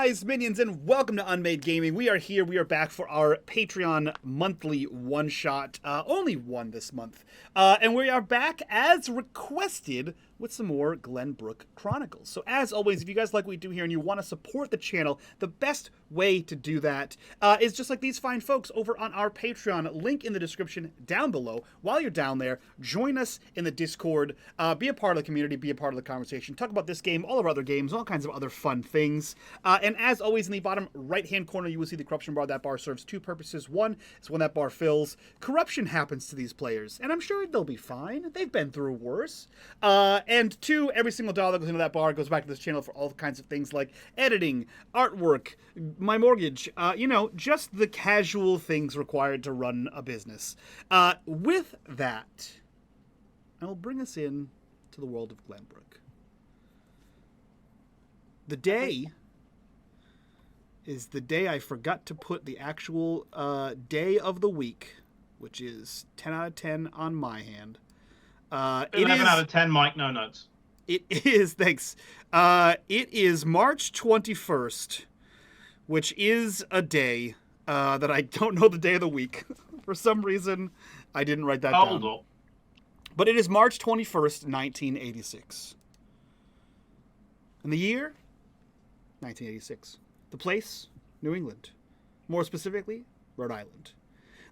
guys, minions, and welcome to unMadeGaming. We are here, we are back for our Patreon monthly one-shot, only one this month. And we are back as requested with some more Glenbrook Chronicles. So as always, if you guys like what we do here and you want to support the channel, the best way to do that is just like these fine folks over on our Patreon. Link in the description down below. While you're down there, join us in the Discord, be a part of the community, be a part of the conversation, talk about this game, all of our other games, all kinds of other fun things. And as always, in the bottom right-hand corner, you will see the corruption bar. That bar serves two purposes. One is when that bar fills, corruption happens to these players, and I'm sure they'll be fine. They've been through worse. And two, every single dollar that goes into that bar goes back to this channel for all kinds of things like editing, artwork, my mortgage, you know, just the casual things required to run a business. With that, I will bring us in to the world of Glenbrook. The day is the day I forgot to put the actual day of the week, which is 10 out of 10 on my hand. 11 out of 10, Mike, no notes. It is, thanks. It is March 21st, which is a day that I don't know the day of the week. For some reason, I didn't write that down. Up. But it is March 21st, 1986. And the year? 1986. The place? New England. More specifically, Rhode Island.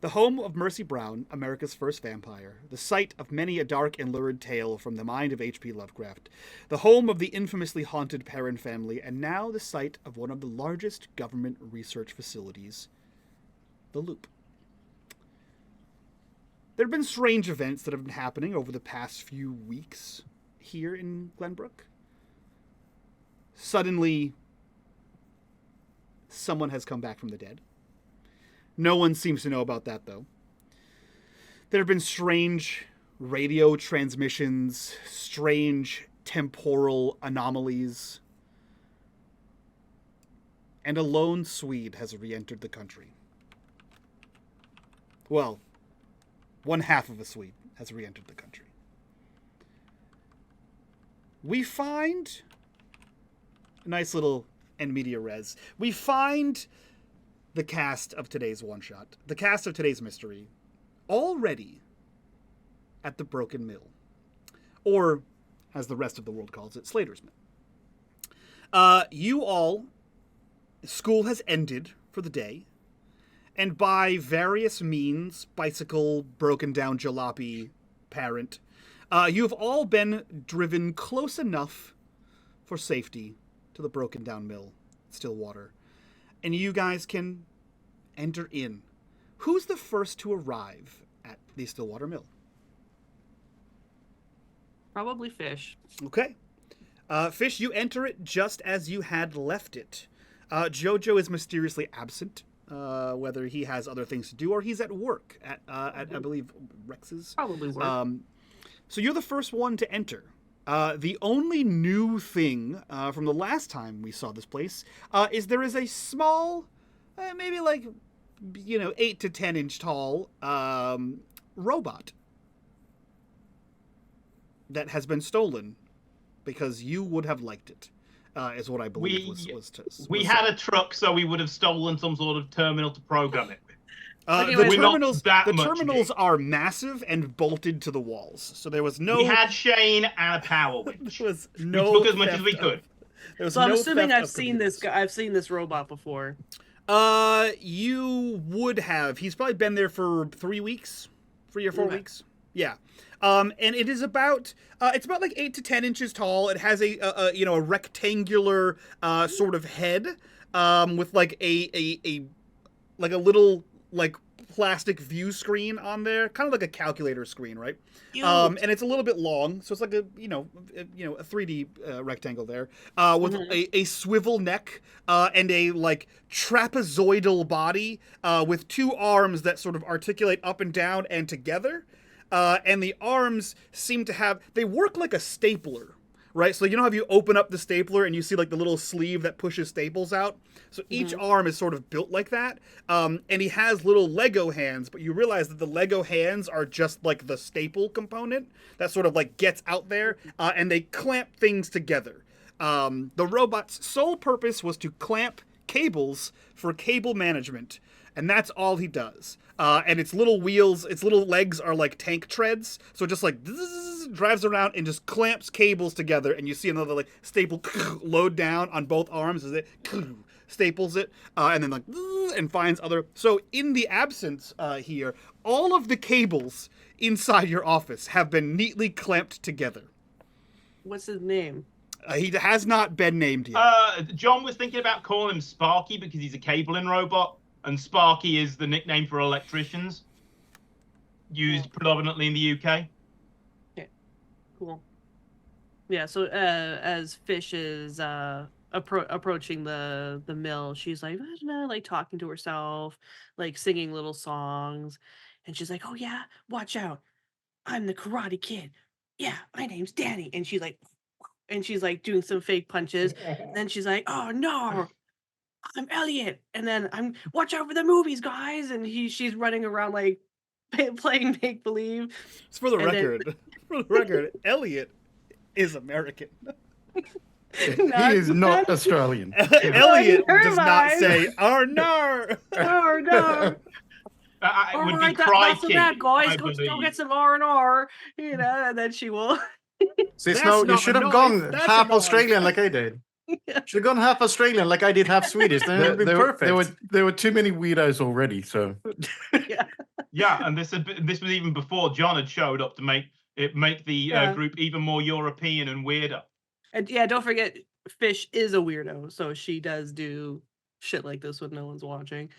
The home of Mercy Brown, America's first vampire. The site of many a dark and lurid tale from the mind of HP Lovecraft. The home of the infamously haunted Perron family, and now the site of one of the largest government research facilities, the Loop. There have been strange events that have been happening over the past few weeks here in Glenbrook. Suddenly, someone has come back from the dead. No one seems to know about that, though. There have been strange radio transmissions, strange temporal anomalies, and a lone Swede has re-entered the country. Well, one half of a Swede has re-entered the country. We find a nice little en media res. We find the cast of today's one-shot, the cast of today's mystery, already at the Broken Mill. Or, as the rest of the world calls it, Slater's Mill. You all, school has ended for the day, and by various means, bicycle, broken down jalopy, parent, you've all been driven close enough for safety to the broken down mill, Stillwater. And you guys can enter in. Who's the first to arrive at the Stillwater Mill? Probably Fish. Okay. Fish, you enter it just as you had left it. Jojo is mysteriously absent, whether he has other things to do or he's at work at I believe, Rex's. Probably work. So you're the first one to enter. The only new thing from the last time we saw this place is there is a small, maybe like, 8 to 10 inch tall robot that has been stolen because you would have liked it, is what I believe we had a truck, so we would have stolen some sort of terminal to program it with. The terminals are massive and bolted to we so there was no. We had Shane and a power winch. There was no. We took as much as we could. So I'm assuming I've seen this robot before. You would have. He's probably been there for 3 weeks, 3 or 4 weeks. Yeah. And it is about it's about like 8 to 10 inches tall. It has a rectangular sort of head with like a little like plastic view screen on there, kind of like a calculator screen, right? And it's a little bit long, so it's like a 3D rectangle there, with a swivel neck and a like trapezoidal body with two arms that sort of articulate up and down and together, and the arms seem to they work like a stapler. Right, so you know how you open up the stapler and you see like the little sleeve that pushes staples out? So each arm is sort of built like that, and he has little Lego hands, but you realize that the Lego hands are just like the staple component that sort of like gets out there, and they clamp things together. The robot's sole purpose was to clamp cables for cable management, and that's all he does. And its little wheels, its little legs are like tank treads, so it just like drives around and just clamps cables together, and you see another like staple load down on both arms as it staples it, and then like and finds other. So in the absence here, all of the cables inside your office have been neatly clamped together. What's his name? He has not been named yet. John was thinking about calling him Sparky because he's a cabling robot, and Sparky is the nickname for electricians, used predominantly in the UK. Yeah, cool. Yeah, so as Fish is approaching the mill, she's like, I don't know, like talking to herself, like singing little songs, and she's like, oh yeah, watch out, I'm the Karate Kid. Yeah, my name's Danny. And she's like doing some fake punches. And then she's like, oh no, I'm Elliot. And then I'm watch out for the movies, guys. And she's running around like playing make believe. For the record, Elliot is American. He is not Australian. Elliot does not say R&R. R&R. It would Alright, be not Crikey, so bad, guys. I Go believe. get some R&R, and then she will. See, That's Snow, you not should a have noise, gone that's half a noise. Australian like I did. Should have gone half Australian like I did half Swedish. Then it would be perfect. There were too many weirdos already, so Yeah, and this was even before John had showed up to make the group even more European and weirder. And yeah, don't forget, Fish is a weirdo, so she does do shit like this when no one's watching.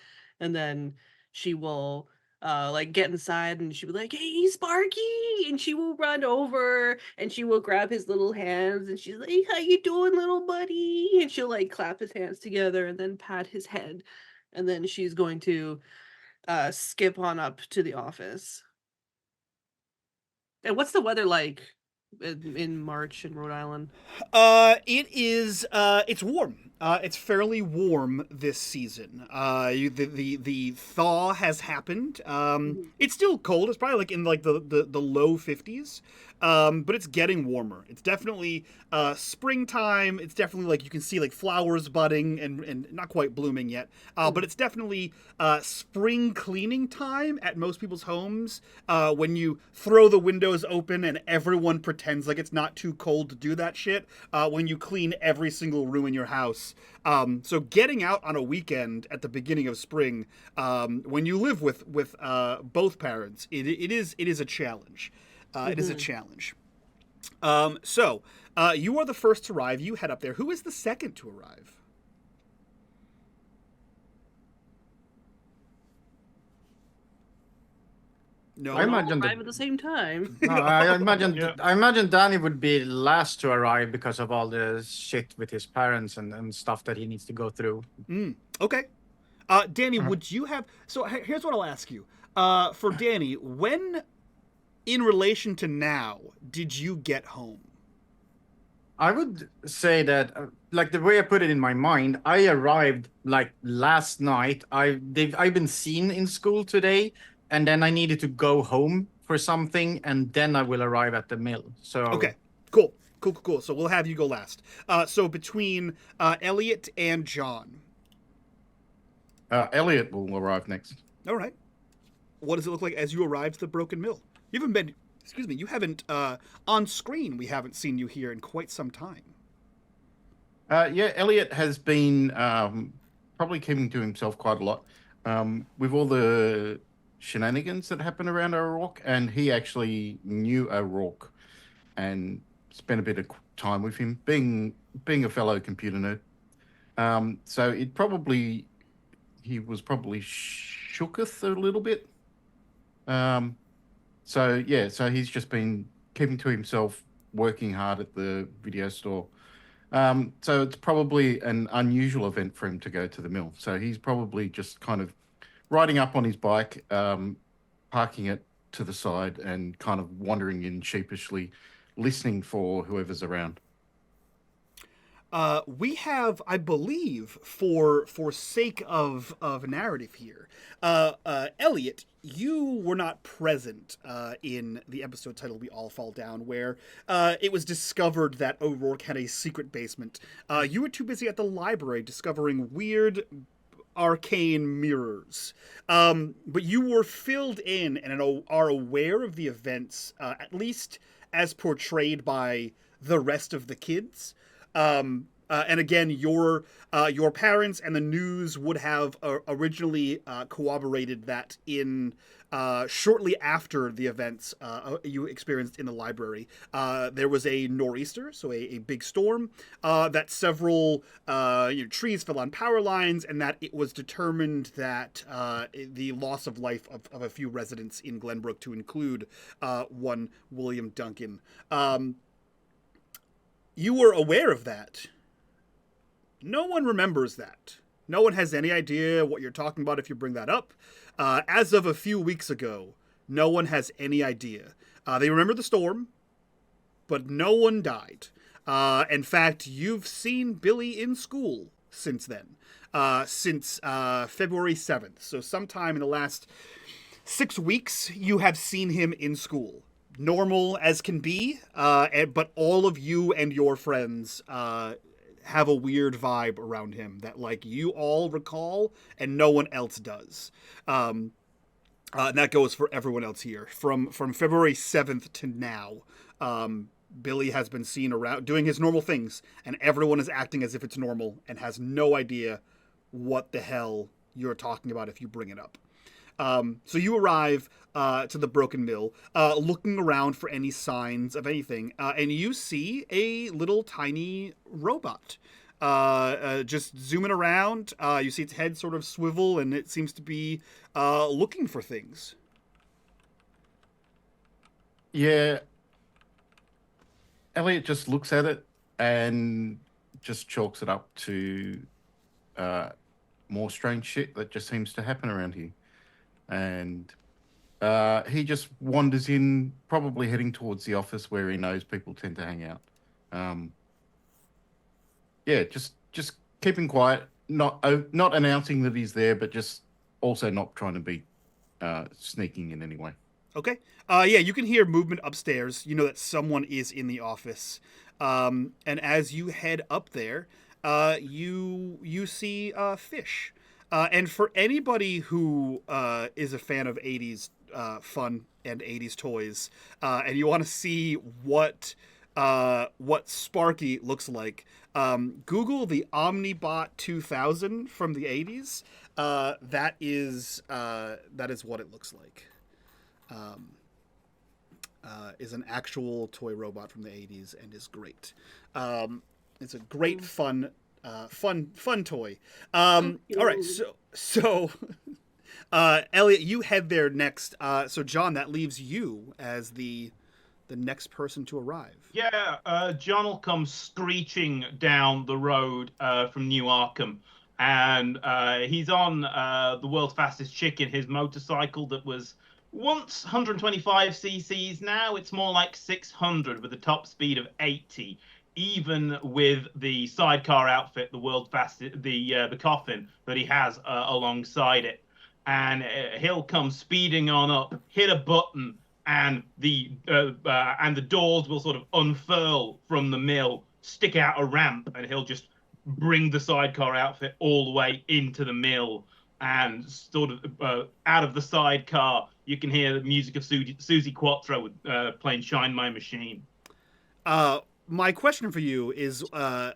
And then she will like get inside and she'll be like, hey Sparky, and she will run over and she will grab his little hands and she's like, how you doing, little buddy? And she'll like clap his hands together and then pat his head, and then she's going to skip on up to the office. And what's the weather like in March in Rhode Island? It's warm. It's fairly warm this season. The thaw has happened. It's still cold. It's probably like in like the low 50s. But it's getting warmer. It's definitely springtime. It's definitely like you can see like flowers budding and not quite blooming yet. But it's definitely spring cleaning time at most people's homes, when you throw the windows open and everyone pretends like it's not too cold to do that shit, when you clean every single room in your house. So getting out on a weekend at the beginning of spring, when you live with both parents, it is a challenge. It is a challenge. So you are the first to arrive. You head up there. Who is the second to arrive? No, I imagine arrive at the same time. No, I imagine Yeah. I imagine Danny would be last to arrive because of all the shit with his parents and stuff that he needs to go through. Okay. Danny, would you have... So here's what I'll ask you. For Danny, when, in relation to now, did you get home? I would say that, like the way I put it in my mind, I arrived like last night. I've been seen in school today, and then I needed to go home for something, and then I will arrive at the mill. So Okay, cool. So we'll have you go last. So between Elliot and John. Elliot will arrive next. All right. What does it look like as you arrive to the Broken Mill? You haven't on screen. We haven't seen you here in quite some time. Yeah, Elliot has been probably keeping to himself quite a lot with all the shenanigans that happen around O'Rourke, and he actually knew O'Rourke and spent a bit of time with him, being a fellow computer nerd. So he was probably shooketh a little bit. So he's just been keeping to himself, working hard at the video store. So it's probably an unusual event for him to go to the mill. So he's probably just kind of riding up on his bike, parking it to the side and kind of wandering in sheepishly, listening for whoever's around. We have, I believe, for sake of narrative here, Elliot, you were not present in the episode titled "We All Fall Down," where it was discovered that O'Rourke had a secret basement. You were too busy at the library discovering weird, arcane mirrors. But you were filled in and are aware of the events, at least as portrayed by the rest of the kids. And again, your parents and the news would have originally corroborated that in shortly after the events you experienced in the library. There was a nor'easter, so a big storm, that several trees fell on power lines, and that it was determined that the loss of life of a few residents in Glenbrook, to include one William Duncan. You were aware of that. No one remembers that. No one has any idea what you're talking about if you bring that up. As of a few weeks ago, no one has any idea. They remember the storm, but no one died. In fact, you've seen Billy in school since then, since February 7th. So sometime in the last 6 weeks, you have seen him in school. Normal as can be, but all of you and your friends have a weird vibe around him that, like, you all recall and no one else does. And that goes for everyone else here. From February 7th to now, Billy has been seen around doing his normal things, and everyone is acting as if it's normal and has no idea what the hell you're talking about if you bring it up. So you arrive to the Broken Mill, looking around for any signs of anything, and you see a little tiny robot just zooming around. You see its head sort of swivel, and it seems to be looking for things. Yeah. Elliot just looks at it and just chalks it up to more strange shit that just seems to happen around here. And he just wanders in, probably heading towards the office where he knows people tend to hang out. Yeah, just keeping quiet, not announcing that he's there, but just also not trying to be sneaking in any way. Okay. Yeah, you can hear movement upstairs. You know that someone is in the office. And as you head up there, you see Fish. And for anybody who is a fan of 80s fun and 80s toys, and you want to see what Sparky looks like, Google the Omnibot 2000 from the 80s. That is what it looks like. Is an actual toy robot from the 80s and is great. It's a great fun toy. All right, so Elliot, you head there next. So John, that leaves you as the next person to arrive. Yeah, John will come screeching down the road from New Arkham, and he's on the world's fastest chicken, his motorcycle that was once 125 cc's. Now it's more like 600 with a top speed of 80. Even with the sidecar outfit, the world's fastest, the coffin that he has alongside it, and he'll come speeding on up, hit a button, and the doors will sort of unfurl from the mill, stick out a ramp, and he'll just bring the sidecar outfit all the way into the mill, and sort of out of the sidecar, you can hear the music of Susie Quattro playing "Shine My Machine." My question for you is,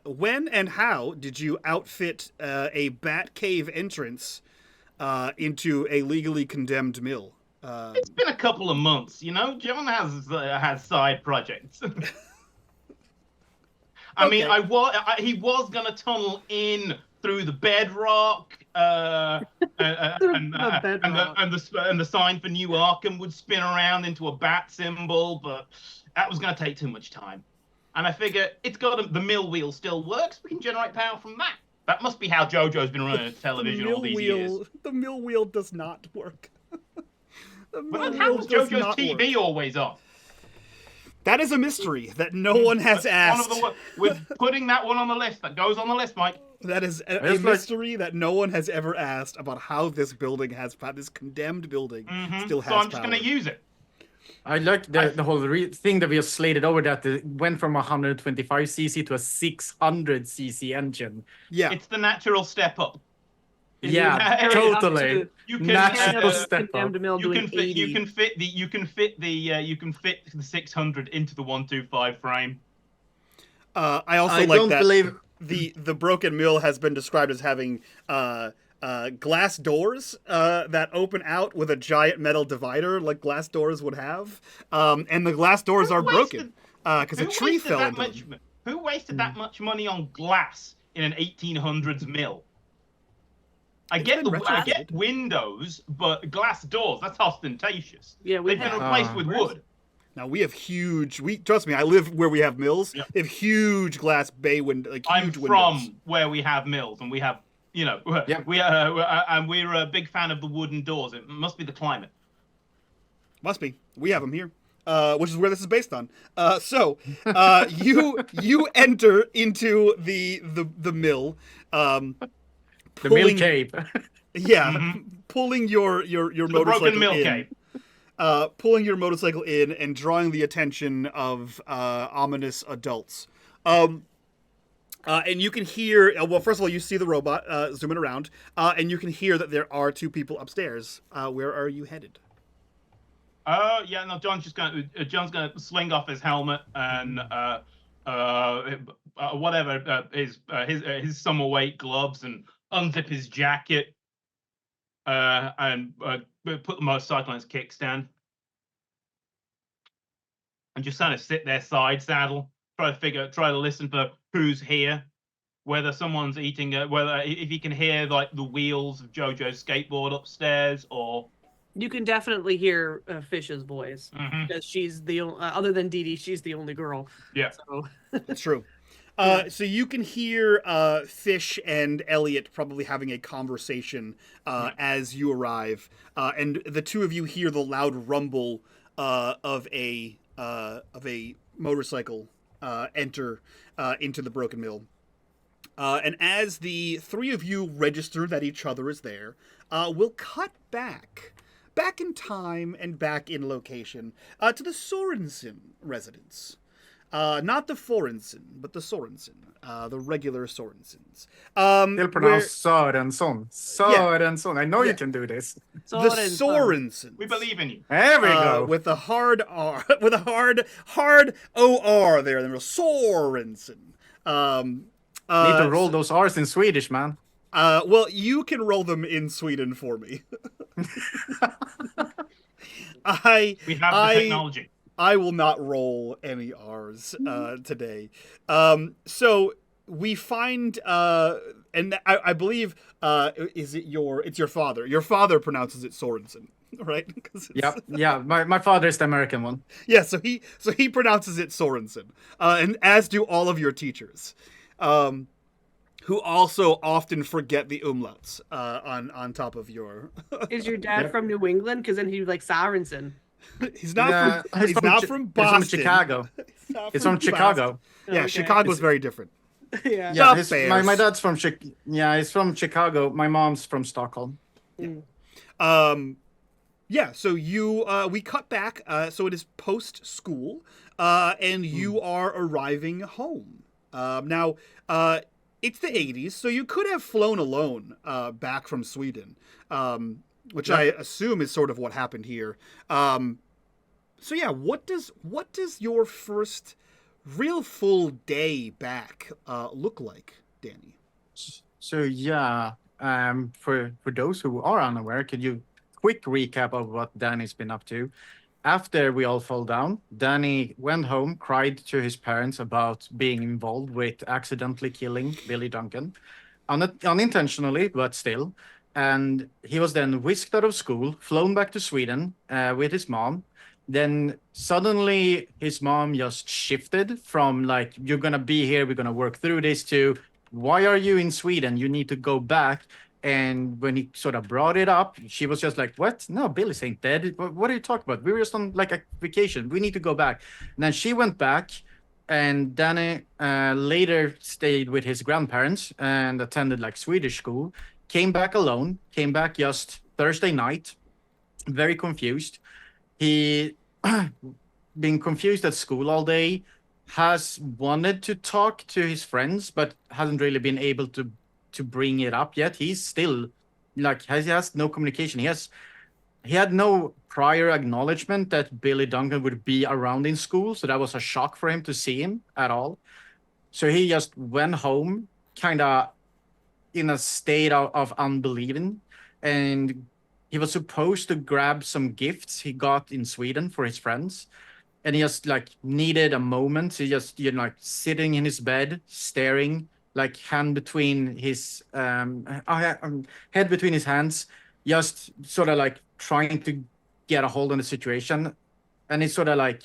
when and how did you outfit a bat cave entrance into a legally condemned mill? It's been a couple of months, you know. John has side projects. I mean, he was gonna tunnel in through the bedrock, and the sign for New Arkham would spin around into a bat symbol, but that was gonna take too much time. And I figure the mill wheel still works. We can generate power from that. That must be how JoJo's been running television all these years. The mill wheel does not work. But how was JoJo's TV always on? That is a mystery that no one has asked. With putting that one on the list, that goes on the list, Mike. That is a It's like- mystery that no one has ever asked about how this building has this condemned building still has So I'm just power. going to use it. I like the whole thing that we have slated over that it went from 125cc to a 600cc engine. Yeah. It's the natural step up. Yeah, Carry it up totally. to- You can Natural uh, step up. condemned mill you doing can fit 80. you can fit the 600 into the 125 frame. I also I like don't that believe. the broken mill has been described as having glass doors that open out with a giant metal divider, like glass doors would have, and the glass doors are broken because a Who tree wasted fell that into much? them. Who wasted that much money on glass in an 1800s mill? I It's get been I get retrofitted. windows, but glass doors, that's ostentatious. Yeah, we They've been have- replaced with wood. Now we have huge. Trust me, I live where we have mills. Yep. They have huge glass bay window, like I'm huge from windows. where we have mills, and we have, Yep. we're a big fan of the wooden doors. It must be the climate. Must be. We have them here, which is where this is based on. You enter into the mill. The mill cave. Yeah, pulling your The motorcycle broken mill in. cave. Pulling your motorcycle in and drawing the attention of ominous adults. And you can hear, well, first of all, you see the robot zooming around, and you can hear that there are two people upstairs. Where are you headed? Yeah, no, John's gonna sling off his helmet and whatever his summer weight gloves and unzip his jacket and put the motorcycle on its kickstand and just kind of sit there side saddle, try to listen for who's here, whether someone's eating, whether if you can hear like the wheels of JoJo's skateboard upstairs or. You can definitely hear Fish's voice Mhm. because she's the other than Dee Dee, she's the only girl. Yeah. So That's true. So you can hear Fish and Elliot probably having a conversation as you arrive, and the two of you hear the loud rumble of a motorcycle enter into the broken mill. And as the three of you register that each other is there, we'll cut back in time and back in location to the Sorensen residence. Not the Forensen, but the Sorensen, the regular Sorensens. They'll pronounce Sörenson. Sörenson. I know you can do this. the Sorensen. Sorensens. We believe in you. There we go. With a hard R, with a hard O-R there, the middle. Sorensen. Need to roll those R's in Swedish, man. Well, you can roll them in Sweden for me. We have the technology. I will not roll any R's today. So we find, and I believe, it's your father. Your father pronounces it Sorensen, right? Yep. Yeah. My father is the American one. Yeah. So he pronounces it Sorensen, and as do all of your teachers, who also often forget the umlauts on top of your. Is your dad Yep. from New England? Because then he'd be like Sorensen. He's not from. He's not from Boston. He's from Chicago. He's not It's from Chicago. Boston. Yeah, Okay. Chicago's very different. Yeah. Yeah, The my Bears. dad's from he's from Chicago. My mom's from Stockholm. Yeah, so we cut back, so it is post school, and you are arriving home. Now, it's the 80s, so you could have flown alone back from Sweden, which I assume is sort of what happened here. So yeah, what does your first real full day back look like, Danny? So yeah, for those who are unaware, could you quick recap of what Danny's been up to? After we all fell down, Danny went home, cried to his parents about being involved with accidentally killing Billy Duncan, unintentionally, but still. And he was then whisked out of school, flown back to Sweden with his mom. Then suddenly his mom just shifted from like, you're going to be here, we're going to work through this, to why are you in Sweden? You need to go back. And when he sort of brought it up, she was just like, what? No, Billy ain't dead. What are you talking about? We were just on like a vacation. We need to go back. And then she went back and Danny later stayed with his grandparents and attended like Swedish school. Came back alone. Came back just Thursday night, very confused. He been confused at school all day. Has wanted to talk to his friends, but hasn't really been able to bring it up yet. He's still like he has no communication. He had no prior acknowledgement that Billy Duncan would be around in school, so that was a shock for him to see him at all. So he just went home, kind of in a state of unbelieving, and he was supposed to grab some gifts he got in Sweden for his friends, and he just like needed a moment. He just like sitting in his bed, staring, like hand between his head between his hands, just sort of like trying to get a hold on the situation. And it sort of like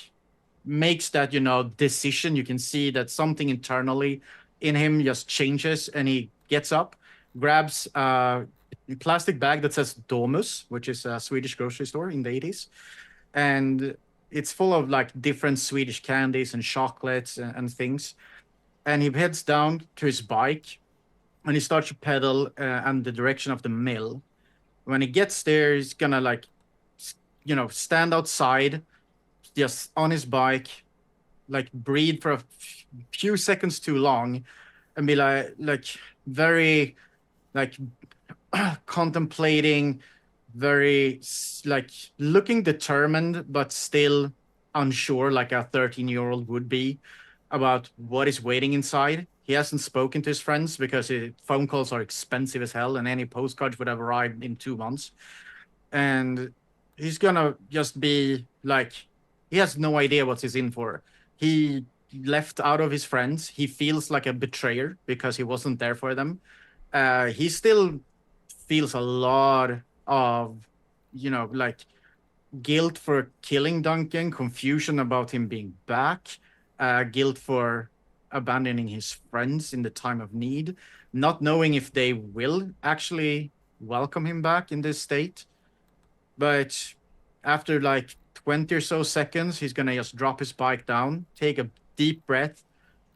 makes that decision. You can see that something internally in him just changes, and he gets up, grabs a plastic bag that says Domus, which is a Swedish grocery store in the 80s, and it's full of like different Swedish candies and chocolates and things. And he heads down to his bike, and he starts to pedal in the direction of the mill. When he gets there, he's gonna like, stand outside, just on his bike, like breathe for a few seconds too long, and be like very, like contemplating, very like looking determined, but still unsure, like a 13-year-old would be, about what is waiting inside. He hasn't spoken to his friends because phone calls are expensive as hell, and any postcards would have arrived in 2 months. And he's gonna just be like, he has no idea what he's in for. He left out of his friends. He feels like a betrayer because he wasn't there for them. He still feels a lot of, like guilt for killing Duncan, confusion about him being back, guilt for abandoning his friends in the time of need, not knowing if they will actually welcome him back in this state. But after like 20 or so seconds, he's gonna just drop his bike down, take a deep breath,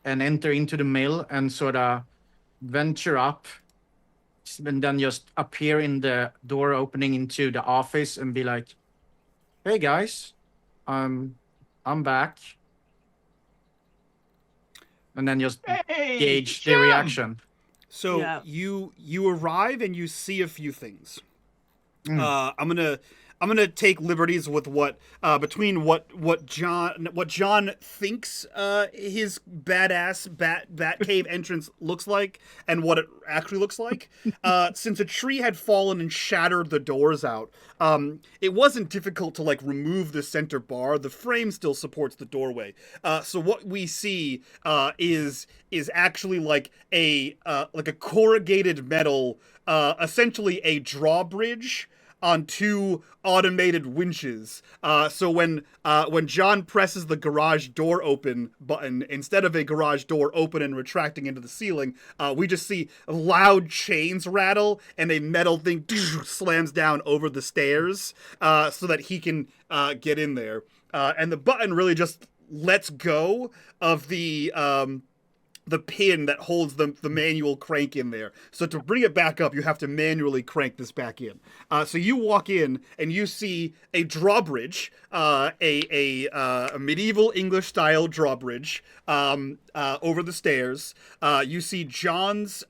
and enter into the mill and sort of venture up, and then just appear in the door opening into the office and be like, "Hey guys, I'm back." And then just Hey, gauge the Jam! reaction. So Yeah. you arrive and you see a few things. Mm. I'm gonna take liberties with what between what John thinks his badass bat cave entrance looks like and what it actually looks like. Since a tree had fallen and shattered the doors out, it wasn't difficult to like remove the center bar. The frame still supports the doorway. So what we see is actually like a corrugated metal, essentially a drawbridge on 2 automated winches. So when John presses the garage door open button, instead of a garage door open and retracting into the ceiling, we just see loud chains rattle and a metal thing slams down over the stairs so that he can get in there. And the button really just lets go of the pin that holds the manual crank in there. So to bring it back up, you have to manually crank this back in. So you walk in and you see a drawbridge, a medieval English style drawbridge over the stairs. You see John's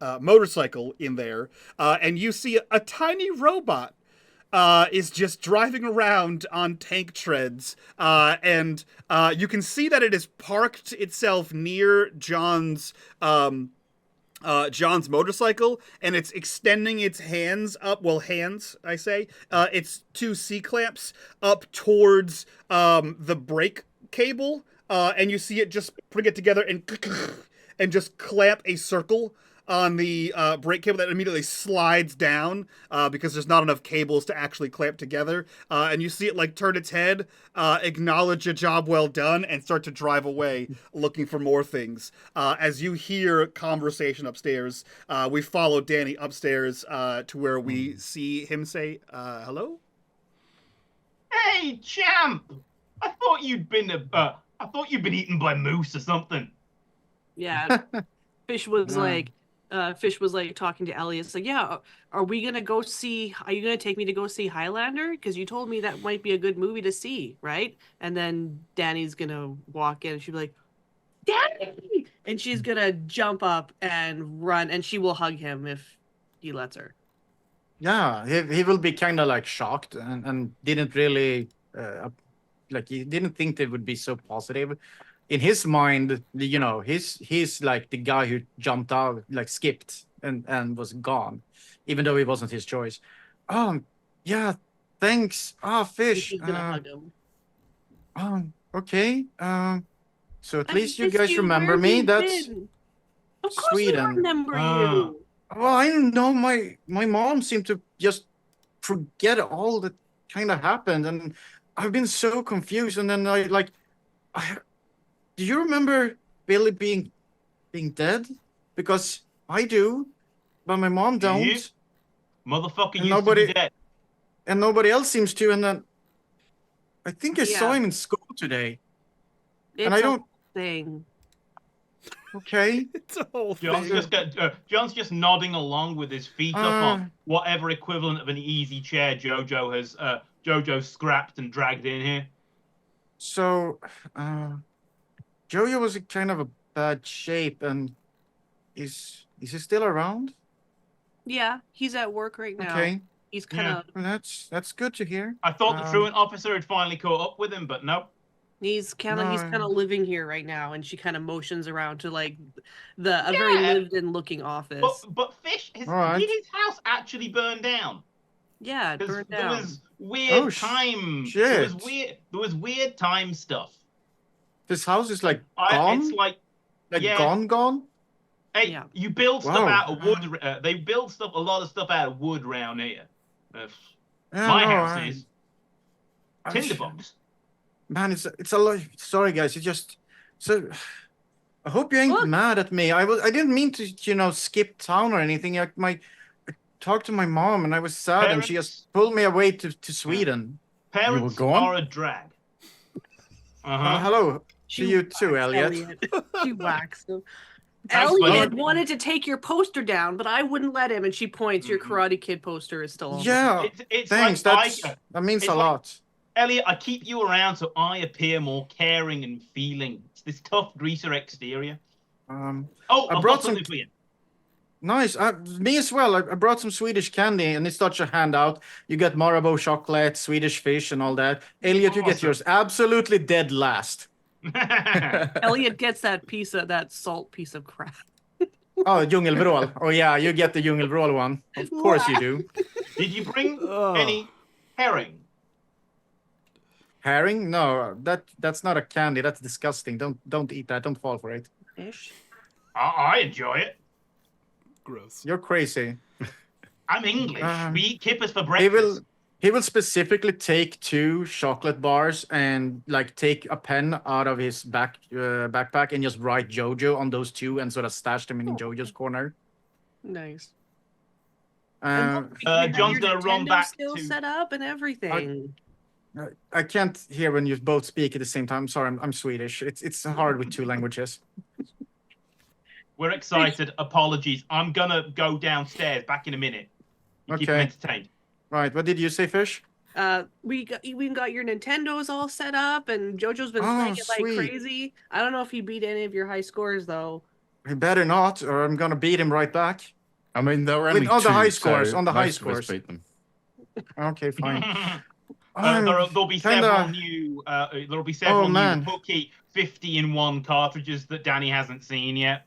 motorcycle in there, and you see a tiny robot is just driving around on tank treads, and you can see that it is parked itself near John's motorcycle, and it's extending its hands up. Well, hands, I say. Its 2 C-clamps up towards the brake cable, and you see it just bring it together and just clamp a circle on the brake cable that immediately slides down because there's not enough cables to actually clamp together. And you see it like turn its head, acknowledge a job well done, and start to drive away looking for more things. As you hear conversation upstairs, we follow Danny upstairs to where we see him say, hello? Hey, champ! I thought you'd been I thought you'd been eaten by moose or something. Yeah. Fish was Yeah. like, talking to Elliot. It's like, yeah, are we gonna go see? Are you gonna take me to go see Highlander? Because you told me that might be a good movie to see, right? And then Danny's gonna walk in, and she'll be like, Danny, and she's gonna jump up and run, and she will hug him if he lets her. Yeah, he will be kind of like shocked and didn't really like he didn't think they would be so positive. In his mind, you know, he's like the guy who jumped out, like skipped and was gone, even though it wasn't his choice. Yeah, thanks. Fish. She's gonna hug him. Okay. So at I least you missed guys you. remember Where have me. you That's been? Of course we Sweden. remember Ah. you. well, I don't know. My mom seemed to just forget all that kind of happened, and I've been so confused. And then do you remember Billy being dead? Because I do, but my mom Do you? don't, Motherfucker And used to nobody- be dead. and nobody else seems to. And then I think I saw Yeah. him in school today. It's And I a don't. thing. Okay. It's a whole John's thing. John's just nodding along with his feet up Uh. on whatever equivalent of an easy chair Jojo scrapped and dragged in here. So, Jojo was in kind of a bad shape, and is he still around? Yeah, he's at work right now. Okay, He's kind of well, that's good to hear. I thought the Um, truant officer had finally caught up with him, but no. he's kind No. of living here right now, and she kind of motions around to like a very Yeah. lived-in looking office. But Fish, All right. did his house actually burn down? Yeah, it Because burned there down. was weird Oh, time. shit. There was weird time stuff. This house is like gone, It's like yeah. gone. Hey, Yeah. you build stuff Wow. out of wood. They build a lot of stuff out of wood round here. Yeah, My no, house I- is I- tinderbox. Man, it's a lot. Sorry, guys. It just so. I hope you ain't Look. mad at me. I didn't mean to skip town or anything. I talked to my mom, and I was sad, and she just pulled me away to Sweden. Parents gone? are a drag. Uh-huh. Hello She to you too, whacks Elliot. She whacked him. Thanks, Elliot buddy. wanted to take your poster down, but I wouldn't let him. And she points. Your Mhm. Karate Kid poster is still on. Yeah, It's thanks. like That means it's a like- lot. Elliot, I keep you around so I appear more caring and feeling. It's this tough greaser exterior. I I've brought got something some- for you. Nice. Me as well. I brought some Swedish candy, and it's such a handout. You get Marabou chocolate, Swedish fish, and all that. Elliot, you get Awesome. yours absolutely dead last. Elliot gets that salt piece of crap. Oh, Djungelvrål. Oh yeah, you get the Djungelvrål one. Of course you do. Did you bring Ugh. any herring? Herring? No, that's not a candy. That's disgusting. Don't eat that. Don't fall for it. Fish. I enjoy it. Gross. You're crazy. I'm English. We eat kippers for He breakfast. will specifically take 2 chocolate bars and like take a pen out of his backpack and just write Jojo on those 2 and sort of stash them in Jojo's corner. Nice. Uh, You have John's your gonna run Nintendo back still to- set up and everything. I can't hear when you both speak at the same time. Sorry, I'm Swedish. It's hard with 2 languages. We're excited. Apologies. I'm gonna go downstairs. Back in a minute. You keep them Okay. entertained. Right, what did you say, Fish? We got your Nintendos all set up, and JoJo's been Oh, playing it like sweet. crazy. I don't know if he beat any of your high scores though. He better not, or I'm gonna beat him right back. I mean, they were With- only on the two, high scores, so on the high most of us scores. beat them. Okay, fine. There'll be kinda- several new. There'll be several new man. Hooky 50-in-1 cartridges that Danny hasn't seen yet.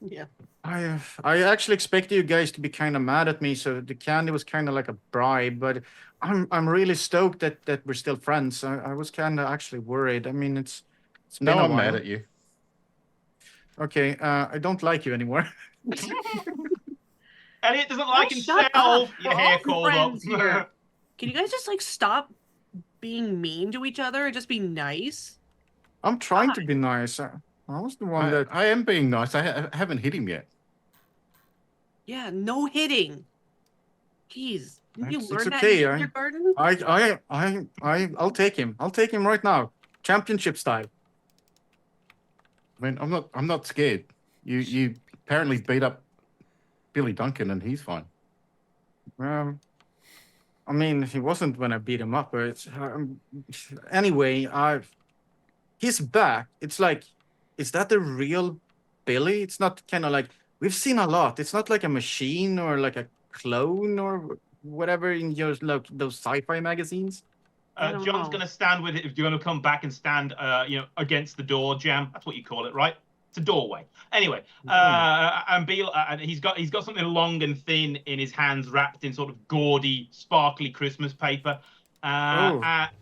Yeah. I actually expected you guys to be kind of mad at me, so the candy was kind of like a bribe. But I'm really stoked that we're still friends. I was kind of actually worried. I mean, it's been No, a I'm mad while. at you. Okay, I don't like you anymore. Elliot doesn't like Oh, shut himself. up. Your We're hair all called up. friends here. Can you guys just like stop being mean to each other and just be nice? I'm trying to be nice. I was the one that. I am being nice. I haven't hit him yet. Yeah, no hitting. Jeez, didn't you It's learn that okay, in kindergarten? I'll take him. I'll take him right now, championship style. I mean, I'm not scared. You apparently beat up Billy Duncan, and he's fine. I mean, he wasn't when I beat him up, but anyway, he's back. It's like, is that the real Billy? It's not kind of like we've seen a lot. It's not like a machine or like a clone or whatever in your like those sci-fi magazines. I don't John's know. going to stand with it. If you're going to come back and stand, against the door jam. That's what you call it, right? It's a doorway. Anyway, and Beale, and he's got something long and thin in his hands, wrapped in sort of gaudy, sparkly Christmas paper. That's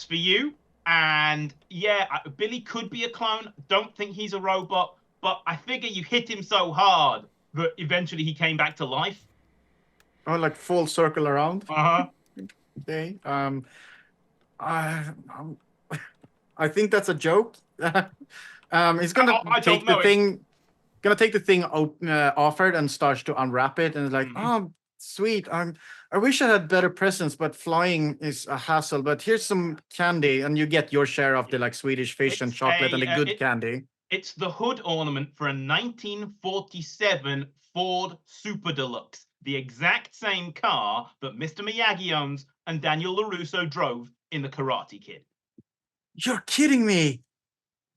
for you. And yeah, Billy could be a clone. Don't think he's a robot, but I figure you hit him so hard that eventually he came back to life. Oh, like full circle around. Okay. I think that's a joke. He's gonna I take don't know. the thing, offered and starts to unwrap it, and it's like, oh, sweet. I wish I had better presents, but flying is a hassle. But here's some candy, and you get your share of the like Swedish fish and chocolate and the good candy. It's the hood ornament for a 1947 Ford Super Deluxe, the exact same car that Mr. Miyagi owns and Daniel LaRusso drove in The Karate Kid. You're kidding me.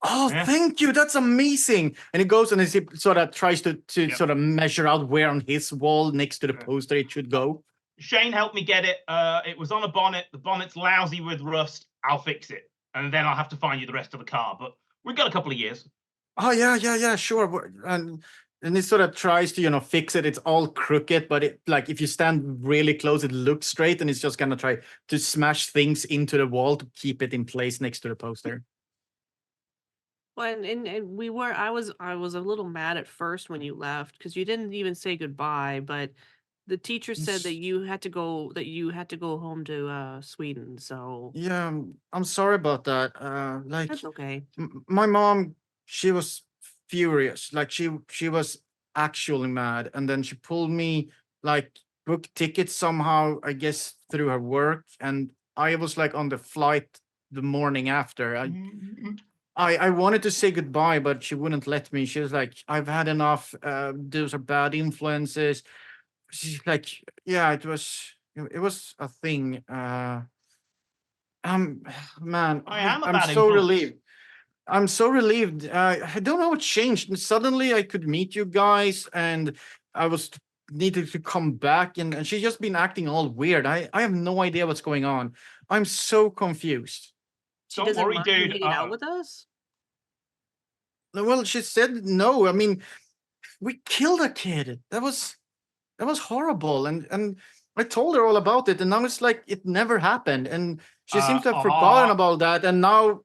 Oh, Yeah. thank you. That's amazing. And he goes and he sort of tries to Yep. sort of measure out where on his wall next to the poster it should go. Shane helped me get it. It was on a bonnet. The bonnet's lousy with rust. I'll fix it. And then I'll have to find you the rest of the car. But we've got a couple of years. Oh, yeah, sure. And he sort of tries to, fix it. It's all crooked, but it like if you stand really close, it looks straight, and it's just gonna try to smash things into the wall to keep it in place next to the poster. Well, and we were. I was a little mad at first when you left because you didn't even say goodbye. But the teacher said that you had to go. That you had to go home to Sweden. So Yeah, I'm sorry about that. Like that's okay. my mom, she was furious. Like she was actually mad, and then she pulled me like book tickets somehow, I guess through her work, and I was like on the flight the morning after. I wanted to say goodbye, but she wouldn't let me. She was like, I've had enough. Those are bad influences. She's like, yeah, it was a thing. Man, I am a I'm bad so influence. relieved. I'm so relieved. I don't know what changed. Suddenly I could meet you guys, and I was needed to come back, and she's just been acting all weird. I have no idea what's going on. I'm so confused. She Don't doesn't worry, mind you dude. hanging out with us. Well, she said no. I mean, we killed a kid. That was horrible, and I told her all about it, and now it's like it never happened, and she seems to have forgotten about that, and now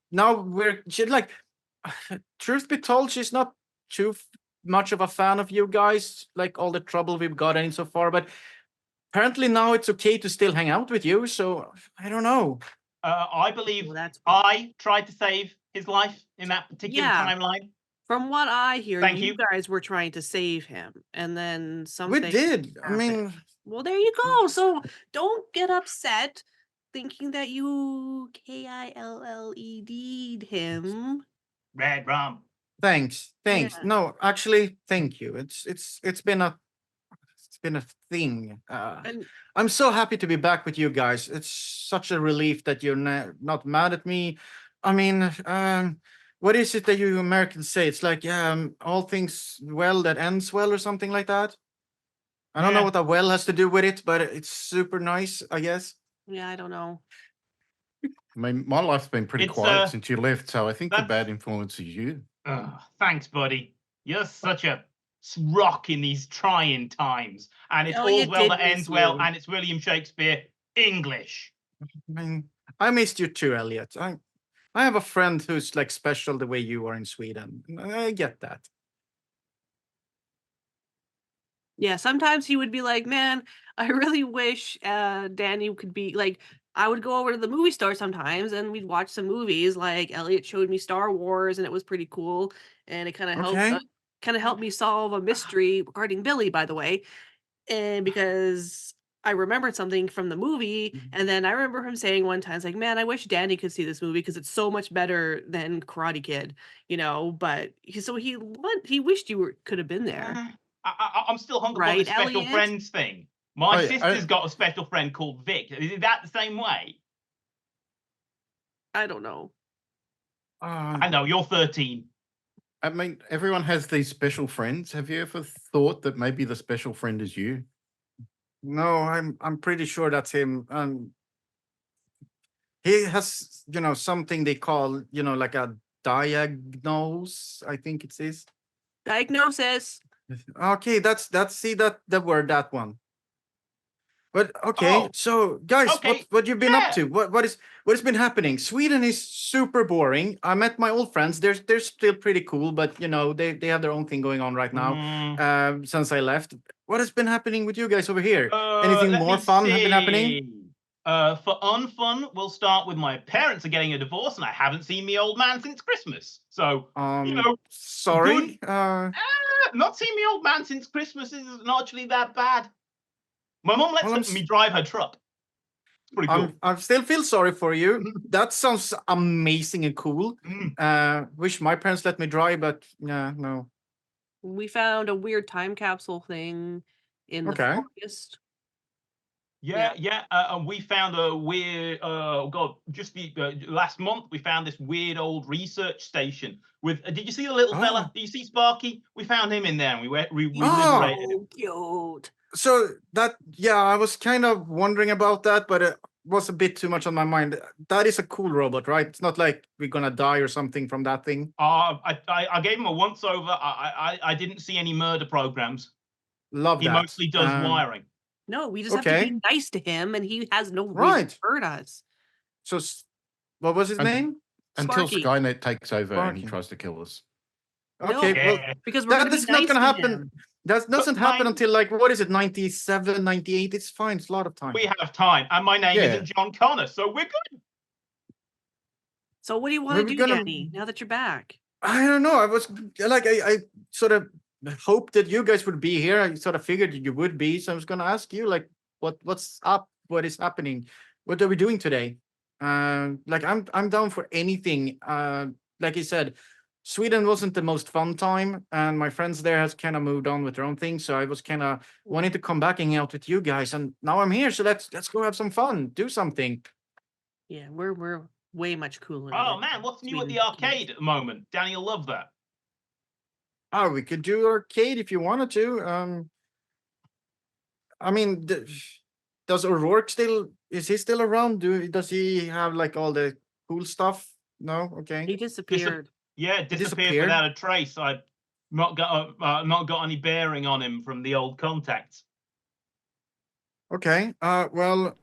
she's like, truth be told, she's not too much of a fan of you guys, like all the trouble we've gotten in so far, but apparently now it's okay to still hang out with you, so I don't know. I believe Well, that's I tried to save his life in that particular timeline. From what I hear, Thank you you. guys were trying to save him, and then We something did. I happened. mean, Well, there you go. So don't get upset thinking that you KILLED'd him. Red rum. thanks. Yeah. No, actually, thank you. It's been a thing. And I'm so happy to be back with you guys. It's such a relief that you're not mad at me. I mean, what is it that you Americans say? It's like, all things well that ends well, or something like that. I don't know what a well has to do with it, but it's super nice, I guess. yeah, I don't know. I mean, my life's been pretty quiet since you left, so I think the bad influence is you. Thanks, buddy. You're such a rock in these trying times. And it's all's well that ends well, and it's William Shakespeare English. I mean, I missed you too, Elliot. I have a friend who's like special the way you are in Sweden. I get that. Yeah, sometimes he would be like, man, I really wish Danny could be like, I would go over to the movie store sometimes and we'd watch some movies. Like Elliot showed me Star Wars and it was pretty cool. And it kind of helped me solve a mystery regarding Billy, by the way. And because I remembered something from the movie, and then I remember him saying one time, it's like, man, I wish Danny could see this movie because it's so much better than Karate Kid, but he wished you could have been there. I'm still hung up on Right, this special Elliot? friends thing. My Oh, sister's got a special friend called Vic. Is that the same way? I don't know. I know, you're 13. I mean, everyone has these special friends. Have you ever thought that maybe the special friend is you? No, I'm pretty sure that's him. He has, something they call, like a diagnose, I think it is. Diagnosis. Okay, that's see that the word, that one. But okay, Oh, so guys, okay, what you've been up yeah. to? What has been happening? Sweden is super boring. I met my old friends. They're still pretty cool, but they have their own thing going on right now. Since I left, what has been happening with you guys over here? Anything Let more me fun have been happening? see. For unfun, we'll start with my parents are getting a divorce, and I haven't seen me old man since Christmas. So, Sorry. not seen me old man since Christmas is not actually that bad. My mom Well, lets me drive her truck. It's pretty cool. I still feel sorry for you. That sounds amazing and cool. Wish my parents let me drive, but yeah, no. We found a weird time capsule thing in the Okay. forest. Yeah. And we found a weird. Just the last month we found this weird old research station with. Did you see the little fella? Did you see Sparky? We found him in there, and we liberated him. Cute. So I was kind of wondering about that, but it was a bit too much on my mind. That is a cool robot, right? It's not like we're gonna die or something from that thing. I gave him a once over. I didn't see any murder programs. Love He that. mostly does wiring. No, we just have to be nice to him, and he has no reason Right. to hurt us. So, what was his name? Until Sparky. Skynet takes over and he Sparky. tries to kill us. Okay, No, well, Yeah. because we're gonna be that's not nice gonna to happen. him. That doesn't But happen mine- until like, what is it, 97, 98? It's fine. It's a lot of time. We have time, and my name Yeah. isn't John Connor, so we're good. So what do you want We're to do, gonna- Danny, now that you're back? I don't know. I was like, I sort of hoped that you guys would be here. I sort of figured you would be. So I was going to ask you, like, what's up? What is happening? What are we doing today? Like, I'm down for anything. Like I said, Sweden wasn't the most fun time, and my friends there has kind of moved on with their own thing. So I was kind of wanting to come back and hang out with you guys, and now I'm here. So let's go have some fun, do something. Yeah, we're way much cooler. Oh than man, what's new at the Sweden arcade at the moment? Danny will love that. Oh, we could do arcade if you wanted to. I mean, does O'Rourke is he still around? Does he have like all the cool stuff? No, okay. He disappeared. Yeah, disappeared disappeared? without a trace. I've not got any bearing on him from the old contacts. Okay. Well,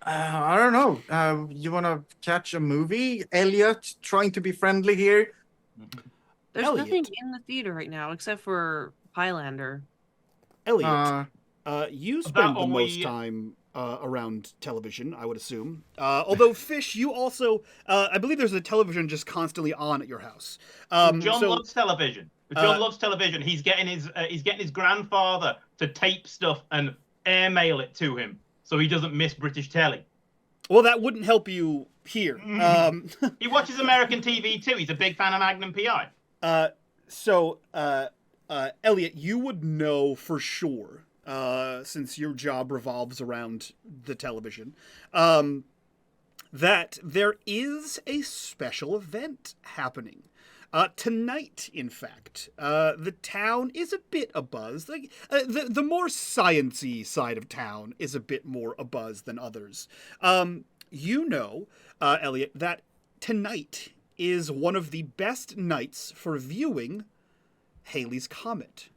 I don't know. You want to catch a movie? Elliot trying to be friendly here. There's Elliot. nothing in the theater right now except for Highlander. Elliot, you spend the are most we- time around television, I would assume. Although, Fish, you also, I believe there's a television just constantly on at your house. John so, loves television. John loves television. He's getting his grandfather to tape stuff and airmail it to him so he doesn't miss British telly. well, that wouldn't help you here. He watches American TV too. He's a big fan of Magnum PI. Elliot, you would know for sure, since your job revolves around the television, that there is a special event happening. Tonight, in fact, the town is a bit abuzz. Like the more science-y side of town is a bit more abuzz than others. Elliot, that tonight is one of the best nights for viewing Halley's Comet.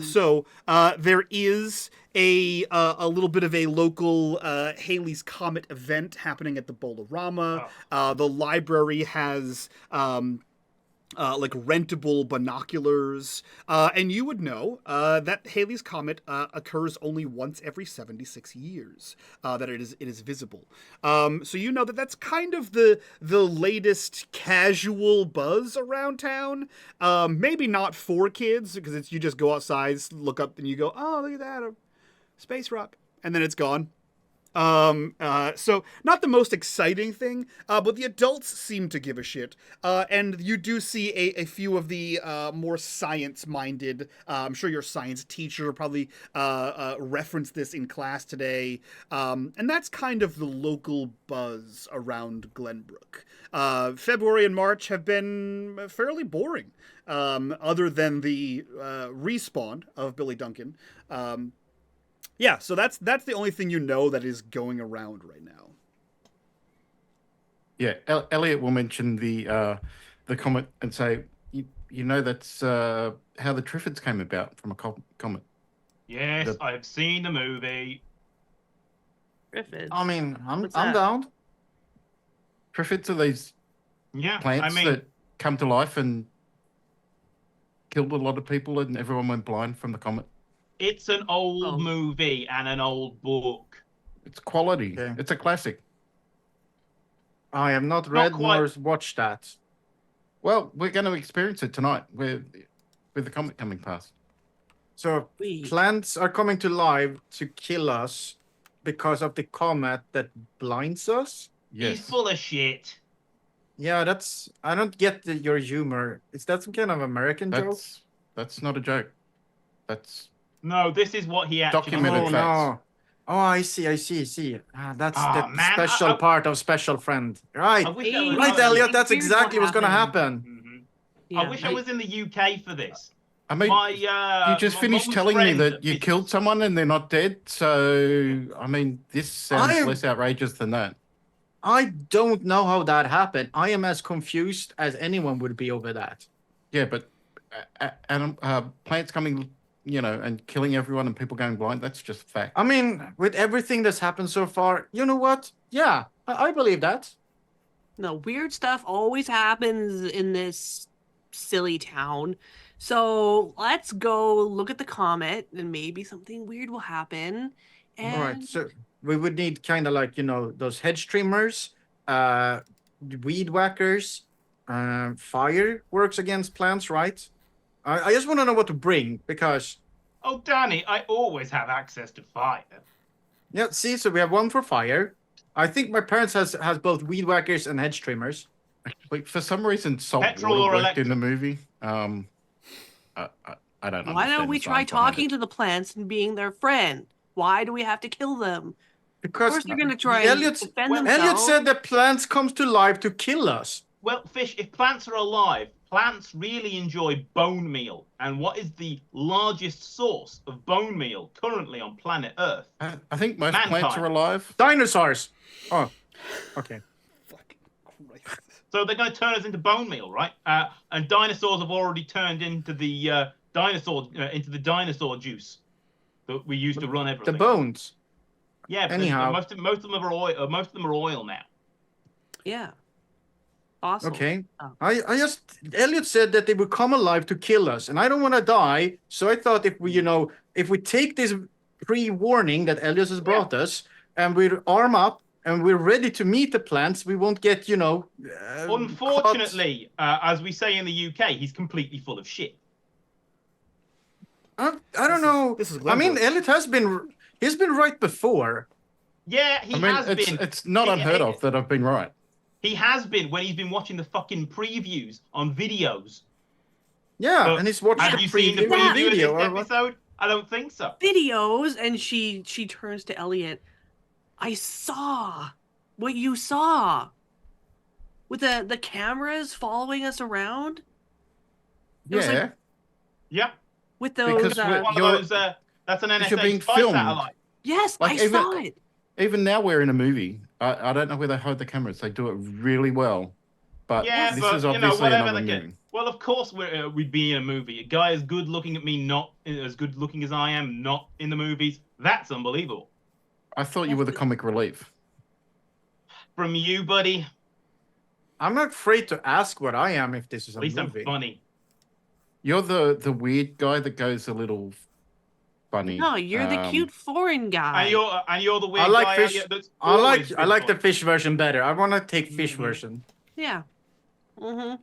So there is a little bit of a local Halley's Comet event happening at the Bolorama. The library has like rentable binoculars, and you would know that Halley's Comet occurs only once every 76 years. That it is visible. So you know that that's kind of the latest casual buzz around town. Maybe not for kids because it's you just go outside, look up, and you go, oh, look at that, a space rock, and then it's gone. So not the most exciting thing, but the adults seem to give a shit. And you do see a few of the more science-minded. I'm sure your science teacher probably referenced this in class today. And that's kind of the local buzz around Glenbrook. February and March have been fairly boring, other than the respawn of Billy Duncan. Yeah, so that's the only thing you know that is going around right now. Yeah, Elliot will mention the comet and say, you know, that's how the Triffids came about from a comet. Yes, I've seen the movie. Griffith. I mean, I'm What's that? down. Triffids are these Yeah, plants I mean, that come to life and killed a lot of people, and everyone went blind from the comet. it's an old Oh. movie and an old book. It's quality. Okay. It's a classic. I have not read quite. nor watched that. Well, we're going to experience it tonight with the comet coming past. So Wait. plants are coming to life to kill us because of the comet that blinds us. Yes. He's full of shit. Yeah, I don't get your humor. Is that some kind of American joke? That's not a joke. That's No, this is what he actually Documented Oh did. facts. no. Oh, I see. That's Ah, the man, special part of Special Friend. Right. I wish I was- Right, I Elliot, think that's here's exactly what what's going to happened. happen. Mhm. I wish I was in the UK for this. I mean, My, you just my finished mum's telling me friend that you is- killed someone and they're not dead. So, I mean, this sounds I- less outrageous than that. I don't know how that happened. I am as confused as anyone would be over that. Yeah, but plants coming, and killing everyone and people going blind, that's just fact. I mean, with everything that's happened so far, you know what? Yeah, I believe that. No, weird stuff always happens in this silly town. So let's go look at the comet and maybe something weird will happen. And All right, so we would need kind of like, those hedge trimmers, weed whackers, fire works against plants, right? I just want to know what to bring because, Oh, Danny, I always have access to fire. yeah, see, so we have one for fire. I think my parents has both weed whackers and hedge trimmers. Like, for some reason, salt Petrol water or worked in electric? the movie. I don't know. why don't we try talking to the plants and being their friend? Why do we have to kill them? Of Because course they're going to try and Elliot defend Elliot themselves. said that plants comes to life to kill us. Well, Fish, if plants are alive, plants really enjoy bone meal. And what is the largest source of bone meal currently on planet Earth? I think most plants Mankind. are alive. Dinosaurs. Oh, okay. Fucking Christ. So they're going to turn us into bone meal, right? And dinosaurs have already turned into the dinosaur juice that we used to run The everything. bones. Yeah, because Anyhow. most of them are oil. Most of them are oil now. Yeah. Awesome. Okay. Oh. Elliot said that they would come alive to kill us, and I don't want to die. So I thought if we take this pre-warning that Elliot has brought us, and we arm up and we're ready to meet the plants, we won't get Unfortunately, as we say in the UK, he's completely full of shit. I don't know. This is I mean, Glenbrook. Elliot he's been right before. Yeah, he I mean, has been. it's not unheard of that I've been right. He has been when he's been watching the fucking previews on videos. Yeah, But and he's watched Have the you seen the preview preview of video. this or what? episode? I don't think so. Videos, and she turns to Elliot. I saw what you saw with the cameras following us around. It was Yeah. like Yeah, with those. Because we're- one You're- of those. That's an because you're NSA being spy filmed. satellite. Yes, Like, I even- saw it. Even now we're in a movie. I don't know where they hide the cameras. They do it really well. But Yeah, this but is you know, obviously whatever another they get. movie. Well, of course we'd be in a movie. A guy as good looking at me, not as good looking as I am, not in the movies. That's unbelievable. I thought you were the comic relief. From you, buddy. I'm not afraid to ask what I am if this is a At least I'm movie. funny. You're the weird guy that goes a little funny. No, you're the cute foreign guy. And you're the weird I like guy. fish. Elliot, that's I always like been the funny. fish version better. I want to take fish Mhm. version. Yeah. Mm-hmm.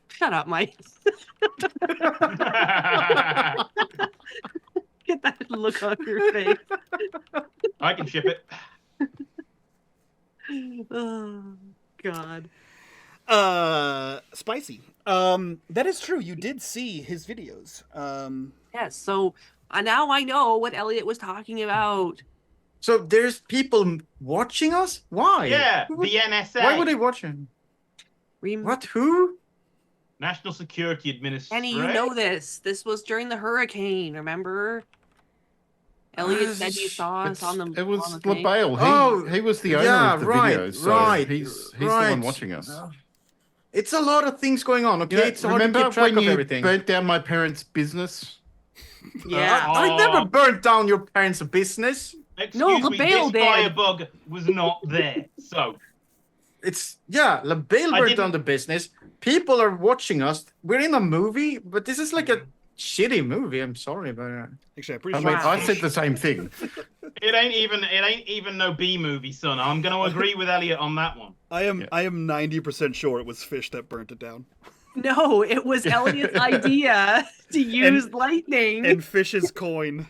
Shut up, Mike. Get that look on your face. I can ship it. Oh, God. Spicy. That is true. You did see his videos. Yes, so now I know what Elliot was talking about. So there's people watching us? Why? Yeah, Who would- the NSA. Why would they watch him? What? Who? National Security Administration. Kenny, you know this. This was during the hurricane, remember? Elliot said he saw us on the It was on the thing. LaBelle. He was the owner yeah, of the right, videos, so right. he's the right. one watching us. It's a lot of things going on, okay? You know, It's hard to remember keep track when of you everything. burnt down my parents' business? Yeah. I Oh. never burnt down your parents' business. Excuse No, me, LaBelle this did. firebug was not there. So LaBelle I burnt didn't- down the business. People are watching us. We're in a movie, but this is like a shitty movie. I'm sorry, but Actually, I'm pretty I sure. mean, I said the same thing. it ain't even no B movie, son. I'm gonna agree with Elliot on that one. I am Yeah. 90% sure it was fish that burnt it down. No, it was Elliot's idea to use lightning. And fish's coin.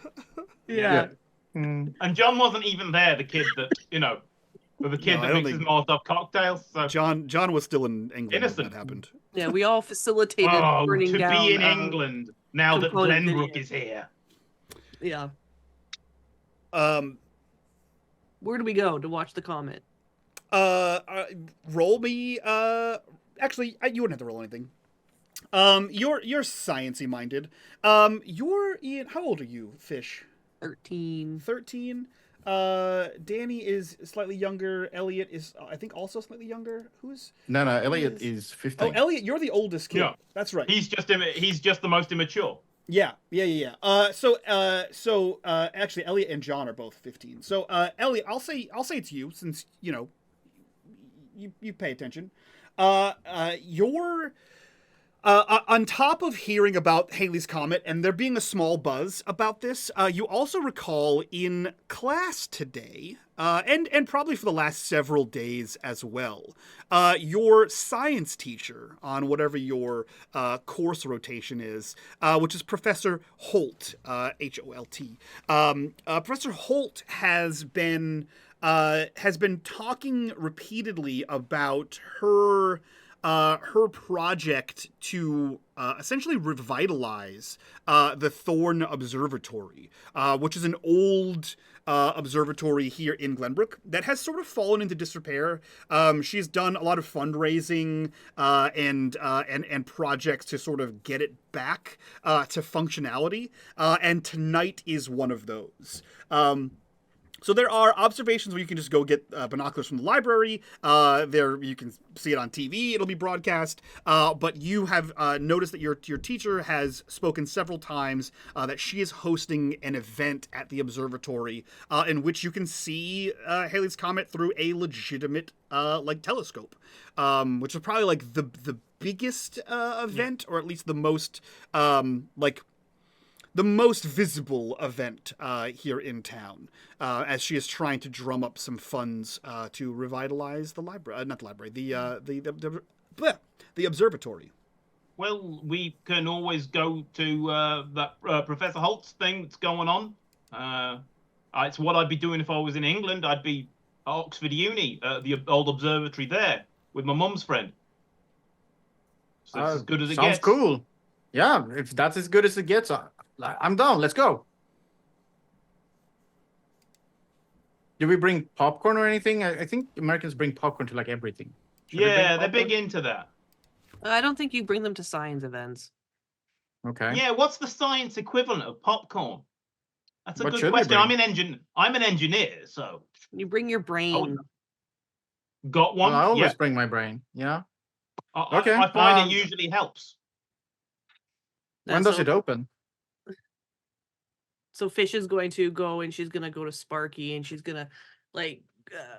yeah. Mm. And John wasn't even there. The kid that the kid No, I that don't mixes think- Molotov cocktails. So John was still in England when Innocent. that happened. Yeah, we all facilitated oh, burning to down. be in England now that component Glenbrook video. is here. Yeah. Um, Where do we go to watch the Comet? roll me. Actually, you wouldn't have to roll anything. You're sciencey minded. You're Ian. How old are you, Fish? 13. 13. Danny is slightly younger. Elliot is, I think, also slightly younger. Who's? No, Elliot is 15. Oh, Elliot, you're the oldest kid. Yeah. That's right. He's just the most immature. Yeah. Actually, Elliot and John are both 15. So, Elliot, I'll say it's you, since you pay attention. You're on top of hearing about Halley's Comet and there being a small buzz about this, you also recall in class today, and probably for the last several days as well, your science teacher on whatever your course rotation is, which is Professor Holt, Holt. Professor Holt has been talking repeatedly about her project to essentially revitalize the Thorn Observatory, which is an old observatory here in Glenbrook that has sort of fallen into disrepair. She's done a lot of fundraising and projects to sort of get it back to functionality, and tonight is one of those. So there are observations where you can just go get binoculars from the library. There you can see it on TV. It'll be broadcast. But you have noticed that your teacher has spoken several times that she is hosting an event at the observatory in which you can see Halley's Comet through a legitimate telescope, which is probably like the biggest event, or at least the most the most visible event here in town, as she is trying to drum up some funds to revitalize the library, not the library, the observatory. Well, we can always go to that Professor Holt's thing that's going on. It's what I'd be doing if I was in England. I'd be at Oxford Uni, the old observatory there, with my mum's friend. So that's as good as it sounds gets. cool. Yeah, if that's as good as it gets, I'm down. Let's go. Do we bring popcorn or anything? I think Americans bring popcorn to like everything. Should we bring Yeah, they're big popcorn? into that. I don't think you bring them to science events. Okay. Yeah, what's the science equivalent of popcorn? That's a What good should we question. bring? I'm an engineer, so You bring your brain. got one. Well, I always Yeah. bring my brain. Yeah. I Okay, find it usually helps. When So- does it open? So Fish is going to go and she's going to go to Sparky and she's going to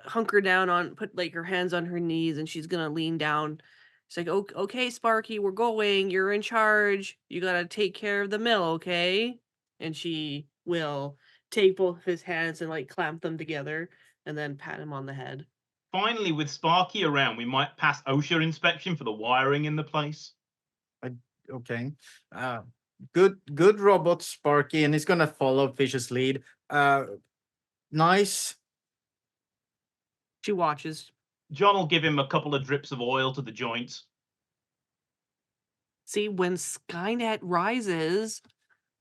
hunker down on, put like her hands on her knees, and she's gonna lean down. She's like, okay, Sparky, we're going. You're in charge. You gotta take care of the mill, okay? And she will take both of his hands and like clamp them together, and then pat him on the head. Finally, with Sparky around, we might pass OSHA inspection for the wiring in the place. Okay. Good robot, Sparky, and he's gonna follow Fish's lead. Nice. She watches. John will give him a couple of drips of oil to the joints. See, when Skynet rises,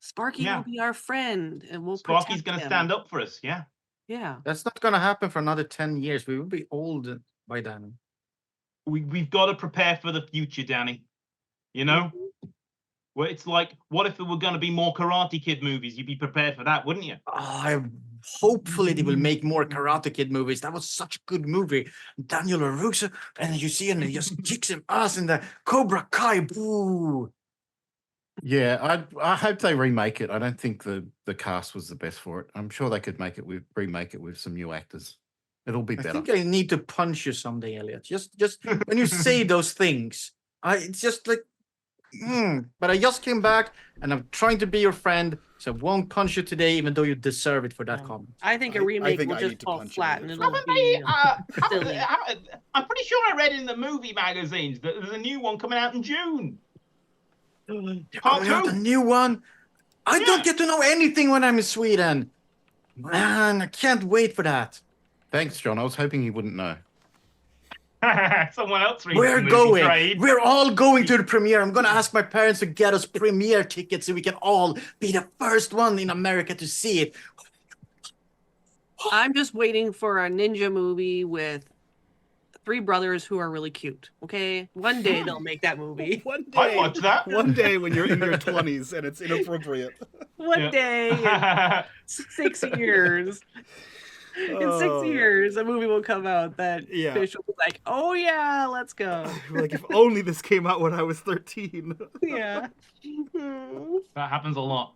Sparky Yeah. will be our friend, and we'll Sparky's protect going to him. stand up for us, yeah. Yeah. That's not gonna happen for another 10 years. We will be old by then. We've got to prepare for the future, Danny. You know? Well, it's like, what if there were going to be more Karate Kid movies? You'd be prepared for that, wouldn't you? Hopefully they will make more Karate Kid movies. That was such a good movie. Daniel LaRusso, and you see, and he just kicks him ass in the Cobra Kai. Boo! Yeah, I hope they remake it. I don't think the cast was the best for it. I'm sure they could remake it with some new actors. It'll be I better. think I need to punch you someday, Elliot. Just when you say those things, it's just like, But I just came back, and I'm trying to be your friend, so I won't punch you today, even though you deserve it for that comment. I think a I remake think will I just need to fall punch flat, you. and it'll be silly. I'm pretty sure I read in the movie magazines that there's a new one coming out in June. Coming out a new one. I don't get to know anything when I'm in Sweden. Man, I can't wait for that. Thanks, John. I was hoping you wouldn't know. Someone else reads We're the movie going. trade. We're all going to the premiere. I'm gonna ask my parents to get us premiere tickets so we can all be the first one in America to see it. I'm just waiting for a ninja movie with 3 brothers who are really cute. Okay, one day they'll make that movie. One I day, watch that. one day when you're in your 20s and it's inappropriate. One day in 6 years. In 6 years, a movie will come out that Yeah. Fish will be like, "Oh yeah, let's go." Like, if only this came out when I was 13. Yeah. That happens a lot.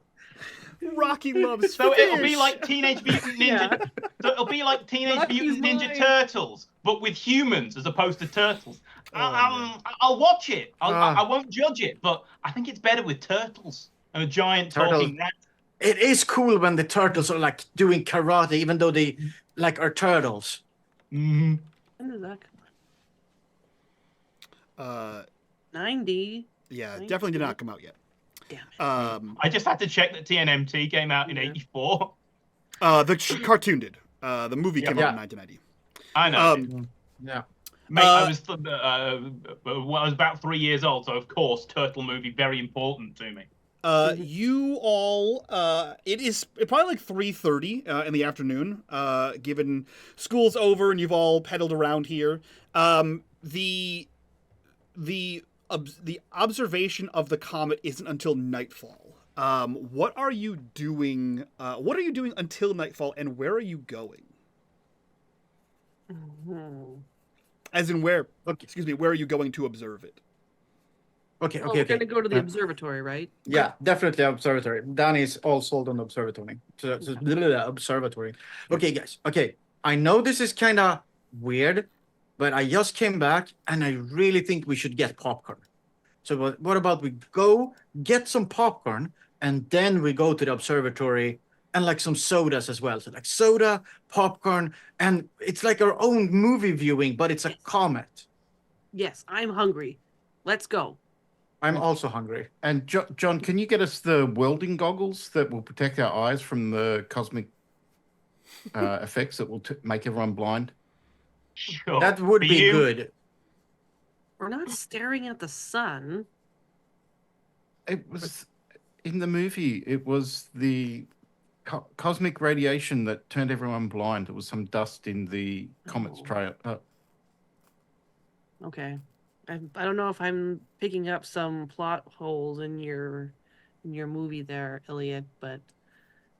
Rocky loves So fish. it'll be like Teenage Mutant Ninja. Yeah. So it'll be like Teenage Rocky's Mutant Ninja mine. Turtles, but with humans as opposed to turtles. I'll watch it. I won't judge it, but I think it's better with turtles and a giant talking rat. It is cool when the turtles are like doing karate, even though they like are turtles. Mm-hmm. When does that come out? 90. Yeah, Thank definitely did you. not come out yet. Damn it. I just had to check that TNMT came out in '84. The cartoon did. The movie came out in 1990. I know. Yeah. Mate, I was about 3 years old, so of course, turtle movie very important to me. You all, it is probably like 3:30 in the afternoon, given school's over and you've all pedaled around here. The observation of the comet isn't until nightfall. What are you doing? What are you doing until nightfall, and where are you going? As in where? Okay. Excuse me. Where are you going to observe it? Okay. Oh, we're gonna go to the observatory, right? Yeah, definitely observatory. Danny's all sold on observatory. So observatory. Okay, guys. Okay, I know this is kind of weird, but I just came back and I really think we should get popcorn. So what about we go get some popcorn and then we go to the observatory and like some sodas as well. So like soda, popcorn, and it's like our own movie viewing, but it's a comet. Yes, I'm hungry. Let's go. I'm also hungry. And John, can you get us the welding goggles that will protect our eyes from the cosmic effects that will make everyone blind? Sure. That would For be you, good. We're not staring at the sun. It was in the movie. It was the cosmic radiation that turned everyone blind. It was some dust in the comet's trail. Okay. I don't know if I'm picking up some plot holes in your movie there, Elliot, but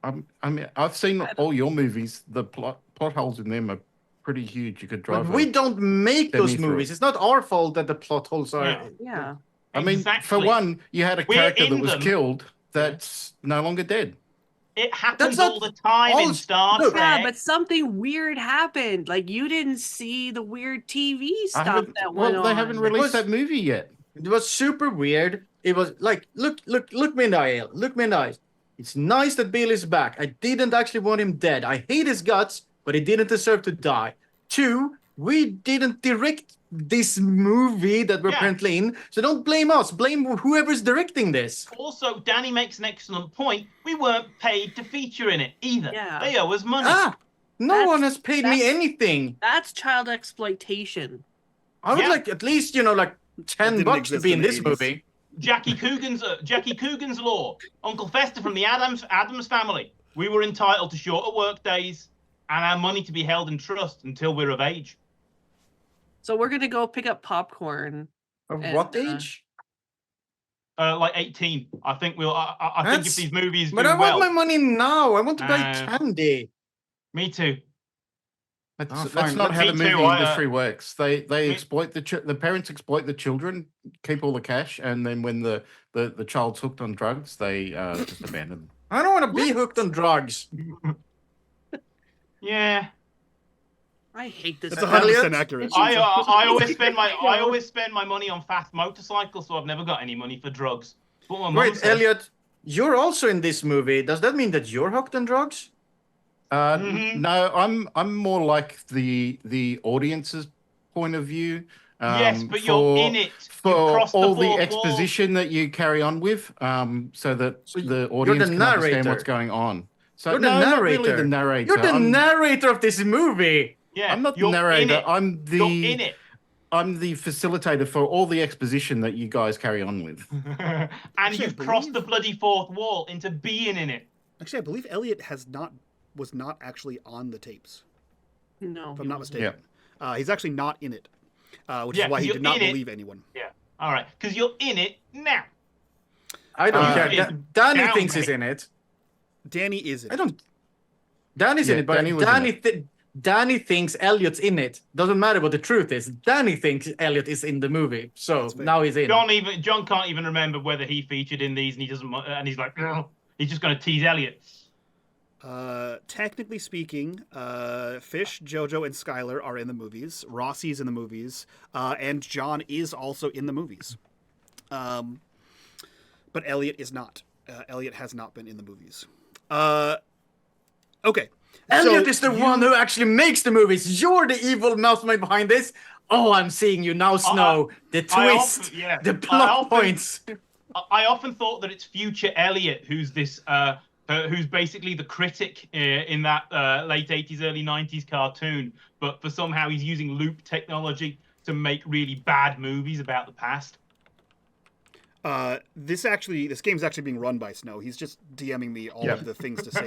I mean, I've seen all your movies. The plot holes in them are pretty huge. You could drive. But we don't make those semi-through. movies. It's not our fault that the plot holes are. yeah. I mean, for Exactly. one, you had a We're character that in was them. killed that's no longer dead. It happens not all the time in all- Star look. Yeah, Trek. but something weird happened. Like you didn't see the weird TV I stuff haven't. that went Well, on. they haven't released that movie yet. It was super weird. It was like, look me in the eye, look me in the eyes. It's nice that Bill is back. I didn't actually want him dead. I hate his guts, but he didn't deserve to die. 2, we didn't direct this movie that we're Yeah. currently in, so don't blame us. Blame whoever's directing this. Also, Danny makes an excellent point. We weren't paid to feature in it either. Yeah. They owe us money. No That's- one has paid me that's- anything. That's child exploitation. I would Yeah. like at least, like $10 didn't to exist be in in the this 80s. movie. Jackie Coogan's Law. Uncle Fester from the Adams family. We were entitled to shorter work days and our money to be held in trust until we're of age. So we're gonna go pick up popcorn. Of And, what uh, age? Like 18. I think I think if That's- these movies do But I want well. my money now. I want to buy Uh, candy. Me too. That's, Oh, that's fine. not how Me the movie too, industry works. They me- exploit the parents exploit the children, keep all the cash, and then when the child's hooked on drugs, they just abandon them. I don't want to be hooked on drugs. Yeah. I hate this. That's Elliot? 100% accurate. I always spend my money on fast motorcycles, so I've never got any money for drugs. That's what my mum Wait, says. Elliot, you're also in this movie. Does that mean that you're hooked on drugs? Mhm. No, I'm more like the audience's point of view. Yes, but you're in it. You've for crossed all the the fourth exposition that you carry on with, so that So the you're the audience can understand narrator. what's going on. So You're the no, not really narrator. the narrator. You're the I'm, narrator of this movie. Yeah, I'm not the you're in narrator. it. I'm You're in the it. I'm the facilitator for all the exposition that you guys carry on with. And Actually, I you've crossed the believe- bloody fourth wall into being in it. Actually, I believe Elliot was not actually on the tapes, No. if I'm not he wasn't. mistaken. He's actually not in it, which Yeah, is why he you're did not in it. believe anyone. Yeah. All right. Because you're in it now. I don't Uh, care. yeah. Danny Down, thinks mate. he's in it. Danny is in I it. don't. Danny's in Yeah, it, but Danny was in Danny thinks Elliot's in it. Doesn't matter what the truth is. Danny thinks Elliot is in the movie, so That's fair. now he's in. John can't even remember whether he featured in these, and he doesn't. And he's like, "Ugh." He's just going to tease Elliot. Technically speaking, Fish, Jojo, and Skylar are in the movies. Rossi's in the movies, and John is also in the movies. But Elliot is not. Elliot has not been in the movies. Okay. Elliot so is the you- one who actually makes the movies. You're the evil mastermind behind this. Oh, I'm seeing you now, Snow. The twist, the plot points. I often thought that it's future Elliot who's this, who's basically the critic in that late 80s, early 90s cartoon, but for somehow he's using loop technology to make really bad movies about the past. This game's actually being run by Snow. He's just DMing me all of the things to say.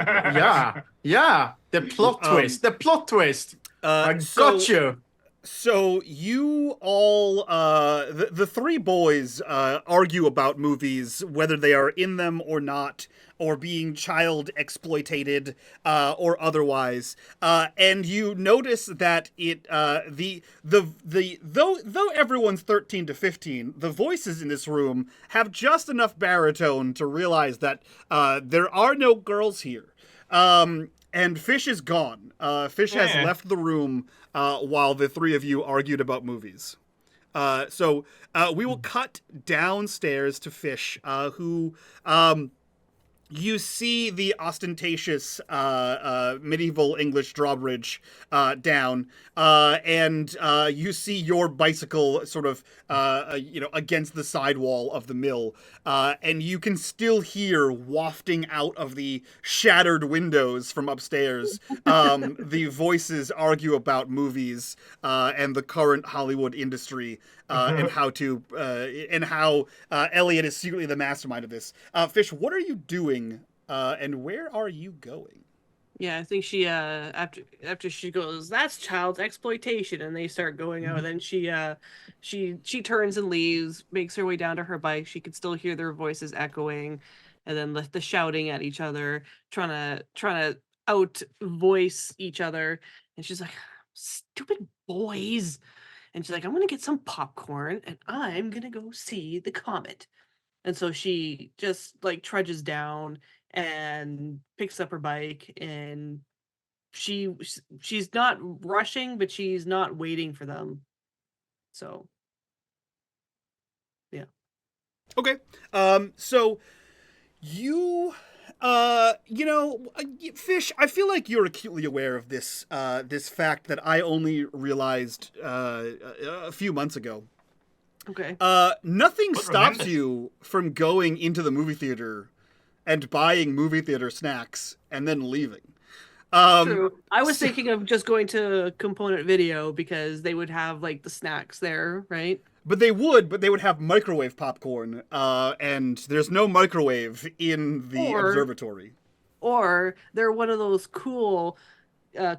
Yeah. The plot twist. The plot twist. I got you. So you all, the three boys argue about movies, whether they are in them or not, or being child exploited or otherwise. And you notice that though everyone's 13 to 15, the voices in this room have just enough baritone to realize that there are no girls here. And Fish is gone. Fish has left the room while the three of you argued about movies. So we will cut downstairs to Fish, who you see the ostentatious medieval English drawbridge down, and you see your bicycle sort of against the sidewall of the mill, and you can still hear wafting out of the shattered windows from upstairs the voices argue about movies and the current Hollywood industry. And how Elliot is secretly the mastermind of this. Fish, what are you doing, and where are you going? Yeah, I think she after she goes, that's child exploitation, and they start going out. Then she turns and leaves, makes her way down to her bike. She could still hear their voices echoing, and then the shouting at each other, trying to out voice each other. And she's like, "Stupid boys." And she's like, "I'm gonna get some popcorn and I'm gonna go see the comet." And so she just like trudges down and picks up her bike, and she's not rushing, but she's not waiting for them. So, yeah. Okay. So you, Fish, I feel like you're acutely aware of this fact that I only realized a few months ago. Okay. Nothing But stops remember- you from going into the movie theater and buying movie theater snacks and then leaving. True. I was thinking of just going to Component Video because they would have like the snacks there, right? But they would have microwave popcorn, and there's no microwave in the Or- observatory. Or they're one of those cool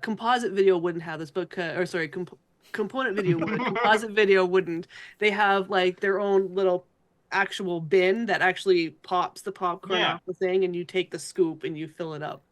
Composite Video wouldn't have this, but Component Video would. Composite Video wouldn't. They have like their own little actual bin that actually pops the popcorn Yeah. off the thing, and you take the scoop and you fill it up.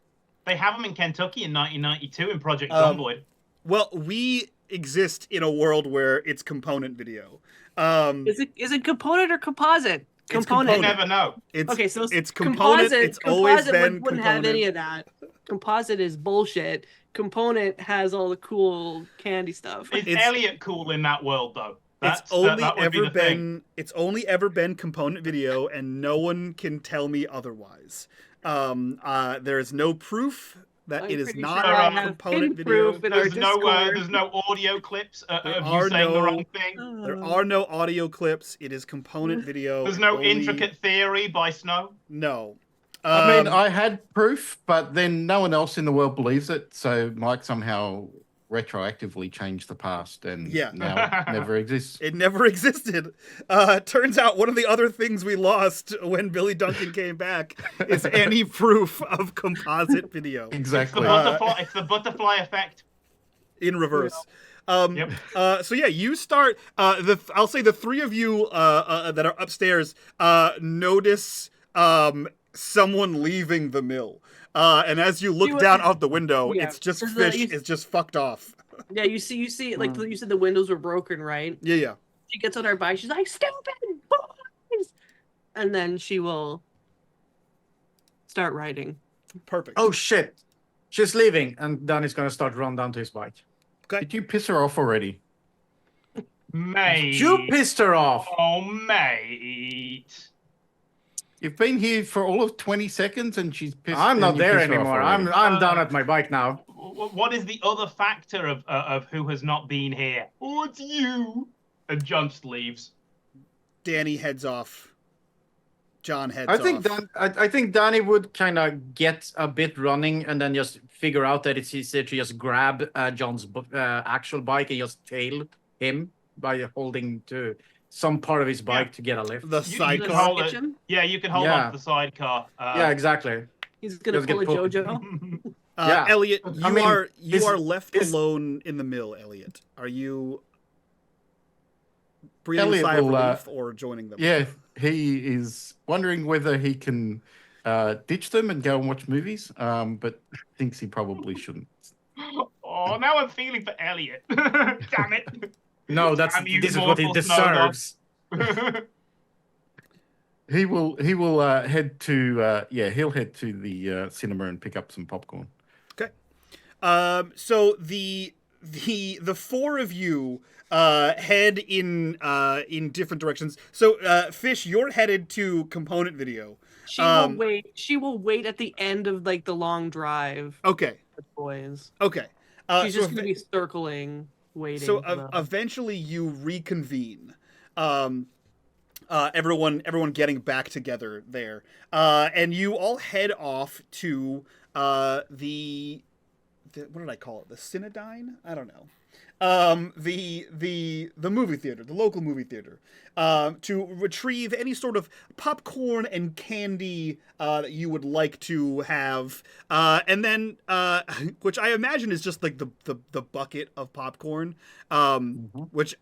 They have them in Kentucky in 1992 in Project Um, Zomboid. Well, we exist in a world where it's component video. Is it component or composite? It's You Component. component. never know. It's Okay, so it's component. It's always been wouldn't have component. any of that. Composite is bullshit. Component has all the cool candy stuff. Is It's- Elliot cool in that world though? It's only that would be ever the thing. been. It's only ever been component video, and no one can tell me otherwise. There is no proof that I'm it is pretty not sure I on have component pin video. proof in our There's Discord. no audio clips of There you are saying the no- wrong thing. There are no audio clips. It is component video. There's no only- intricate theory by Snow. No. I mean, I had proof, but then no one else in the world believes it. So Mike somehow retroactively changed the past, and Yeah. now it never exists. It never existed. Turns out one of the other things we lost when Billy Duncan came back is any proof of composite video Exactly. It's the butterfly effect. in reverse. Yep. So yeah, you start. I'll say the three of you that are upstairs notice someone leaving the mill. And as you look You- down out the window, Yeah, it's just there's Fish the- is just fucked off. Yeah, you see, like you said, the windows were broken, right? Yeah. She gets on her bike. She's like, "Stupid boys," and then she will start riding. Perfect. Oh shit, she's leaving, and Danny's gonna start run down to his bike. Did you piss her off already? Mate. You pissed her off. Oh, mate. You've been here for all of 20 seconds, and she's pissed. I'm and not you there pissed her off anymore. already. I'm down at my bike now. What is the other factor of who has not been here? Oh, it's you. And John just leaves. Danny heads off. John heads I think off. I think Danny would kind of get a bit running and then just figure out that it's easier to just grab John's actual bike and just tail him by holding to some part of his bike to get a lift. The You can cycle. hold Sketch it. him? Yeah, you can hold Yeah. on to the sidecar. Yeah, exactly. He's gonna Just get pull a pulled. JoJo. Yeah. Elliot, I mean, you is- are left is- alone in the mill. Elliot, are you breathing a Elliot sigh of will, relief or joining them? Yeah, he is wondering whether he can ditch them and go and watch movies, but thinks he probably shouldn't. Oh, now I'm feeling for Elliot. Damn it. No, Damn you, this is what he mortal snowdog. deserves. He will head to he'll head to the cinema and pick up some popcorn. Okay. So the four of you head in different directions. So Fish, you're headed to Component Video. She will wait. She will wait at the end of like the long drive. Okay. With boys. Okay. She's so just gonna be circling, waiting. So for them. eventually you reconvene. Everyone getting back together there, and you all head off to the what did I call it? The Cinedyne? I don't know. The movie theater, the local movie theater, to retrieve any sort of popcorn and candy that you would like to have, and then which I imagine is just like the bucket of popcorn, which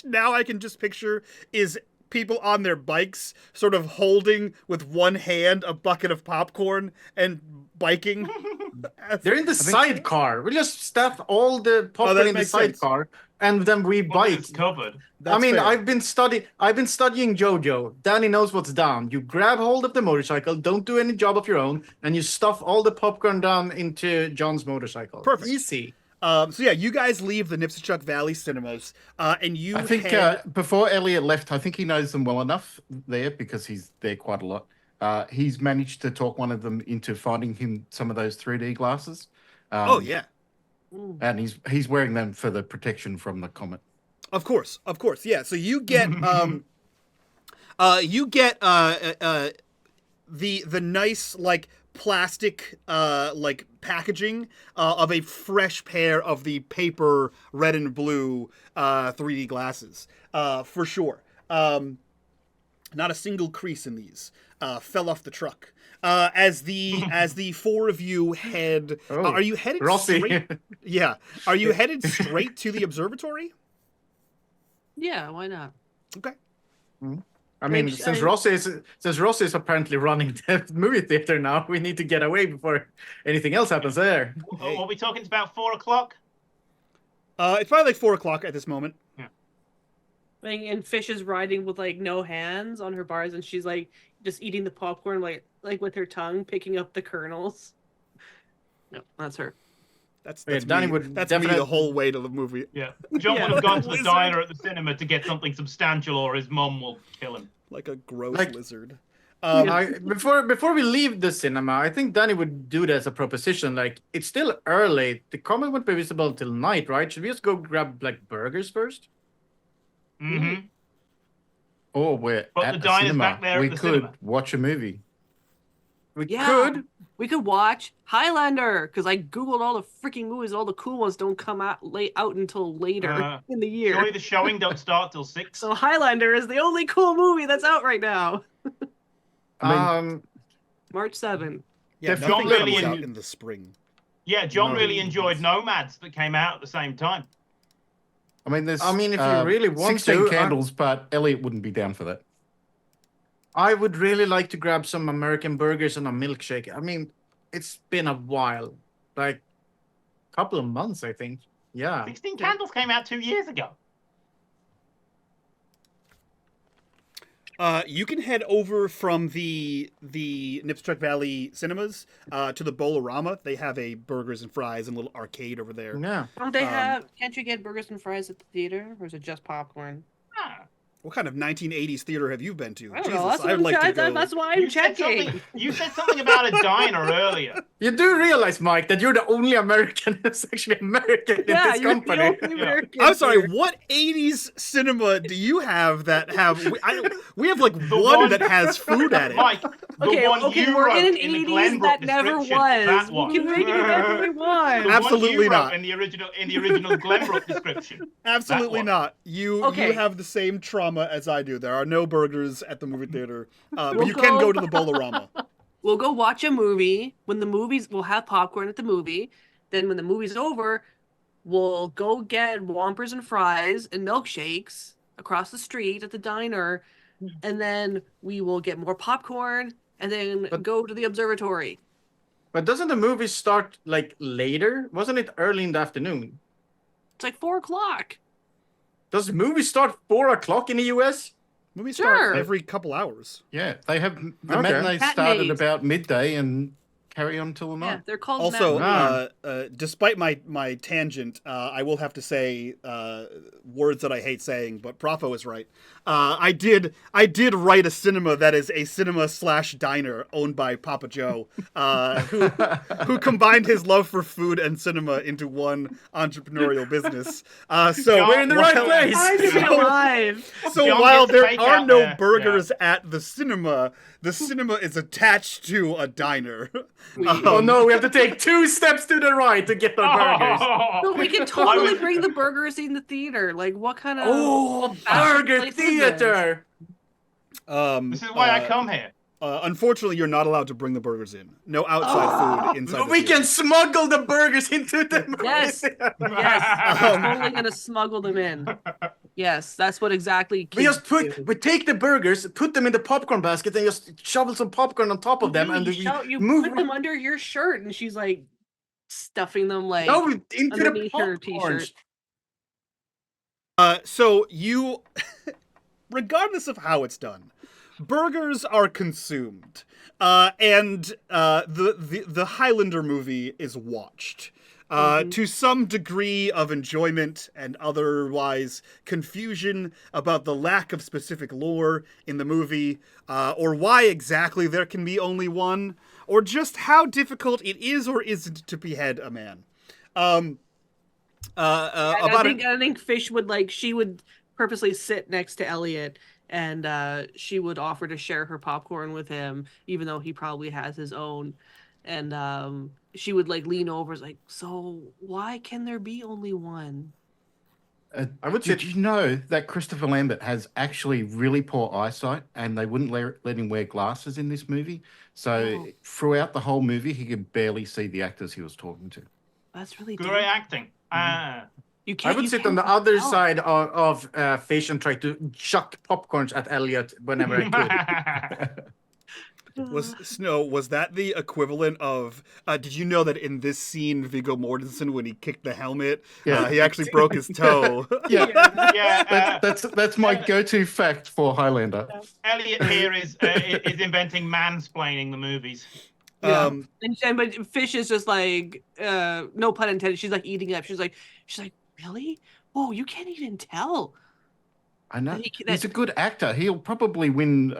now I can just picture is people on their bikes, sort of holding with one hand a bucket of popcorn and biking. They're in the sidecar. We just stuff all the popcorn in the makes sense. sidecar, and then we bike. It's covered. That's I mean, fair. I've been studying JoJo. Danny knows what's down. You grab hold of the motorcycle, don't do any job of your own, and you stuff all the popcorn down into John's motorcycle. Perfect. Easy. So yeah, you guys leave the Nipsachuk Valley cinemas, and you I think head... before Elliot left, I think he knows them well enough there because he's there quite a lot. He's managed to talk one of them into finding him some of those 3D glasses. oh yeah, And he's wearing them for the protection from the comet. of course, yeah. So you get the nice like plastic like packaging of a fresh pair of the paper red and blue 3D glasses for sure. Not a single crease in these. Fell off the truck. As the four of you head, are you headed Rossi. straight? Yeah, are you headed straight to the observatory? Yeah, why not? Okay. I mean, Which, since Rossi is apparently running the movie theater now, we need to get away before anything else happens there. Hey. Are we talking it's about 4 o'clock? It's probably like 4 o'clock at this moment. Like, and Fish is riding with like no hands on her bars, and she's like just eating the popcorn like with her tongue, picking up the kernels. No, that's her. That's Danny me. would That's me definitely- the whole way to the movie. Yeah. John Yeah. would have gone to the Lizard. diner at the cinema to get something substantial, or his mum will kill him. Like a gross Like- lizard. Before we leave the cinema, I think Danny would do that as a proposition. Like, it's still early. The comet won't be visible till night, right? Should we just go grab like burgers first? Mm-hmm. Or we're But at the the diner's cinema. back there at We the could cinema. watch a movie. We Yeah. could. We could watch Highlander because I googled all the freaking movies. All the cool ones don't come out until later in the year. Surely the showing don't start till 6. So Highlander is the only cool movie that's out right now. I mean, March 7th. Yeah, If nothing John really comes out in- in the spring. Yeah, John No. really enjoyed Nomads that came out at the same time. there's. I mean, if you really want 16 to, candles, but Elliot wouldn't be down for that. I would really like to grab some American burgers and a milkshake. I mean, it's been a while, like a couple of months, I think. Yeah. 16 Candles came out 2 years ago. You can head over from the Nipsachuk Valley cinemas to the Bolorama. They have a burgers and fries and little arcade over there. Yeah. Don't they have? Can't you get burgers and fries at the theater, or is it just popcorn? Ah. What kind of 1980s theater have you been to? I don't Jesus, know. That's, what I'd I'm like to go. that's why I'm checking. You said something about a diner earlier. You do realize, Mike, that you're the only American that's actually American in Yeah, this you're company. the only American. I'm sorry. here. What 80s cinema do you have that have? We have like The one one- that has food at it. Mike, the Okay, one okay, you we're wrote in an in the 80s Glenbrook that never description, was. that one. We can make it whatever we The want. one Absolutely you wrote not. in the original Glenbrook description. Absolutely one. not. You Okay. have the same trauma as I do. There are no burgers at the movie theater, but We'll you can go- go to the Bolorama. We'll go watch a movie. We'll have popcorn at the movie. Then when the movie's over, we'll go get Whompers and fries and milkshakes across the street at the diner. And then we will get more popcorn and then But- go to the observatory. But doesn't the movie start like later? Wasn't it early in the afternoon? It's like 4 o'clock. Does the movie start 4 o'clock in the US? Movies start Sure. every couple hours. Yeah, they have the Okay. matinee started Matinees. about midday and carry on till the Yeah, night. they're called Also, matinees. despite my tangent, I will have to say words that I hate saying, but Profo is right. I did write a cinema that is a cinema/diner owned by Papa Joe, who combined his love for food and cinema into one entrepreneurial business. So We're in the right while- place. I'm still alive. So John while gets to there take are out no there. burgers at the cinema is attached to a diner. Oh no, we have to take 2 steps to the right to get our burgers. No, we can totally bring the burgers in the theater. Like, what kind of... Oh, Fashion burger place is this? theater! This is why I come here. Unfortunately, you're not allowed to bring the burgers in. No outside food inside. We the can theater. smuggle the burgers into the Yes. movie. Yes, I'm totally gonna smuggle them in. Yes, that's what exactly. We just kids do. we take the burgers, put them in the popcorn basket, and just shovel some popcorn on top of them, and then You we move put them under your shirt, and she's like stuffing them like into the underneath her popcorn. t-shirt. So you, regardless of how it's done, burgers are consumed, and the Highlander movie is watched. To some degree of enjoyment and otherwise confusion about the lack of specific lore in the movie, or why exactly there can be only one, or just how difficult it is or isn't to behead a man. I think Fish would she would purposely sit next to Elliot, and she would offer to share her popcorn with him, even though he probably has his own. And she would lean over, so why can there be only one? I would Did say you know that Christopher Lambert has actually really poor eyesight, and they wouldn't let him wear glasses in this movie? So throughout the whole movie, he could barely see the actors he was talking to. That's really Great deep. acting. You I can't. would you sit on can't the other tell. side of Fish and try to chuck popcorns at Elliot whenever I could. Was that the equivalent of? Did you know that in this scene, Viggo Mortensen, when he kicked the helmet, Yeah. he actually broke his toe? Yeah, Yeah, that's my go-to fact for Highlander. Elliot here is inventing mansplaining the movies. Yeah. But Fish is just no pun intended. She's eating it up. She's like, really? Oh, you can't even tell. I know. That He's a good actor. He'll probably win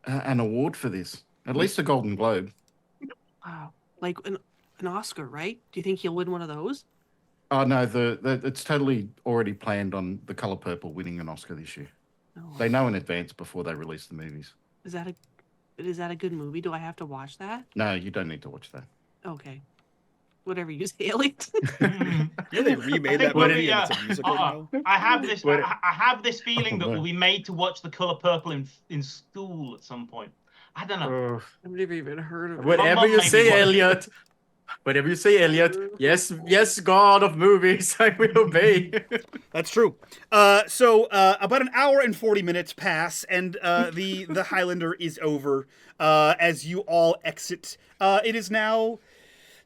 an award for this, at least a Golden Globe. Wow, an Oscar, right? Do you think he'll win one of those? Oh no, it's totally already planned on The Color Purple winning an Oscar this year. No. They know in advance before they release the movies. Is that a good movie? Do I have to watch that? No, you don't need to watch that. Okay. Whatever you say, Elliot. Yeah, they remade that when movie and it's a musical now. I have this feeling that no. we'll be made to watch The Color Purple in school at some point. I don't know. I've never even heard of it. Whatever mom you made me say, watch it. Elliot. Whatever you say, Elliot. Yes, God of movies, I will obey. That's true. So about an hour and 40 minutes pass, and the Highlander is over as you all exit. It is now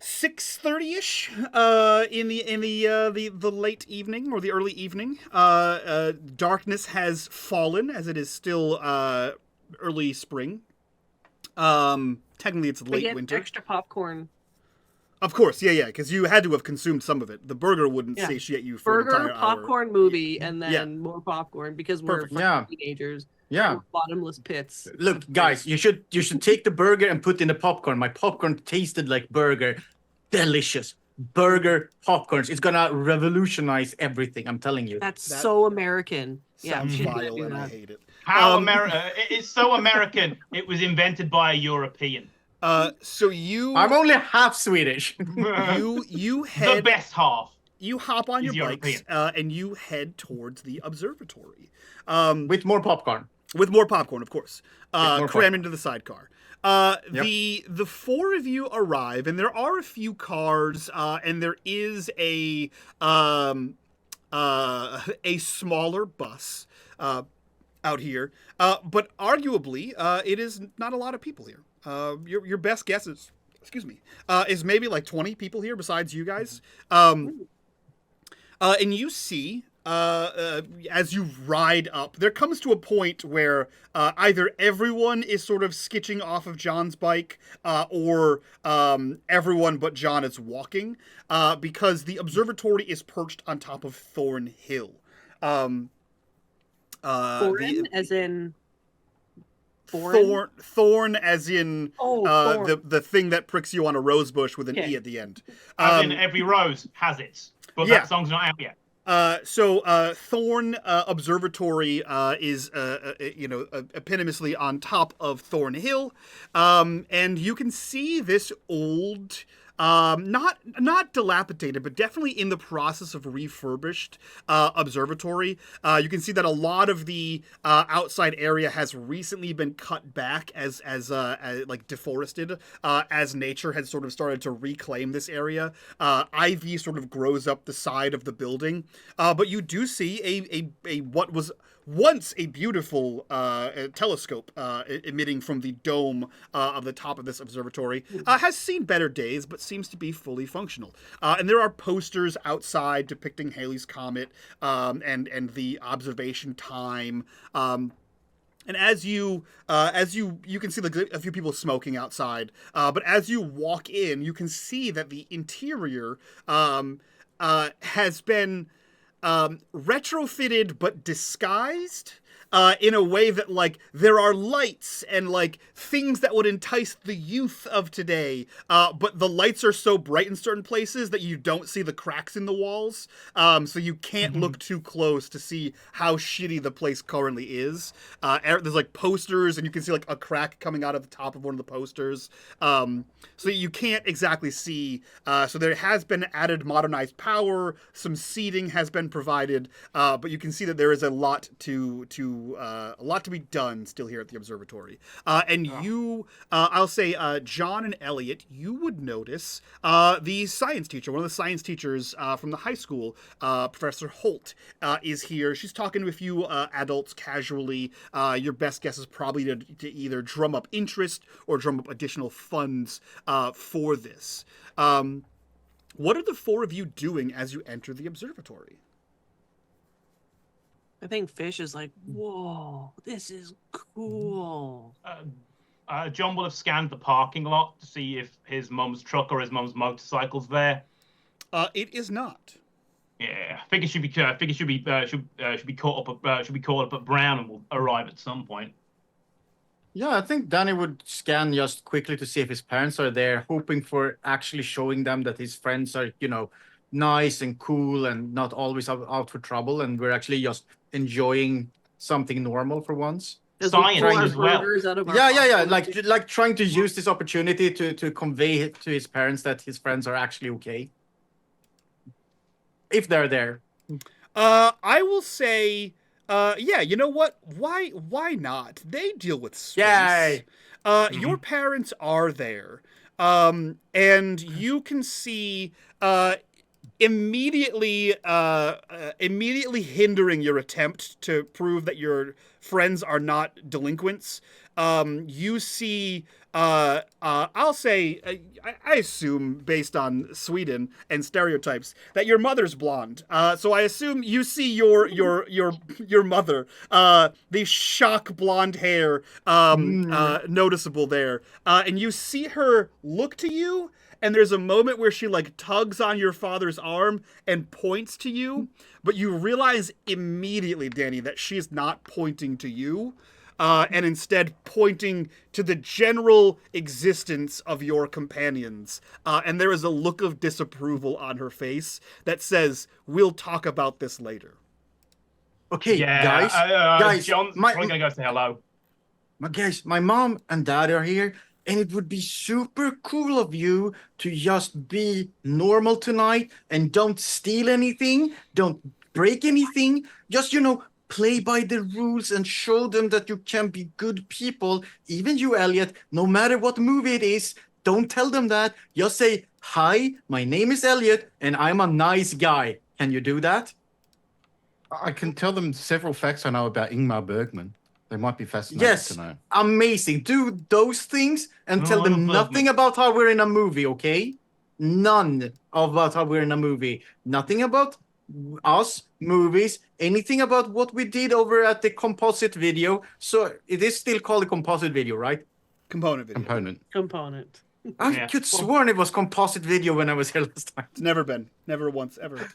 6:30ish in the late evening or the early evening. Darkness has fallen as it is still early spring. Technically, it's I late get winter. extra popcorn. Of course, yeah, because you had to have consumed some of it. The burger wouldn't Yeah. satiate you for an Burger, entire hour. popcorn, movie, and then Yeah. more popcorn because we're Perfect. fucking Yeah. teenagers. Yeah. We're bottomless pits. Look, guys, you should take the burger and put in the popcorn. My popcorn tasted like burger. Delicious. Burger popcorns. It's gonna revolutionize everything, I'm telling you. That's That so American. Yeah, Sounds she's gonna vile do and I that. hate it. How Um, it's so American. It was invented by a European. So you I'm only half Swedish. you The head best half. you hop on He's your bikes European. and you head towards the observatory. With more popcorn. With more popcorn, of course, more crammed into the sidecar. The four of you arrive, and there are a few cars, and there is a smaller bus out here, but arguably, it is not a lot of people here. Your best guess is, is maybe 20 people here besides you guys. And you see, as you ride up, there comes to a point where either everyone is sort of skitching off of John's bike, or everyone but John is walking, because the observatory is perched on top of Thorn Hill. Foreign, as in Thorn as in thorn. the thing that pricks you on a rose bush with an E at the end. As in every rose has it. But yeah. that song's not out yet. So Thorn Observatory is epitomously on top of Thorn Hill, and you can see this old not dilapidated, but definitely in the process of refurbished observatory. You can see that a lot of the outside area has recently been cut back as like deforested as nature has sort of started to reclaim this area. Ivy sort of grows up the side of the building, but you do see a what was once a beautiful telescope emitting from the dome of the top of this observatory. Has seen better days, but seems to be fully functional. And there are posters outside depicting Halley's Comet and the observation time. And as you can see like a few people smoking outside, but as you walk in, you can see that the interior has been retrofitted but disguised in a way that like there are lights and like things that would entice the youth of today, but the lights are so bright in certain places that you don't see the cracks in the walls, so you can't look too close to see how shitty the place currently is. There's like posters and you can see like a crack coming out of the top of one of the posters, so you can't exactly see. So there has been added modernized power, some seating has been provided, but you can see that there is a lot to be done still here at the observatory. You, I'll say, John and Elliot, you would notice the science teacher, one of the science teachers from the high school, Professor Holt, is here. She's talking to a few adults casually. Your best guess is probably to either drum up interest or drum up additional funds for this. What are the four of you doing as you enter the observatory? I think Fish is like, whoa, this is cool. John will have scanned the parking lot to see if his mum's truck or his mum's motorcycle's there. It is not. Yeah, I think it should be caught up at Brown and will arrive at some point. Yeah, I think Danny would scan just quickly to see if his parents are there, hoping for actually showing them that his friends are, nice and cool and not always out for trouble, and we're actually just enjoying something normal for once. Science as well. Yeah. Like trying to use this opportunity to convey to his parents that his friends are actually okay, if they're there. I will say, yeah. You know what? Why not? They deal with space. Yay! Your parents are there, and you can see immediately hindering your attempt to prove that your friends are not delinquents. You see, I'll say, I assume based on Sweden and stereotypes that your mother's blonde. So I assume you see your mother, the shock blonde hair, noticeable there, and you see her look to you. And there's a moment where she like tugs on your father's arm and points to you, but you realize immediately, Danny, that she's not pointing to you, and instead pointing to the general existence of your companions. And there is a look of disapproval on her face that says, "We'll talk about this later." Okay, yeah, guys, John's probably gonna go say hello. My mom and dad are here. And it would be super cool of you to just be normal tonight and don't steal anything, don't break anything. Just, play by the rules and show them that you can be good people. Even you, Elliot, no matter what movie it is, don't tell them that. Just say, "Hi, my name is Elliot and I'm a nice guy." Can you do that? I can tell them several facts I know about Ingmar Bergman. They might be fascinated to know. Amazing. Do those things and tell them nothing about how we're in a movie, okay? None about how we're in a movie. Nothing about us, movies, anything about what we did over at the composite video. So it is still called a composite video, right? Component video. Component. I could sworn it was composite video when I was here last time. It's never been. Never once, ever.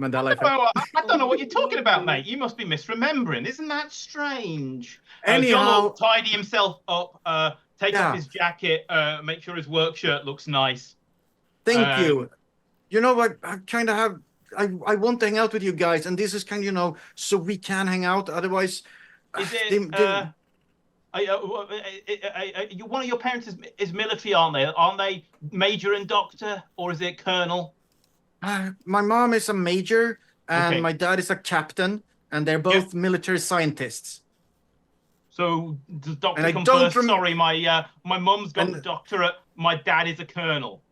Mandela effect. I don't know what you're talking about, mate. You must be misremembering. Isn't that strange? Anyhow, John will tidy himself up, take off his jacket, make sure his work shirt looks nice. Thank you. I kind of have... I want to hang out with you guys, and this is kind of, so we can hang out. Otherwise... Is it... one of your parents is military, aren't they? Aren't they major and doctor, or is it colonel? My mom is a major, and Okay. my dad is a captain, and they're both military scientists. So does doctor And I come don't first? Sorry, my mum's got the doctorate. My dad is a colonel.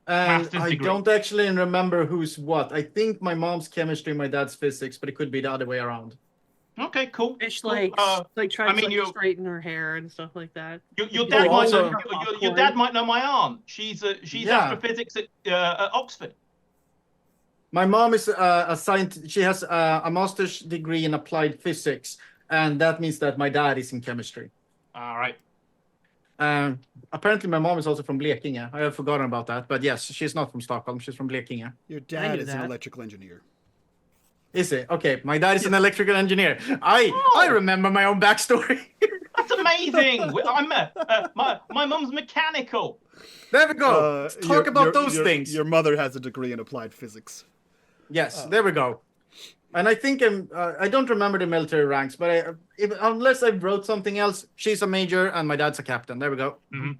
And Master's I degree. don't actually remember who's what. I think my mom's chemistry, my dad's physics, but it could be the other way around. Okay, cool. Fish Cool. like tries mean, to straighten her hair and stuff like that. Your Oh, dad might also- know. Your dad might know my aunt. She's astrophysics at Oxford. My mom is a scientist. She has a master's degree in applied physics, and that means that my dad is in chemistry. All right. Apparently, my mom is also from Blekinge. I have forgotten about that, but yes, she's not from Stockholm. She's from Blekinge. Your I dad knew is an that. electrical engineer. Is it? Okay, my dad is an electrical engineer. I remember my own backstory. That's amazing. My mum's mechanical. There we go. Let's talk about those things. Your mother has a degree in applied physics. Yes, there we go. And I think I don't remember the military ranks, but unless I wrote something else, she's a major and my dad's a captain. There we go. Mhm.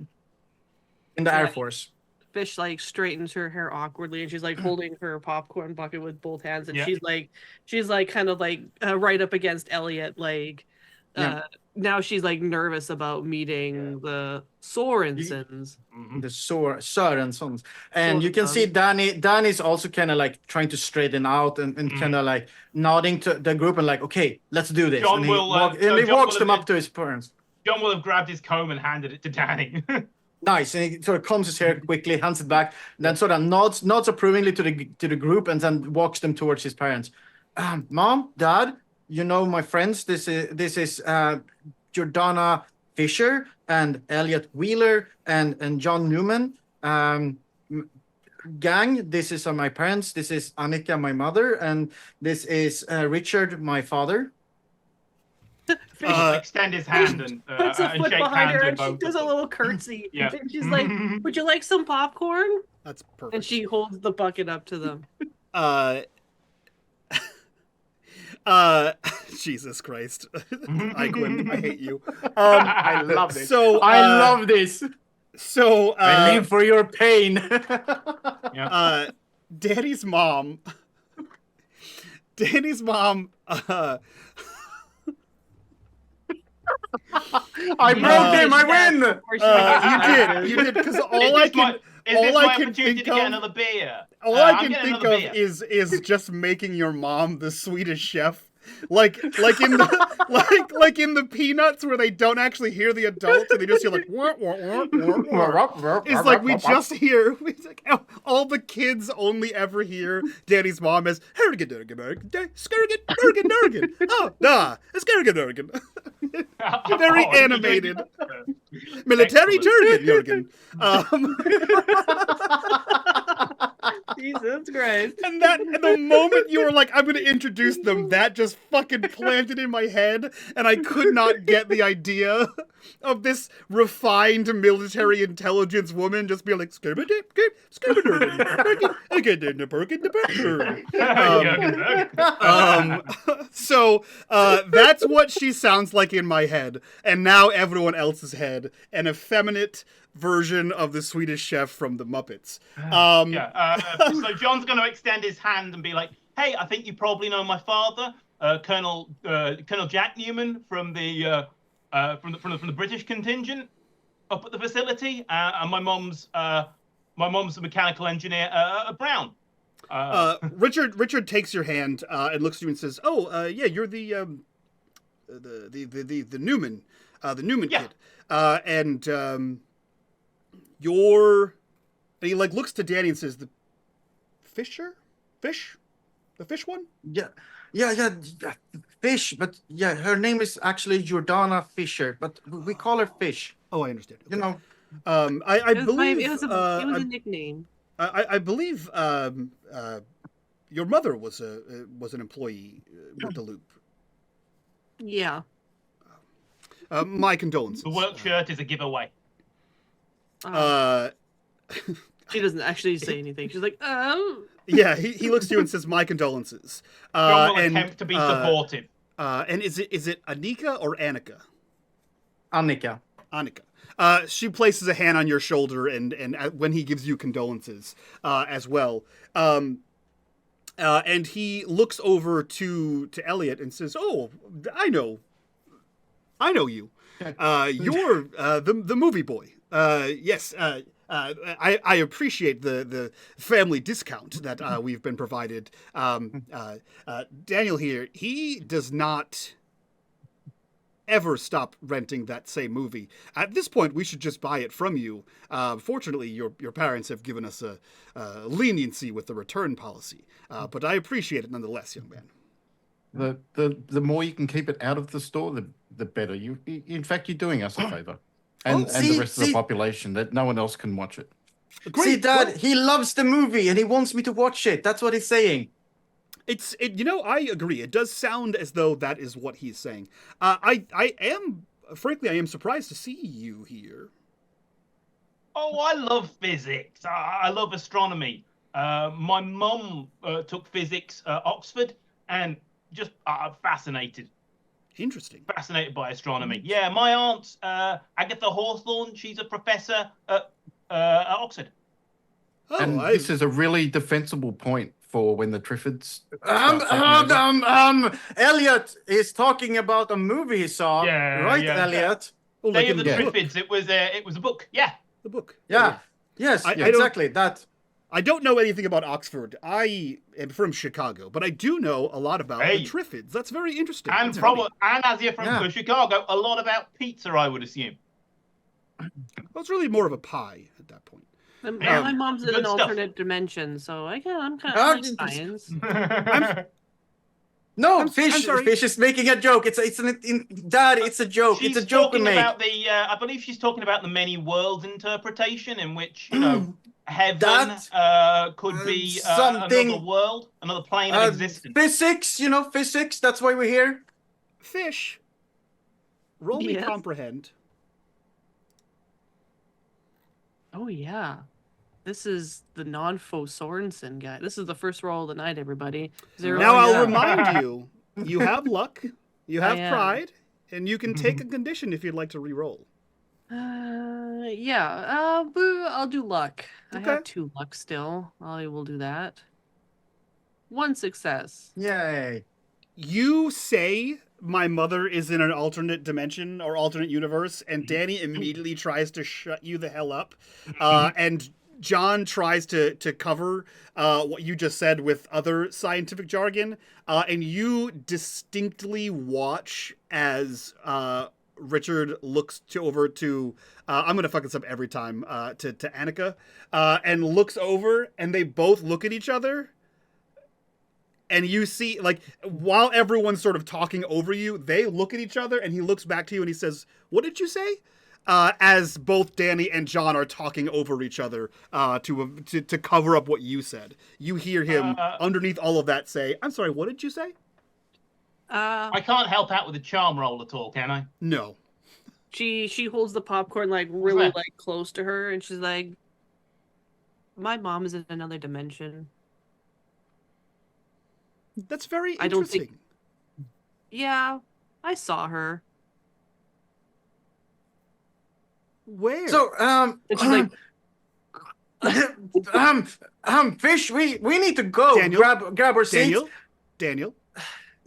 In the Air Force. Fish like straightens her hair awkwardly, and she's like holding her popcorn bucket with both hands, and Yeah. she's like kind of like right up against Elliot. Like now she's like nervous about meeting the Sorensens. Mhm. The Sörensons. And you can see Danny's also kind of like trying to straighten out and kind of like nodding to the group and like, okay, let's do this. John And he, will, he John walks will them have up to his parents. John will have grabbed his comb and handed it to Danny. Nice, and he sort of combs his hair quickly, hands it back, then sort of nods approvingly to the group, and then walks them towards his parents. Mom, Dad, you know my friends. This is Jordana Fisher and Elliot Wheeler and John Newman. Gang, this is my parents. This is Annika, my mother, and this is Richard, my father. Fish Extend his hand and puts a foot shake behind hands her, with and she both does of a them. little curtsy. Yeah. And she's like, "Would you like some popcorn?" That's perfect. And she holds the bucket up to them. Jesus Christ. Iquin, I hate you. I love this. So I love this. So I live for your pain. Danny's mom. I broke him. I win. You did, because all I can opportunity think to get of, another beer? all I I'm can getting think another of beer. is just making your mom the Swedish chef. Like in the like in the Peanuts where they don't actually hear the adults and they just hear like wah, wah, wah, wah, wah. It's like we just hear all the kids only ever hear Danny's mom as Skirrigan. Oh, nah, Skirrigan. Very animated. Military Jurgen. Jesus Christ. And the moment you were like, I'm going to introduce them, that just fucking planted in my head, and I could not get the idea of this refined military intelligence woman just being like, so that's what she sounds like in my head, and now everyone else's head, an effeminate version of the Swedish chef from the Muppets. So John's going to extend his hand and be like, "Hey, I think you probably know my father, Colonel Jack Newman from the British contingent up at the facility, and my mom's a mechanical engineer, Brown." Richard takes your hand and looks at you and says, "Oh, yeah, you're the Newman, kid, and you're." And he like looks to Danny and says, "The fish, the fish one." Yeah, Fish, but yeah, her name is actually Jordana Fisher, but we call her Fish. Oh, I understand. Okay. You know, I believe It was a nickname. I believe your mother was an employee with the Loop. Yeah. My condolences. The work shirt is a giveaway. She doesn't actually say anything. She's like, Yeah, he looks to you and says, "My condolences." John will attempt to be supportive. And is it Anika or Annika? Annika. Annika. She places a hand on your shoulder and when he gives you condolences as well. And he looks over to Elliot and says, "Oh, I know you. You're the movie boy. Yes. I appreciate the family discount that we've been provided. Daniel here, he does not ever stop renting that same movie. At this point, we should just buy it from you. Fortunately, your parents have given us a leniency with the return policy, but I appreciate it nonetheless, young man." The more you can keep it out of the store, the better. In fact, you're doing us a favor, and the rest of the population, that no one else can watch it. Great. See, Dad, he loves the movie and he wants me to watch it. That's what he's saying. I agree. It does sound as though that is what he's saying. I am surprised to see you here. Oh, I love physics. I love astronomy. My mum took physics at Oxford, and just fascinated. Interesting. Fascinated by astronomy. Yeah, my aunt, Agatha Hawthorne, she's a professor at Oxford. Oh, And this is a really defensible point for when the Triffids. Elliot is talking about a movie he saw, right, Elliot? Oh, Day of the book. Triffids. It was a book. Yeah. The book. Yeah. Yes, I exactly. That. I don't know anything about Oxford. I am from Chicago, but I do know a lot about the Triffids. That's very interesting. And as you're from Chicago, a lot about pizza, I would assume. Well, it's really more of a pie at that point. My mom's in good an stuff. alternate dimension, so I'm kind of science. No, I'm sorry. Fish is making a joke. Dad, it's a joke. She's it's a joke we talking make. about I believe she's talking about the many worlds interpretation, in which heaven could be another world, another plane of existence. Physics, physics. That's why we're here. Fish, roll me comprehend. Oh yeah, this is the non-faux Sorensen guy. This is the first roll of the night, everybody. Now I'll remind you: you have luck, you have pride, and you can take a condition if you'd like to re-roll. I'll do luck. Okay. I have 2 luck still. I will do that. 1 success. Yay. You say my mother is in an alternate dimension or alternate universe, and Danny immediately tries to shut you the hell up. And John tries to cover what you just said with other scientific jargon. And you distinctly watch as Richard looks over to, I'm going to fuck this up every time, to Annika, and looks over, and they both look at each other. And you see, like, while everyone's sort of talking over you, they look at each other, and he looks back to you and he says, "What did you say?" As both Danny and John are talking over each other to cover up what you said. You hear him underneath all of that say, "I'm sorry, what did you say?" I can't help out with a charm roll at all, can I? No. She holds the popcorn really close to her, and she's like, "My mom is in another dimension." That's very interesting. I don't think... Yeah, I saw her. Where? So, And she's like, Fish, we need to go. Daniel? Grab our seats. Daniel?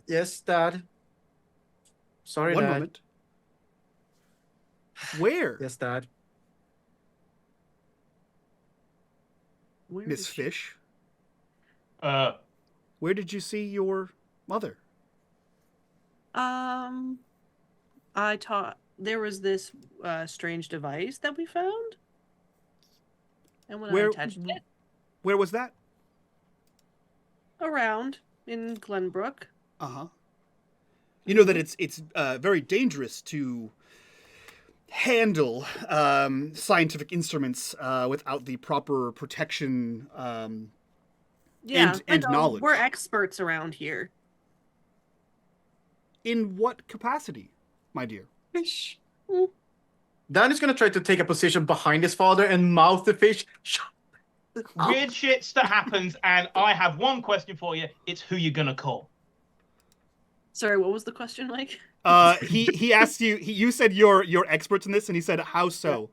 Yes, Dad. Sorry, One Dad. moment. Where? Yes, Dad. Where Miss is she? Fish? Where did you see your mother? There was this strange device that we found, and when I touched it, Where was that? around in Glenbrook. You know that it's very dangerous to handle scientific instruments without the proper protection and knowledge. We're experts around here. In what capacity, my dear? Fish. Dan is going to try to take a position behind his father and mouth the fish. Weird shit that happens, and I have one question for you. It's who you're gonna call. Sorry, what was the question, Mike? He asked you. You said you're experts in this, and he said, "How so?"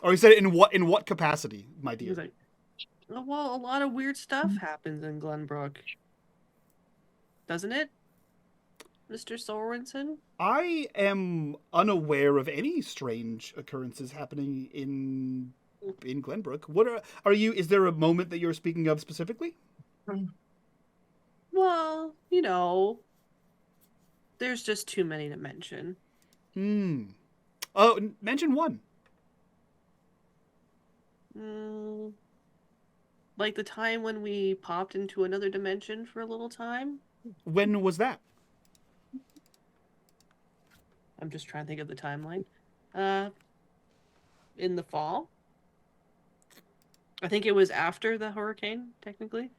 Or he said, "In what capacity, my He dear?" was like, "Oh, well, a lot of weird stuff happens in Glenbrook, doesn't it, Mr. Sorensen?" I am unaware of any strange occurrences happening in Glenbrook. What are you? Is there a moment that you're speaking of specifically? Well, there's just too many to mention. Oh, mention one. Like the time when we popped into another dimension for a little time. When was that? I'm just trying to think of the timeline. In the fall. I think it was after the hurricane, technically.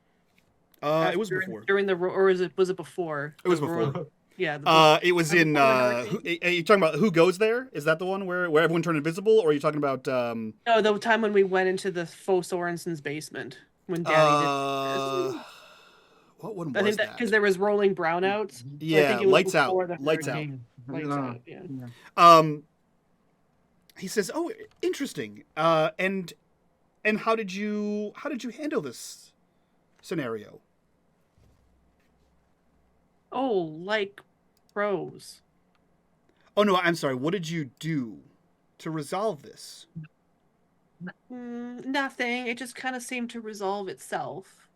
It was before. During the or was it before? It was before. Yeah. It was in. Are you talking about Who Goes There? Is that the one where everyone turned invisible, or are you talking about? No, the time when we went into the faux Sorensen's basement when Daddy did. What one was I think that because there was rolling brownouts. Yeah, so I think it was lights out. before the Lights out. hurricane. Lights out. Yeah. He says, "Oh, interesting. And how did you handle this scenario?" Oh, like pros. Oh no, I'm sorry. What did you do to resolve this? Nothing. It just kind of seemed to resolve itself.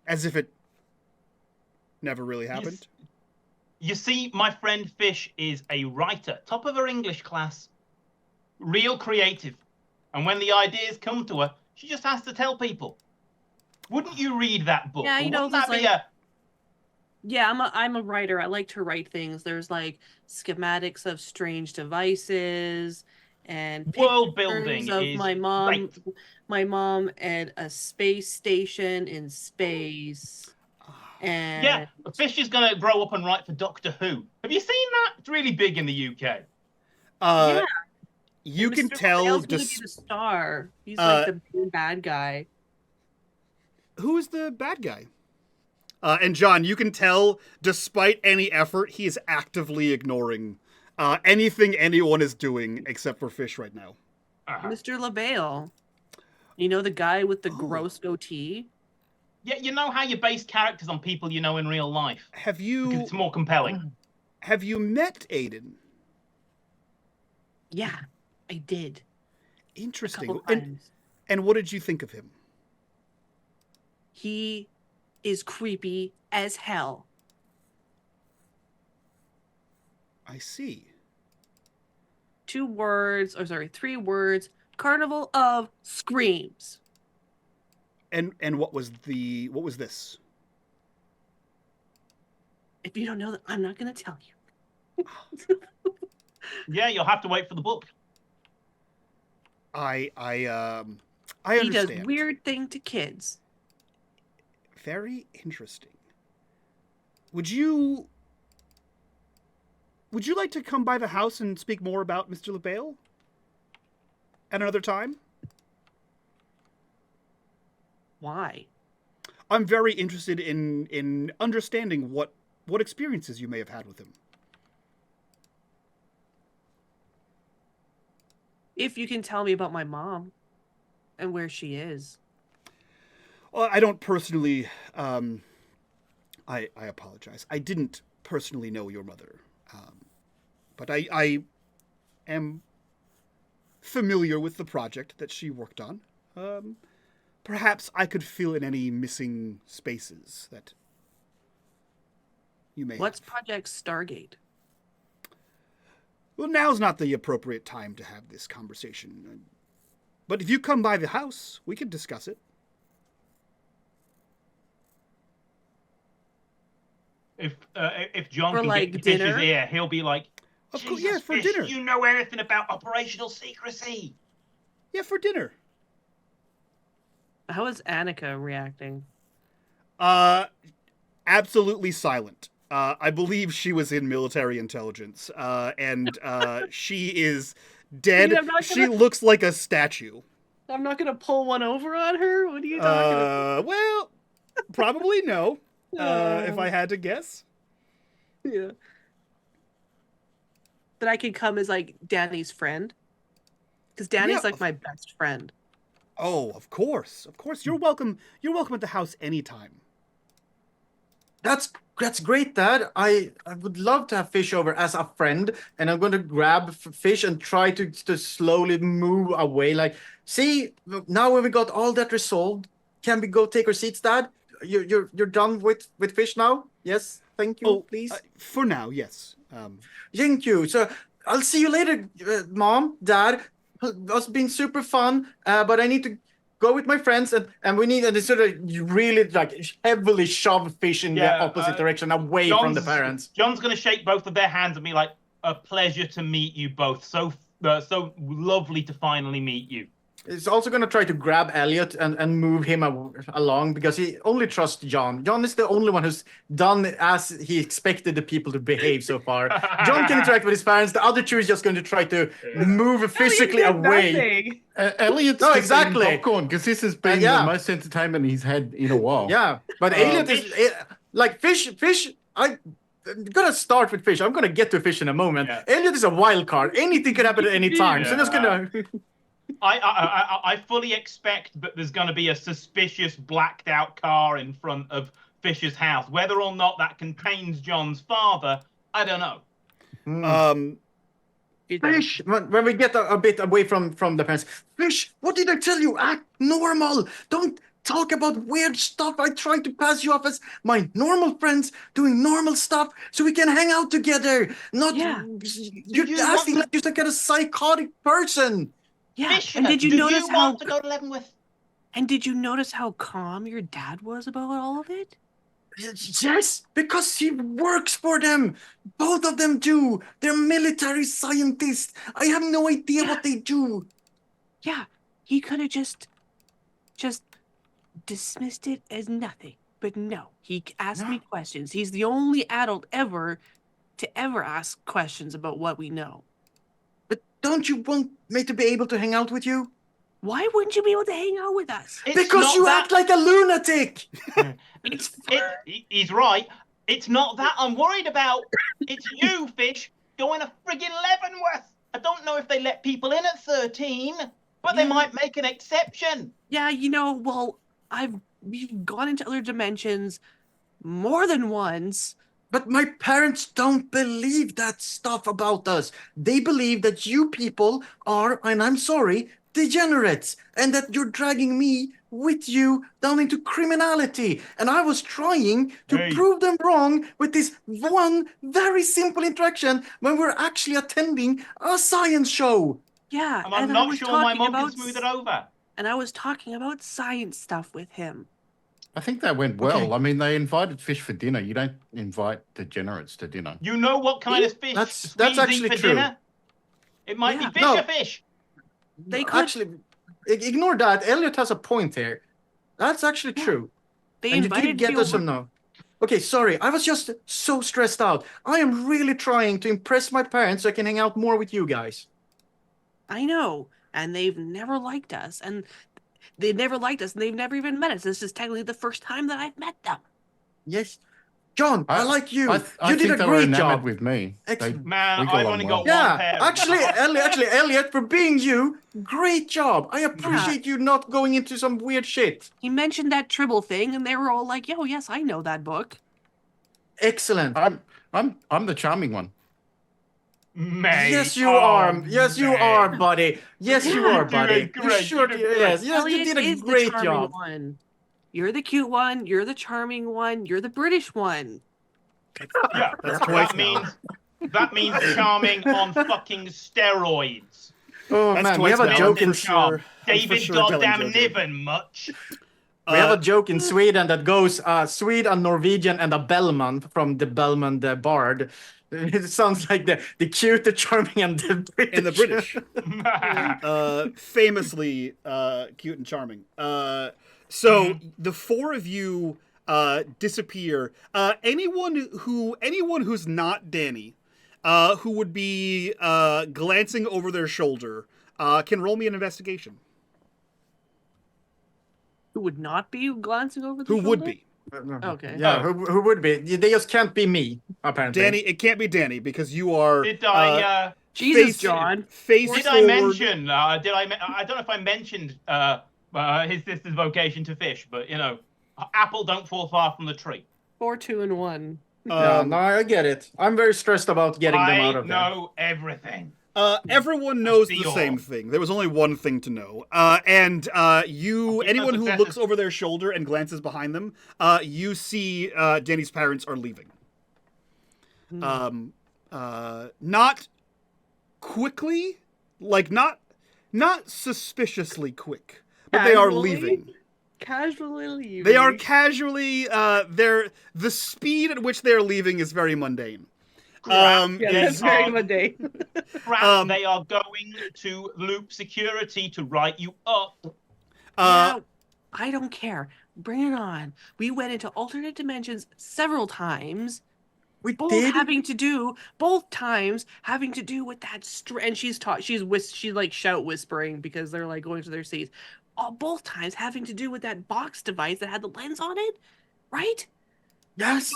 As if it never really happened. You see, my friend Fish is a writer, top of her English class, real creative. And when the ideas come to her, she just has to tell people. Wouldn't you read that book? Yeah, Wouldn't that be Yeah, I'm a writer. I like to write things. There's like schematics of strange devices and world building of is my mom, great. my mom at a space station in space. And Yeah, Fish is going to grow up and write for Doctor Who. Have you seen that? It's really big in the UK. Yeah. You And can Mr. tell Vale's gonna be the star. He's like the main bad guy. Who is the bad guy? And John, you can tell, despite any effort, he is actively ignoring anything anyone is doing except for Fish right now. Mr. LaBelle. You know, the guy with the gross goatee? Yeah, you know how you base characters on people you know in real life? Have you... Because it's more compelling. Have you met Aiden? Yeah, I did. Interesting. And what did you think of him? He is creepy as hell. I see. 3 words. Carnival of Screams. And what was this? If you don't know that, I'm not going to tell you. Yeah, you'll have to wait for the book. I He understand. does weird thing to kids. Very interesting. Would you like to come by the house and speak more about Mr. LaBelle at another time? Why? I'm very interested in understanding what experiences you may have had with him. If you can tell me about my mom and where she is. Well, I don't personally. I apologize. I didn't personally know your mother, but I am familiar with the project that she worked on. Perhaps I could fill in any missing spaces that you may. What's have. Project Stargate? Well, now's not the appropriate time to have this conversation. But if you come by the house, we could discuss it. If John For, can like, get Fish's dinner? ear, he'll be like, Of course, Jesus, yeah, for Fish, dinner. you know anything about operational secrecy? Yeah, for dinner. How is Annika reacting? Absolutely silent. I believe she was in military intelligence, and she is dead. You mean I'm not She gonna- looks like a statue. I'm not going to pull one over on her? What are you talking about? Well, probably no, if I had to guess. Yeah. That I can come as like Danny's friend. Because Danny's Yeah, like my best friend. Oh, of course. Of course. You're welcome. You're welcome at the house anytime. That's great, Dad. I would love to have Fish over as a friend, and I'm going to grab Fish and try to slowly move away. Like, see, now when we got all that resolved, can we go take our seats, Dad? You're done with Fish now? Yes, thank you, please. For now, yes. Thank you. So I'll see you later, Mom, Dad. It's been super fun, but I need to go with my friends, and we need to sort of really like heavily shove Fish in the opposite direction, away from the parents. John's going to shake both of their hands and be like, "A pleasure to meet you both. So lovely to finally meet you." He's also going to try to grab Elliot and move him along because he only trusts John. John is the only one who's done as he expected the people to behave so far. John can interact with his parents. The other two is just going to try to move physically away. Elliot's no, just exactly. eating popcorn because this has been the most entertainment he's had in a while. Yeah, but Elliot is like Fish. I'm gonna start with Fish. I'm gonna get to Fish in a moment. Yeah. Elliot is a wild card. Anything could happen at any time. So I'm just gonna. I fully expect that there's going to be a suspicious blacked out car in front of Fisher's house. Whether or not that contains John's father, I don't know. Fish, when we get a bit away from the parents, Fish, what did I tell you? Act normal. Don't talk about weird stuff. I tried to pass you off as my normal friends doing normal stuff so we can hang out together. Not you're acting like you're some kind of psychotic person. Yeah, Fisher, and did you notice how? Want to go to Leavenworth? And did you notice how calm your dad was about all of it? Yes, because he works for them. Both of them do. They're military scientists. I have no idea what they do. Yeah, he could have just dismissed it as nothing. But no, he asked me questions. He's the only adult ever to ever ask questions about what we know. But don't you want me to be able to hang out with you? Why wouldn't you be able to hang out with us? Because you act like a lunatic. He's right. It's not that I'm worried about. It's you, Fish, going to friggin' Leavenworth. I don't know if they let people in at 13, but they might make an exception. Yeah, well, we've gone into other dimensions more than once. But my parents don't believe that stuff about us. They believe that you people are, and I'm sorry, degenerates, and that you're dragging me with you down into criminality. And I was trying to prove them wrong with this one very simple interaction when we're actually attending a science show. Yeah, and I'm not sure my mom can smooth it over. And I was talking about science stuff with him. I think that went well. Okay. I mean, they invited Fish for dinner. You don't invite degenerates to dinner. You know what kind of fish that's actually for true. Dinner? It might be fish or fish. They could actually ignore that. Elliot has a point here. That's actually true. They invited you get us or no? Okay, sorry. I was just so stressed out. I am really trying to impress my parents so I can hang out more with you guys. I know, and they've never liked us, and they've never even met us. This is technically the first time that I've met them. Yes. John, I like you. I you did a great job with me. Man, I've only got one pair. Actually, Elliot, for being you, great job. I appreciate you not going into some weird shit. He mentioned that Tribble thing, and they were all like, "Yo, yes, I know that book." Excellent. I'm the charming one. Mate. Yes, you are. Yes, you are, buddy. Yes, you are, buddy. Great. You did a great job. One. You're the cute one. You're the charming one. You're the British one. Yeah, that means charming on fucking steroids. Oh man, we have a joke in David goddamn Niven much. We have a joke in Sweden that goes Swede, a Norwegian, and a Bellman from the Bellman the Bard. It sounds like the cute, the charming, and the British. And the British. Famously cute and charming. So the four of you disappear. Anyone who's not Danny, who would be glancing over their shoulder, can roll me an investigation. Who would not be glancing over the shoulder? Who would be? Okay. Yeah, who would be? They just can't be me. apparently. Danny, it can't be Danny because you are. Did I? Jesus, face, John. Face Did forward. I mention? I don't know if I mentioned his sister's vocation to fish, but you know, apple don't fall far from the tree. 4, 2, and 1. Yeah, no, I get it. I'm very stressed about getting them out of there. I know everything. Everyone knows see the all. same thing. There was only one thing to know. Anyone who successes. looks over their shoulder and glances behind them, you see Danny's parents are leaving. Not quickly, like not suspiciously quick, but they are leaving. Casually leaving. They are casually. The speed at which they are leaving is very mundane. Yeah, that's they very are- mundane. Crap, they are going to loop security to write you up. Yeah, I don't care. Bring it on. We went into alternate dimensions several times. We Both did? both times having to do with that and she's like shout whispering because they're like going to their seats. Both times having to do with that box device that had the lens on it, right? Yes,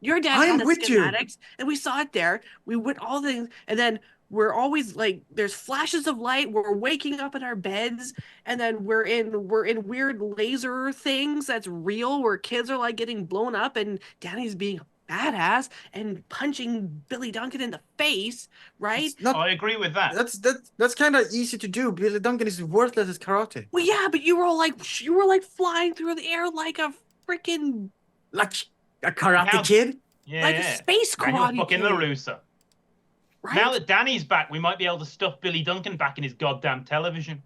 Your dad I'm had the with you. schematics, and we saw it there. We went all things, and then we're always like, there's flashes of light. We're waking up in our beds, and then we're in weird laser things that's real, where kids are like getting blown up, and Danny's being a badass and punching Billy Duncan in the face, right? It's not, I agree with that. that's kind of easy to do. Billy Duncan is worthless as karate. Well, yeah, but you were like flying through the air like a freaking Like a karate Now- kid? Yeah, like a space Daniel karate fucking kid, LaRusso. right? Now that Danny's back, we might be able to stuff Billy Duncan back in his goddamn television.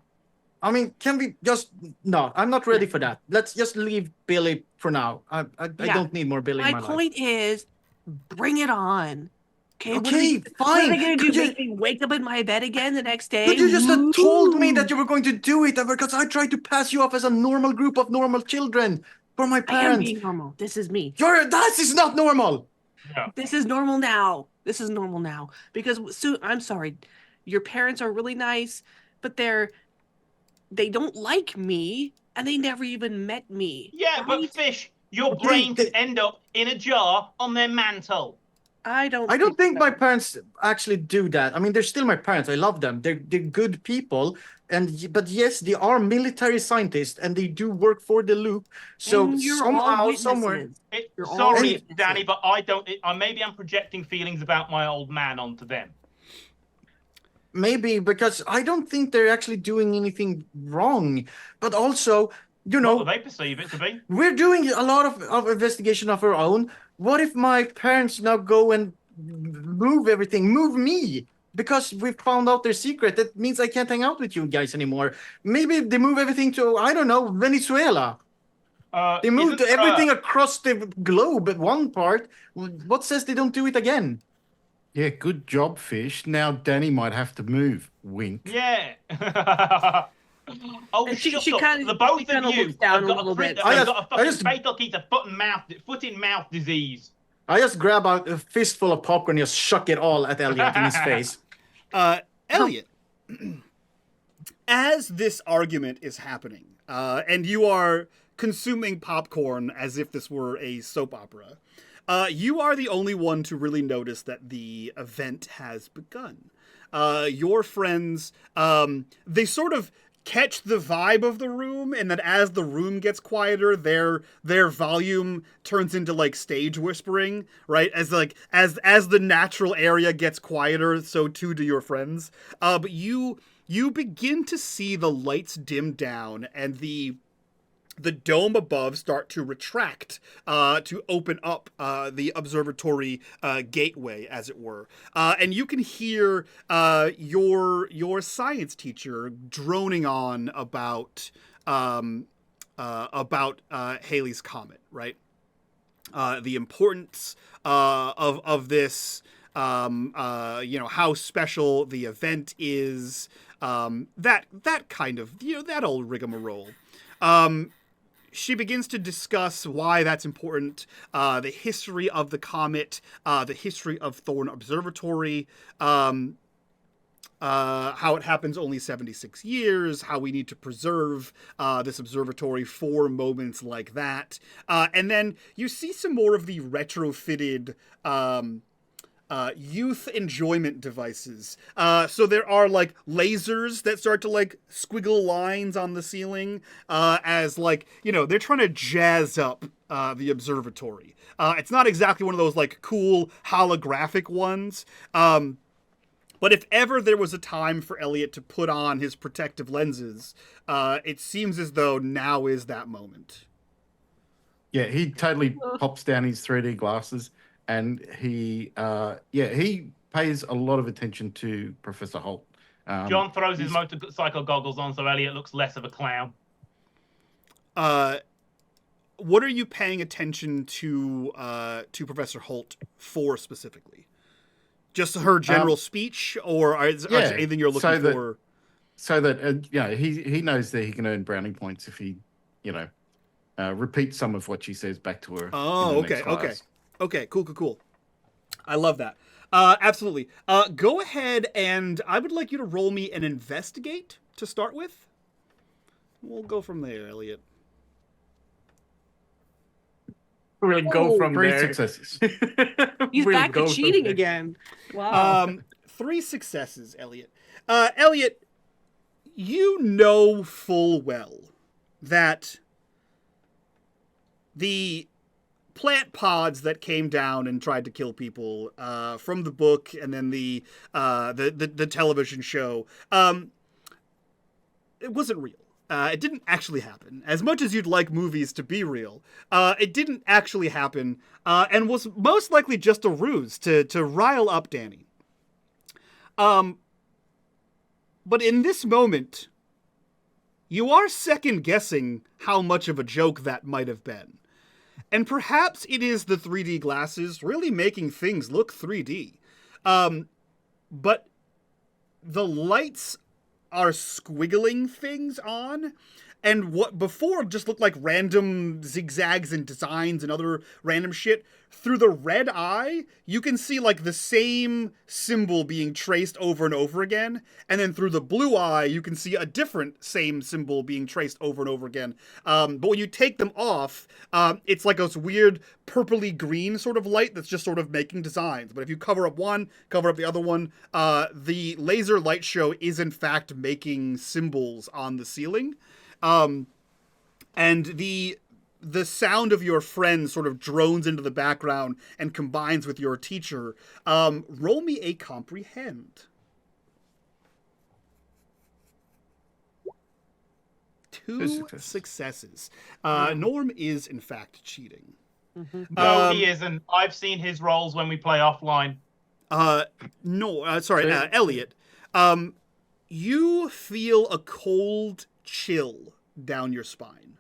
I mean, can we just... No, I'm not ready for that. Let's just leave Billy for now. I don't need more Billy in My my point is, bring it on. Okay, Okay, what fine. are they gonna do? Could you- Make me wake up in my bed again the next day? But you just had told me Woo! that you were going to do it because I tried to pass you off as a normal group of normal children for my I am parents. being normal. This is me. That is not normal. Yeah. This is normal now. This is normal now because I'm sorry, your parents are really nice, but they don't like me and they never even met me. Yeah, but right? Fish, your Okay, brain they- could end up in a jar on their mantle. I don't think so. my parents actually do that. I mean, they're still my parents. I love them. They're good people. But yes, they are military scientists and they do work for the loop. So And you're all somehow, witnesses. somewhere, You're all Sorry, witnesses. Danny, but maybe I'm projecting feelings about my old man onto them. maybe because I don't think they're actually doing anything wrong. But also, you What know, do they perceive it to be? we're doing a lot of investigation of our own. What if my parents now go and move everything, move me? Because we found out their secret. That means I can't hang out with you guys anymore. Maybe they move everything to, I don't know, Venezuela. They moved Isn't, everything across the globe at one part. What says they don't do it again? Yeah, good job, Fish. Now Danny might have to move. Wink. Yeah. Oh, And she shut up. kinda- The both she kinda of you looks down have a got little a, bit. have got a fucking just- fatal case of foot and mouth disease. I just grab a fistful of popcorn and just shuck it all at Elliot in his face. Elliot, as this argument is happening, and you are consuming popcorn as if this were a soap opera, you are the only one to really notice that the event has begun. Your friends, they sort of catch the vibe of the room, and that as the room gets quieter, their volume turns into like stage whispering, right? As the natural area gets quieter, so too do your friends. But you begin to see the lights dim down and the dome above start to retract to open up the observatory gateway, as it were. And you can hear your science teacher droning on about Halley's Comet, right? The importance of this, how special the event is, that kind of, that old rigmarole. She begins to discuss why that's important, the history of the comet, the history of Thorn Observatory. how it happens only 76 years, how we need to preserve this observatory for moments like that. And then you see some more of the retrofitted youth enjoyment devices. So there are like lasers that start to like squiggle lines on the ceiling as like, you know, they're trying to jazz up the observatory. It's not exactly one of those like cool holographic ones. But if ever there was a time for Elliot to put on his protective lenses, it seems as though now is that moment. Yeah, he totally pops down his 3D glasses, and he pays a lot of attention to Professor Holt. John throws his motorcycle goggles on so Elliot looks less of a clown. What are you paying attention to Professor Holt for specifically? Just her general speech, or is there anything you're looking for? So that he knows that he can earn brownie points if he, repeats some of what she says back to her. Oh, okay, cool. I love that. Absolutely. Go ahead, and I would like you to roll me an investigate to start with. We'll go from there, Elliot. We'll go from 3 there. successes. He's We'll back to go from cheating there. again. Wow. 3 successes, Elliot. Elliot, you know full well that the plant pods that came down and tried to kill people from the book and then the television show, it wasn't real. It didn't actually happen. As much as you'd like movies to be real, it didn't actually happen, and was most likely just a ruse to rile up Danny. But in this moment, you are second-guessing how much of a joke that might have been. And perhaps it is the 3D glasses really making things look 3D. But the lights are squiggling things on, and what before just looked like random zigzags and designs and other random shit, through the red eye, you can see like the same symbol being traced over and over again, and then through the blue eye, you can see a different same symbol being traced over and over again. But when you take them off, it's like this weird purpley green sort of light that's just sort of making designs. But if you cover up one, cover up the other one, the laser light show is in fact making symbols on the ceiling. And the sound of your friend sort of drones into the background and combines with your teacher. Roll me a comprehend. 2 successes. Norm is in fact cheating. No, he isn't. I've seen his rolls when we play offline. Elliot. You feel a cold chill down your spine.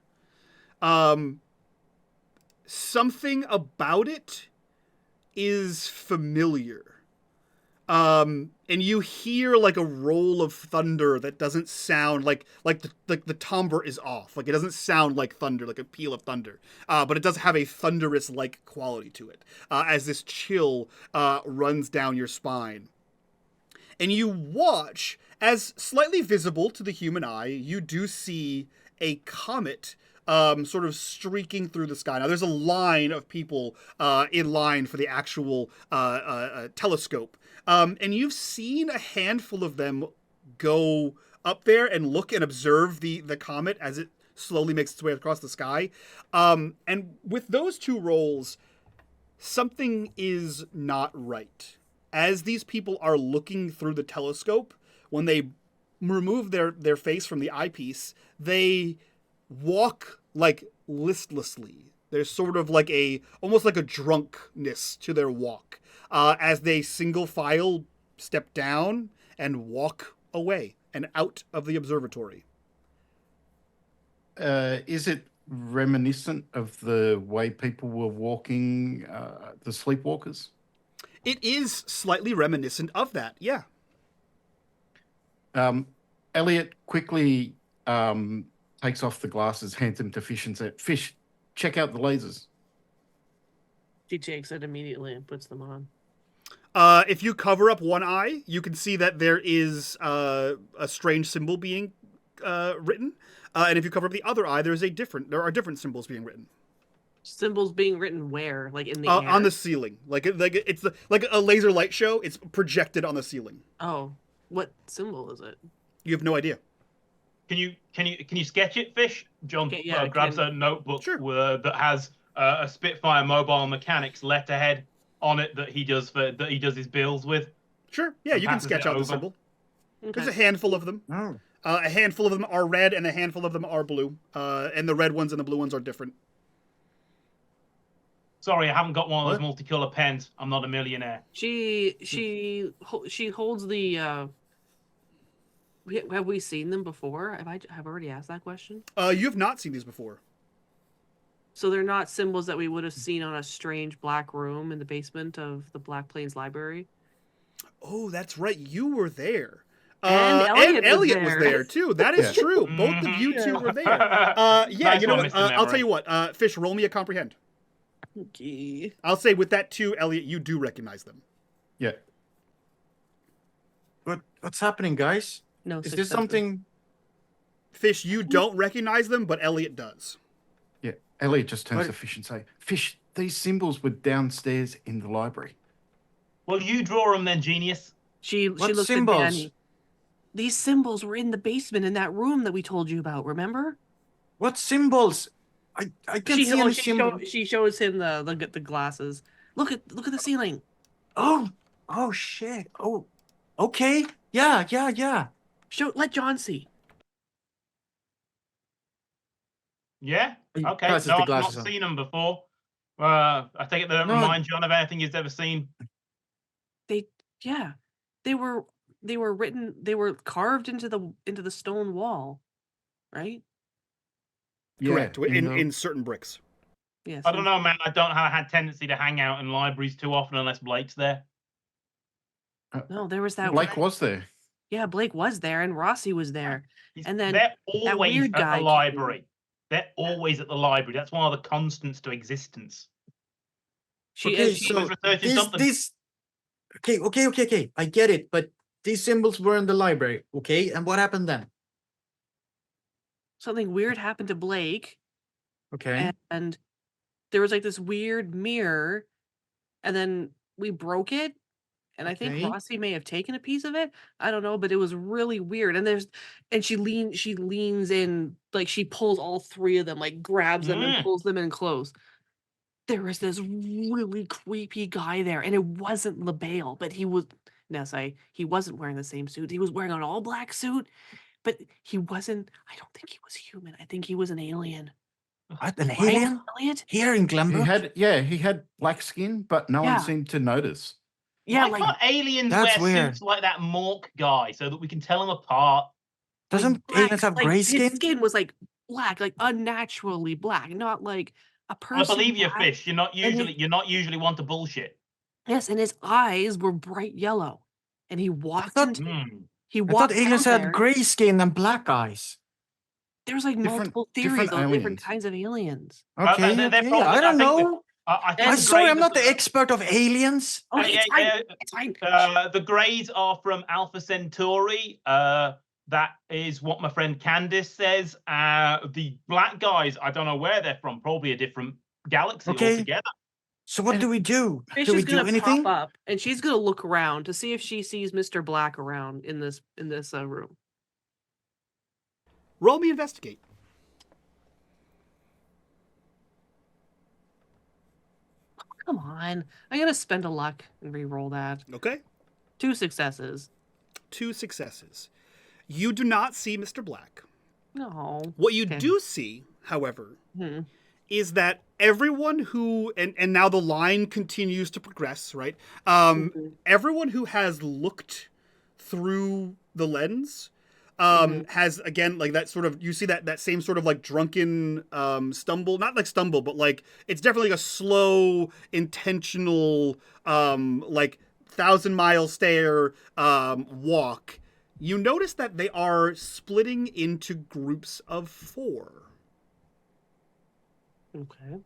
Something about it is familiar. And you hear like a roll of thunder that doesn't sound like the timbre is off. Like it doesn't sound like thunder, like a peal of thunder. But it does have a thunderous like quality to it. As this chill runs down your spine. And you watch, as slightly visible to the human eye, you do see a comet sort of streaking through the sky. Now, there's a line of people in line for the actual telescope. And you've seen a handful of them go up there and look and observe the comet as it slowly makes its way across the sky. And with those 2 rolls, something is not right. As these people are looking through the telescope, when they remove their face from the eyepiece, they walk like listlessly. There's sort of like almost like a drunkenness to their walk, as they single file step down and walk away and out of the observatory. Is it reminiscent of the way people were walking, the sleepwalkers? It is slightly reminiscent of that, yeah. Elliot quickly takes off the glasses, hands them to Fish, and says, "Fish, check out the lasers." She takes it immediately and puts them on. If you cover up one eye, you can see that there is a strange symbol being written, and if you cover up the other eye, there are different symbols being written. Symbols being written where? Like in the air? On the ceiling, like it's like a laser light show. It's projected on the ceiling. Oh, what symbol is it? You have no idea. Can you sketch it, Fish? John Okay, yeah, grabs a notebook Sure. that has a Spitfire Mobile Mechanics letterhead on it that he does his bills with. Sure. Yeah, you can Passes sketch it out the over. symbol. Okay. There's a handful of them. Oh. A handful of them are red, and a handful of them are blue. And the red ones and the blue ones are different. Sorry, I haven't got one of those What? multicolor pens. I'm not a millionaire. She holds the. Have we seen them before? Have already asked that question? You have not seen these before. So they're not symbols that we would have seen on a strange black room in the basement of the Black Plains Library. Oh, that's right. You were there. And Elliot was was there. there too. That is Yeah. true. Both of you two were there. Yeah, Nice you know one, what? Mr. I'll Memory. tell you what. Fish, roll me a comprehend. Okay. I'll say with that too, Elliot, you do recognize them. Yeah. What's happening, guys? No. Is this successes. something? Fish, you don't recognize them, but Elliot does. Yeah. Elliot just turns What? to Fish and say, "Fish, these symbols were downstairs in the library." Well, you draw them then, genius. She What looked symbols? at Danny. These symbols were in the basement in that room that we told you about. Remember? What symbols? I can't see any symbols. She shows him the glasses. Look at the ceiling. Oh shit. Oh, okay. Yeah. Let John see. Yeah. He Okay. passes No, the I've not glasses on. seen them before. I take it they don't No. remind John of anything he's ever seen. They were written. They were carved into the stone wall, right? Correct. Yeah, In certain bricks. Yes. I don't know, man. I don't have a tendency to hang out in libraries too often unless Blake's there. No, there was that. Blake was there. Yeah, Blake was there, and Rossi was there. And then they're that always weird at guy the came. library. They're always at the library. That's one of the constants to existence. Okay, she so was researching this something. this. Okay. I get it, but these symbols were in the library. Okay, and what happened then? Something weird happened to Blake, Okay. and there was like this weird mirror, and then we broke it. And I think Okay. Rossi may have taken a piece of it. I don't know, but it was really weird. And she leans in, like she pulls all three of them, like grabs them and pulls them in close. There was this really creepy guy there, and it wasn't LaBelle, but he wasn't wearing the same suit. He was wearing an all black suit, but he wasn't. I don't think he was human. I think he was an alien. What, an Right, alien Elliot? here in Glenbrook? He had black skin, but no Yeah. one seemed to notice. Yeah, Why like can't aliens That's wear weird. suits like that Mork guy so that we can tell them apart? Doesn't black, aliens have like, gray his skin? skin was like black, like unnaturally black, not like a person. I believe you, black. Fish. You're not usually one to bullshit. Yes, and his eyes were bright yellow, and he walked thought- into. Hmm. He I walked thought aliens down had there. gray skin and black eyes. There's like Different- multiple different theories on different aliens. kinds of aliens. Okay, they're okay. probably- I don't I think know. I think I'm the sorry, I'm Greys not are the expert of aliens. Okay, it's fine. yeah, It's fine. The Greys are from Alpha Centauri. That is what my friend Candice says. The black guys, I don't know where they're from. Probably a different galaxy Okay. altogether. So what do we do? Fish Do we is do gonna anything? pop up, and she's gonna look around to see if she sees Mr. Black around in this room. Roll me investigate. Come on, I'm gonna spend a luck and re-roll that. Okay. 2 successes. 2 successes. You do not see Mr. Black. No. What you Okay. do see, however, Hmm. is that everyone who and now the line continues to progress, right? Mhm. Everyone who has looked through the lens has again like that sort of you see that same sort of like drunken stumble, not like stumble, but like it's definitely like a slow, intentional like 1,000-mile stare walk. You notice that they are splitting into groups of 4. Okay.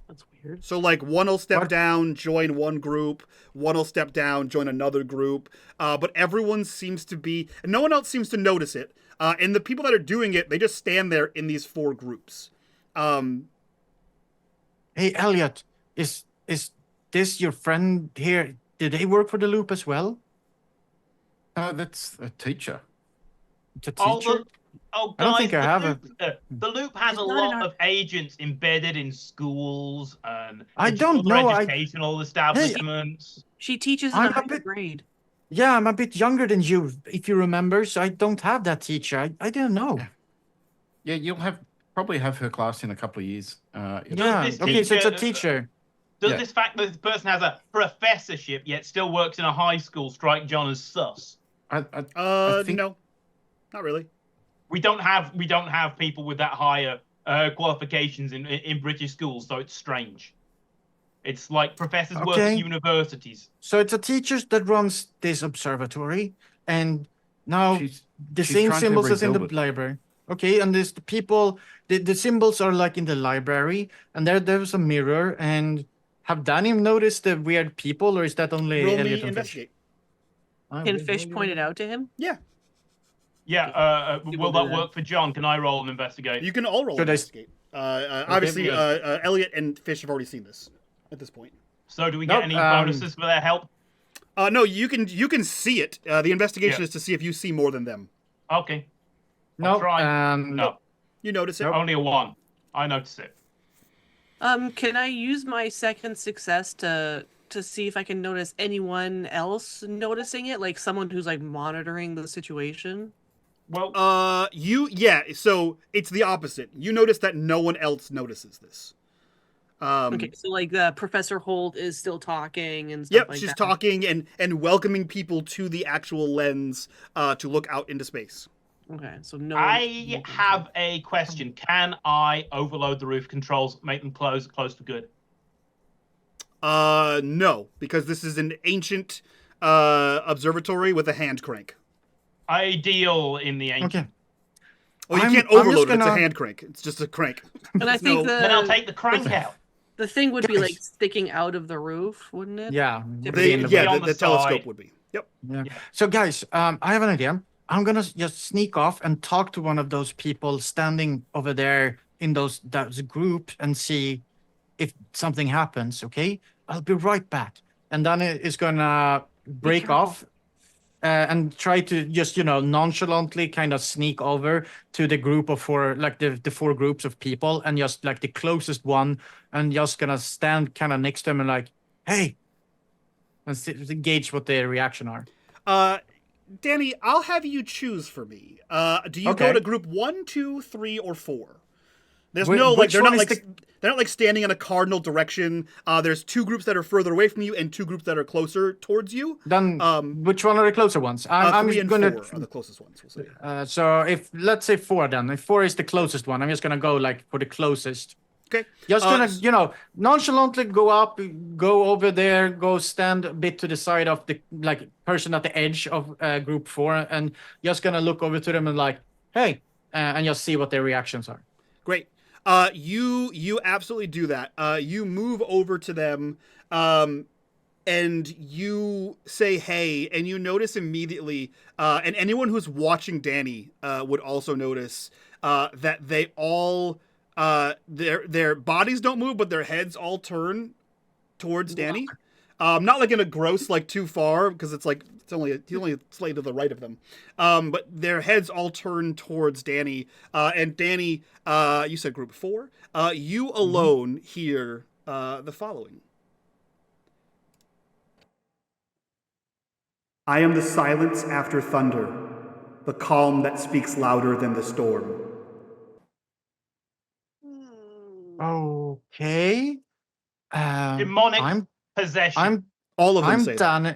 That's weird. So like one will step What? down, join one group. One will step down, join another group. But everyone seems to be, and no one else seems to notice it. And the people that are doing it, they just stand there in these 4 groups. Hey, Elliot, is this your friend here? Did they work for the Loop as well? That's a teacher. The Oh, teacher? guys, I don't think I have the loop has It's a not in lot our- of agents embedded in schools and I don't other know, educational establishments. She teaches in I'm a a higher bit- grade. Yeah, I'm a bit younger than you, if you remember, so I don't have that teacher. I didn't know. Yeah, you'll probably have her class in a couple of years. Yeah, this okay, so it's a teacher- teacher. Does Yeah. this fact that this person has a professorship yet still works in a high school strike John as sus? I think No, not really. We don't have people with that higher qualifications in British schools, so it's strange. It's like professors work at Okay. universities. So it's a teacher that runs this observatory, and now she's the she's same trying to symbols as in the rebuild it. library. Okay, and there's the people, the symbols are like in the library, and there's a mirror. And have Danny noticed the weird people, or is that only Roll Elliot me and Fish? investigate. Can Fish point it out to him? Yeah, Yeah, You will will do that that. work for John? Can I roll and investigate? you can all roll Should I investigate. Obviously, yes. Elliot and Fish have already seen this at this point. So do we get Nope, any bonuses for their help? No, you can see it. The investigation Yeah. is to see if you see more than them. Okay. No, try. No, You notice it. Nope. only a 1. I notice it. Can I use my second success to see if I can notice anyone else noticing it, like someone who's like monitoring the situation? Well, So it's the opposite. You notice that no one else notices this. Okay, so like Professor Holt is still talking and stuff Yep, like she's that. talking and welcoming people to the actual lens to look out into space. Okay, so no. one- I have a question. Can I overload the roof controls, make them close for good? No, because this is an ancient observatory with a hand crank. Ideal in the ancient. okay. Oh, you I'm- can't I'm just overload it. It's a gonna- hand crank. It's just a crank. And I There's think no- Then I'll take the crank out. the thing would be like Guys. sticking out of the roof, wouldn't it? Yeah, They- would be in the yeah, way. on the the telescope side. would be. Yep. Yeah. Yeah. So guys, I have an idea. I'm gonna just sneak off and talk to one of those people standing over there in those group and see if something happens. Okay, I'll be right back. And then it is gonna break careful. off and try to just nonchalantly kind of sneak over to the group of 4, like the 4 groups of people, and just like the closest one, and just gonna stand kind of next to him and like, hey, and gauge what their reaction are. Danny, I'll have you choose for me. Do you go Okay. to group 1, 2, 3, or 4? There's Wh- no like which they're one not is like they're not like standing in a cardinal direction. There's 2 groups that are further away from you and 2 groups that are closer towards you. Then which one are the closer ones? I'm 3 and gonna 4 are the closest ones. We'll say. so if let's say 4, then if 4 is the closest one, I'm just gonna go like for the closest. Okay. Just gonna nonchalantly go up, go over there, go stand a bit to the side of the like person at the edge of group 4, and just gonna look over to them and like, hey, and just see what their reactions are. Great. You absolutely do that. You move over to them, and you say hey, and you notice immediately, and anyone who's watching Danny would also notice that they all their bodies don't move, but their heads all turn towards Danny. Not like in a gross like too far, because it's like he's only slightly to the right of them. But their heads all turn towards Danny. And Danny, you said group 4. You alone hear the following. I am the silence after thunder, the calm that speaks louder than the storm. Okay. Demonic I'm possession. All of them I'm say that. Danny.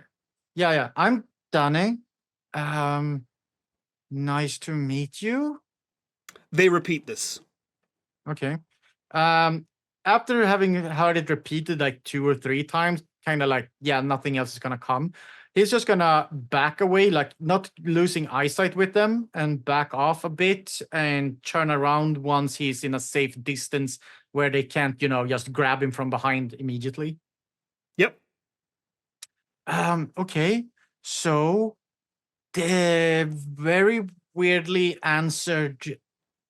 Yeah. I'm Danny. Nice to meet you. They repeat this. Okay. After having heard it repeated like 2 or 3 times, kind of like, yeah, nothing else is gonna come. he's just gonna back away, like not losing eyesight with them, and back off a bit and turn around once he's in a safe distance where they can't, just grab him from behind immediately. Yep. Okay. So they very weirdly answered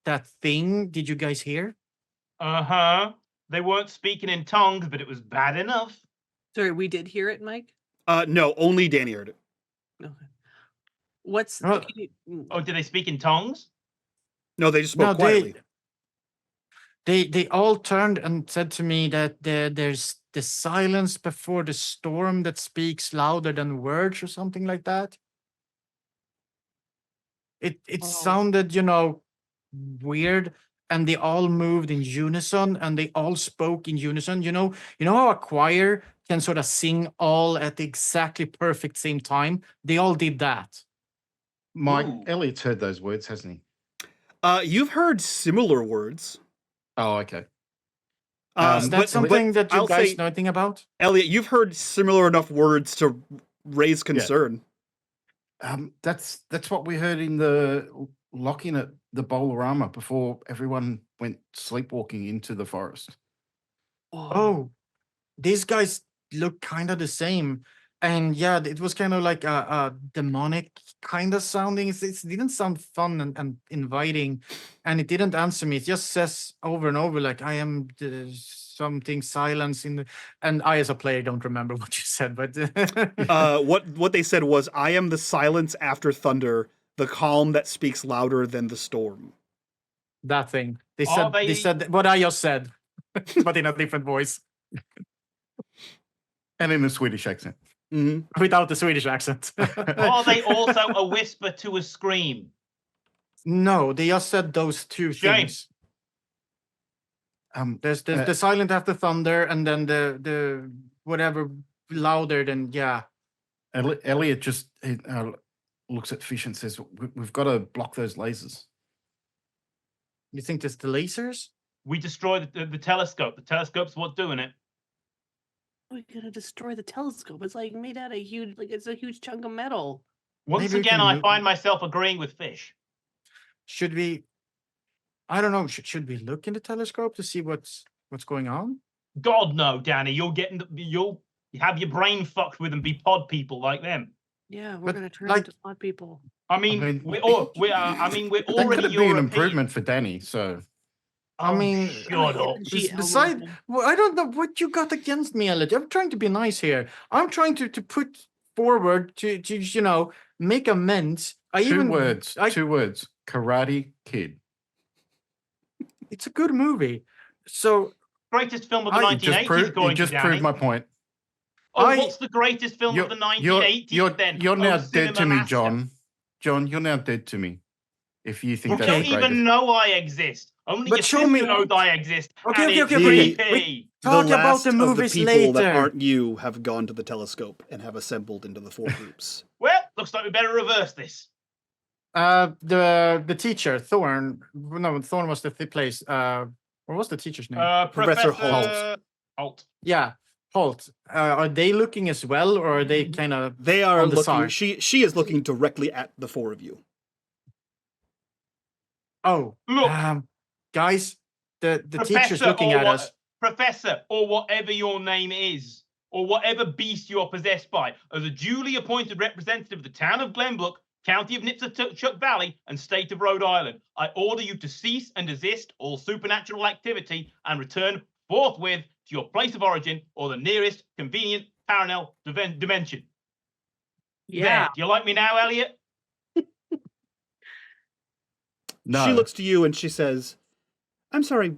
that thing. Did you guys hear? Uh-huh. They weren't speaking in tongues, but it was bad enough. Sorry, we did hear it, Mike. No, only Danny heard it. Okay. What's Well, can you- Oh, did they speak in tongues? No, they just spoke No, quietly. they all turned and said to me that there's the silence before the storm that speaks louder than words or something like that. It Oh. sounded, weird, and they all moved in unison and they all spoke in unison. You know how a choir can sort of sing all at the exactly perfect same time? They all did that. Mike, Ooh. Elliot's heard those words, hasn't he? You've heard similar words. Oh, okay. Is that something that you I'll guys say, know anything about? Elliot, you've heard similar enough words to raise concern. That's what we heard in the lock-in at the Bolarama before everyone went sleepwalking into the forest. Oh, these guys look kind of the same. And yeah, it was kind of like a demonic kind of sounding. It didn't sound fun and inviting, and it didn't answer me. It just says over and over, like, I am something silence in the. And I, as a player, don't remember what you said, but What they said was, "I am the silence after thunder, the calm that speaks louder than the storm." that thing. They Are said what I just said, but in a different voice, And in a Swedish accent. Mm-hmm. without the Swedish accent. Are they also a whisper to a scream? No, they just said those two Shame. things. There's the silent after thunder, and then the whatever louder than Elliot just looks at Fish and says, "We've got to block those lasers." You think it's the lasers? We destroyed the telescope. The telescope's what's doing it. We're gonna destroy the telescope. It's like made out of huge, like it's a huge chunk of metal. Once Maybe we again, can I move- find myself agreeing with Fish. Should we? I don't know. Should we look in the telescope to see what's going on? God no, Danny, you'll have your brain fucked with and be pod people like them. Yeah, we're But, gonna turn like- into odd people. I mean, mean- we're That already could be European. an improvement for Danny. So I mean, shut up. Beside, well, I don't know what you got against me, Elliot. I'm trying to be nice here. I'm trying to put forward to make amends. two words. Karate Kid. It's a good movie. So Greatest film of the You just 1980s, proved, according to Danny. proved my point. Oh, what's the greatest film You're- of the 1980s then? You're now Oh, dead to Cinema me, Master. John. John, you're now dead to me. If you think You that's don't the greatest. even know I exist. Only But your show sister me- knows I exist. Okay, and okay, it's okay, okay. creepy. Talk the about last the of the movies people that later. aren't you have gone to the telescope and have assembled into the 4 groups. Well, looks like we better reverse this. The teacher Thorn. No, Thorn was the place. What was the teacher's name? Professor Holt. Yeah, Holt. Are they looking as well, or are they kind of? They are On the looking. side. She is looking directly at the 4 of you. Oh, Look, guys, the teacher's Professor looking or at us. Professor, or whatever your name is, or whatever beast you are possessed by, as a duly appointed representative of the town of Glenbrook, county of Nipsatuck Valley, and state of Rhode Island, I order you to cease and desist all supernatural activity and return forthwith to your place of origin or the nearest convenient parallel dimension. Yeah. There. Do you like me now, Elliot? No. She looks to you and she says, "I'm sorry.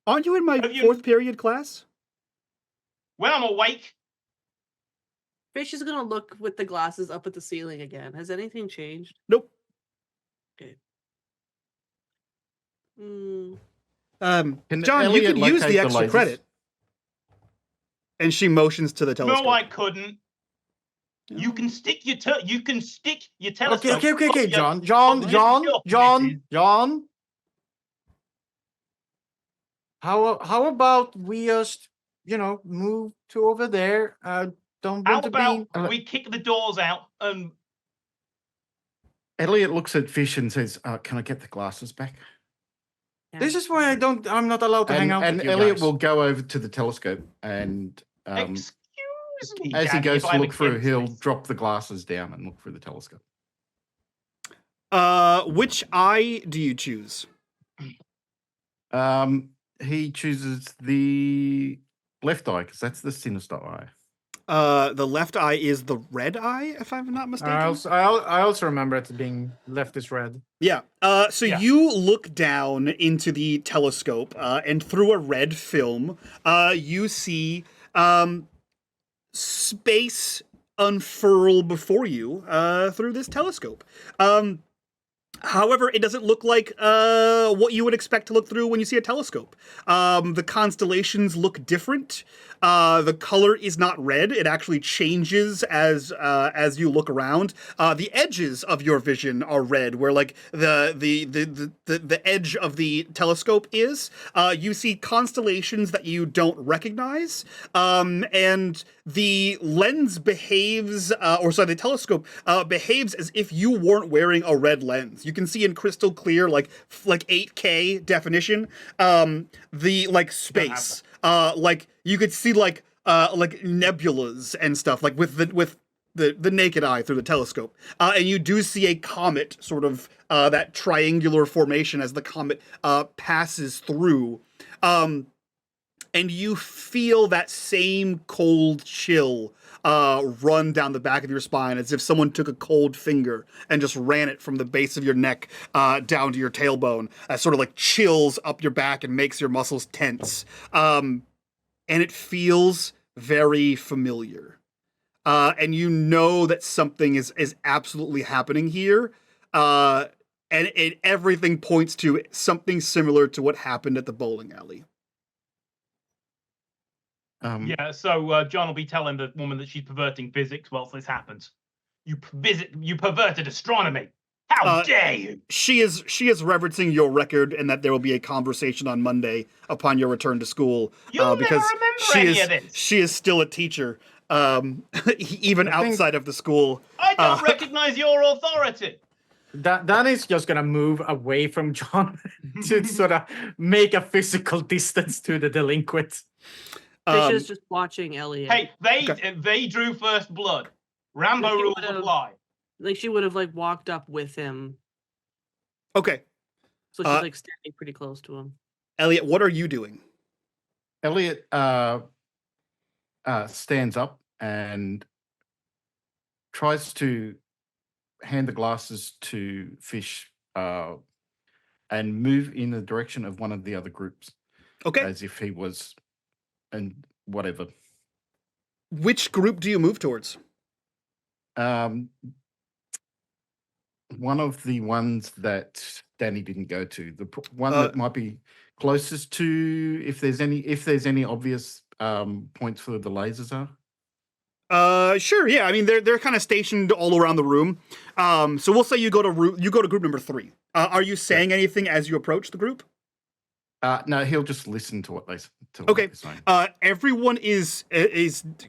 Aren't you in my Have you- 4th period class?" When I'm awake, Fish is gonna look with the glasses up at the ceiling again. Has anything changed? Nope. Hmm. Can John, you Elliot could use locate the the extra lasers? credit. And she motions to the telescope. no, I couldn't. You can stick your telescope. Okay, up your- John. How about we just move to over there? don't How want to about be. we kick the doors out and Elliot looks at Fish and says, "Can I get the glasses back?" This is why I'm not allowed to hang out And with you Elliot guys. will go over to the telescope and excuse me, as he Daddy, goes if to I'm look through, against he'll this. drop the glasses down and look through the telescope. Which eye do you choose? He chooses the left eye because that's the sinister eye. The left eye is the red eye, if I'm not mistaken. I also remember it being left is red. Yeah. So Yeah. you look down into the telescope, and through a red film, you see space unfurl before you through this telescope. However, it doesn't look like what you would expect to look through when you see a telescope. The constellations look different. The color is not red; it actually changes as you look around. The edges of your vision are red, where like the edge of the telescope is. You see constellations that you don't recognize, and the lens behaves, the telescope behaves as if you weren't wearing a red lens. You can see in crystal clear, like 8K definition, the like space, like you could see like nebulas and stuff, like with the naked eye through the telescope. And you do see a comet, sort of that triangular formation as the comet passes through. And you feel that same cold chill run down the back of your spine, as if someone took a cold finger and just ran it from the base of your neck down to your tailbone, sort of like chills up your back and makes your muscles tense. And it feels very familiar. And you know that something is absolutely happening here. And everything points to something similar to what happened at the bowling alley. Yeah, so John will be telling the woman that she's perverting physics whilst this happens. You perverted astronomy. How dare you? She is referencing your record, and that there will be a conversation on Monday upon your return to school. You'll because never remember she any is of this. she is still a teacher, even I think- outside of the school. I don't recognize your authority. Danny's just gonna move away from John to sort of make a physical distance to the delinquent. Fish is just watching Elliot. Hey, they drew first blood. Rambo Like, he rules would've- apply. Like she would have like walked up with him, Okay, so she's like standing pretty close to him. Elliot, what are you doing? Elliot stands up and tries to hand the glasses to Fish and move in the direction of one of the other groups. Okay, As if he was, and whatever. which group do you move towards? One of the ones that Danny didn't go to, the one that might be closest to, if there's any obvious points for the lasers are. Sure, yeah. I mean, they're kind of stationed all around the room. So we'll say you go to group number 3. Are you saying anything as you approach the group? No, he'll just listen to what they Okay. they're saying. Everyone is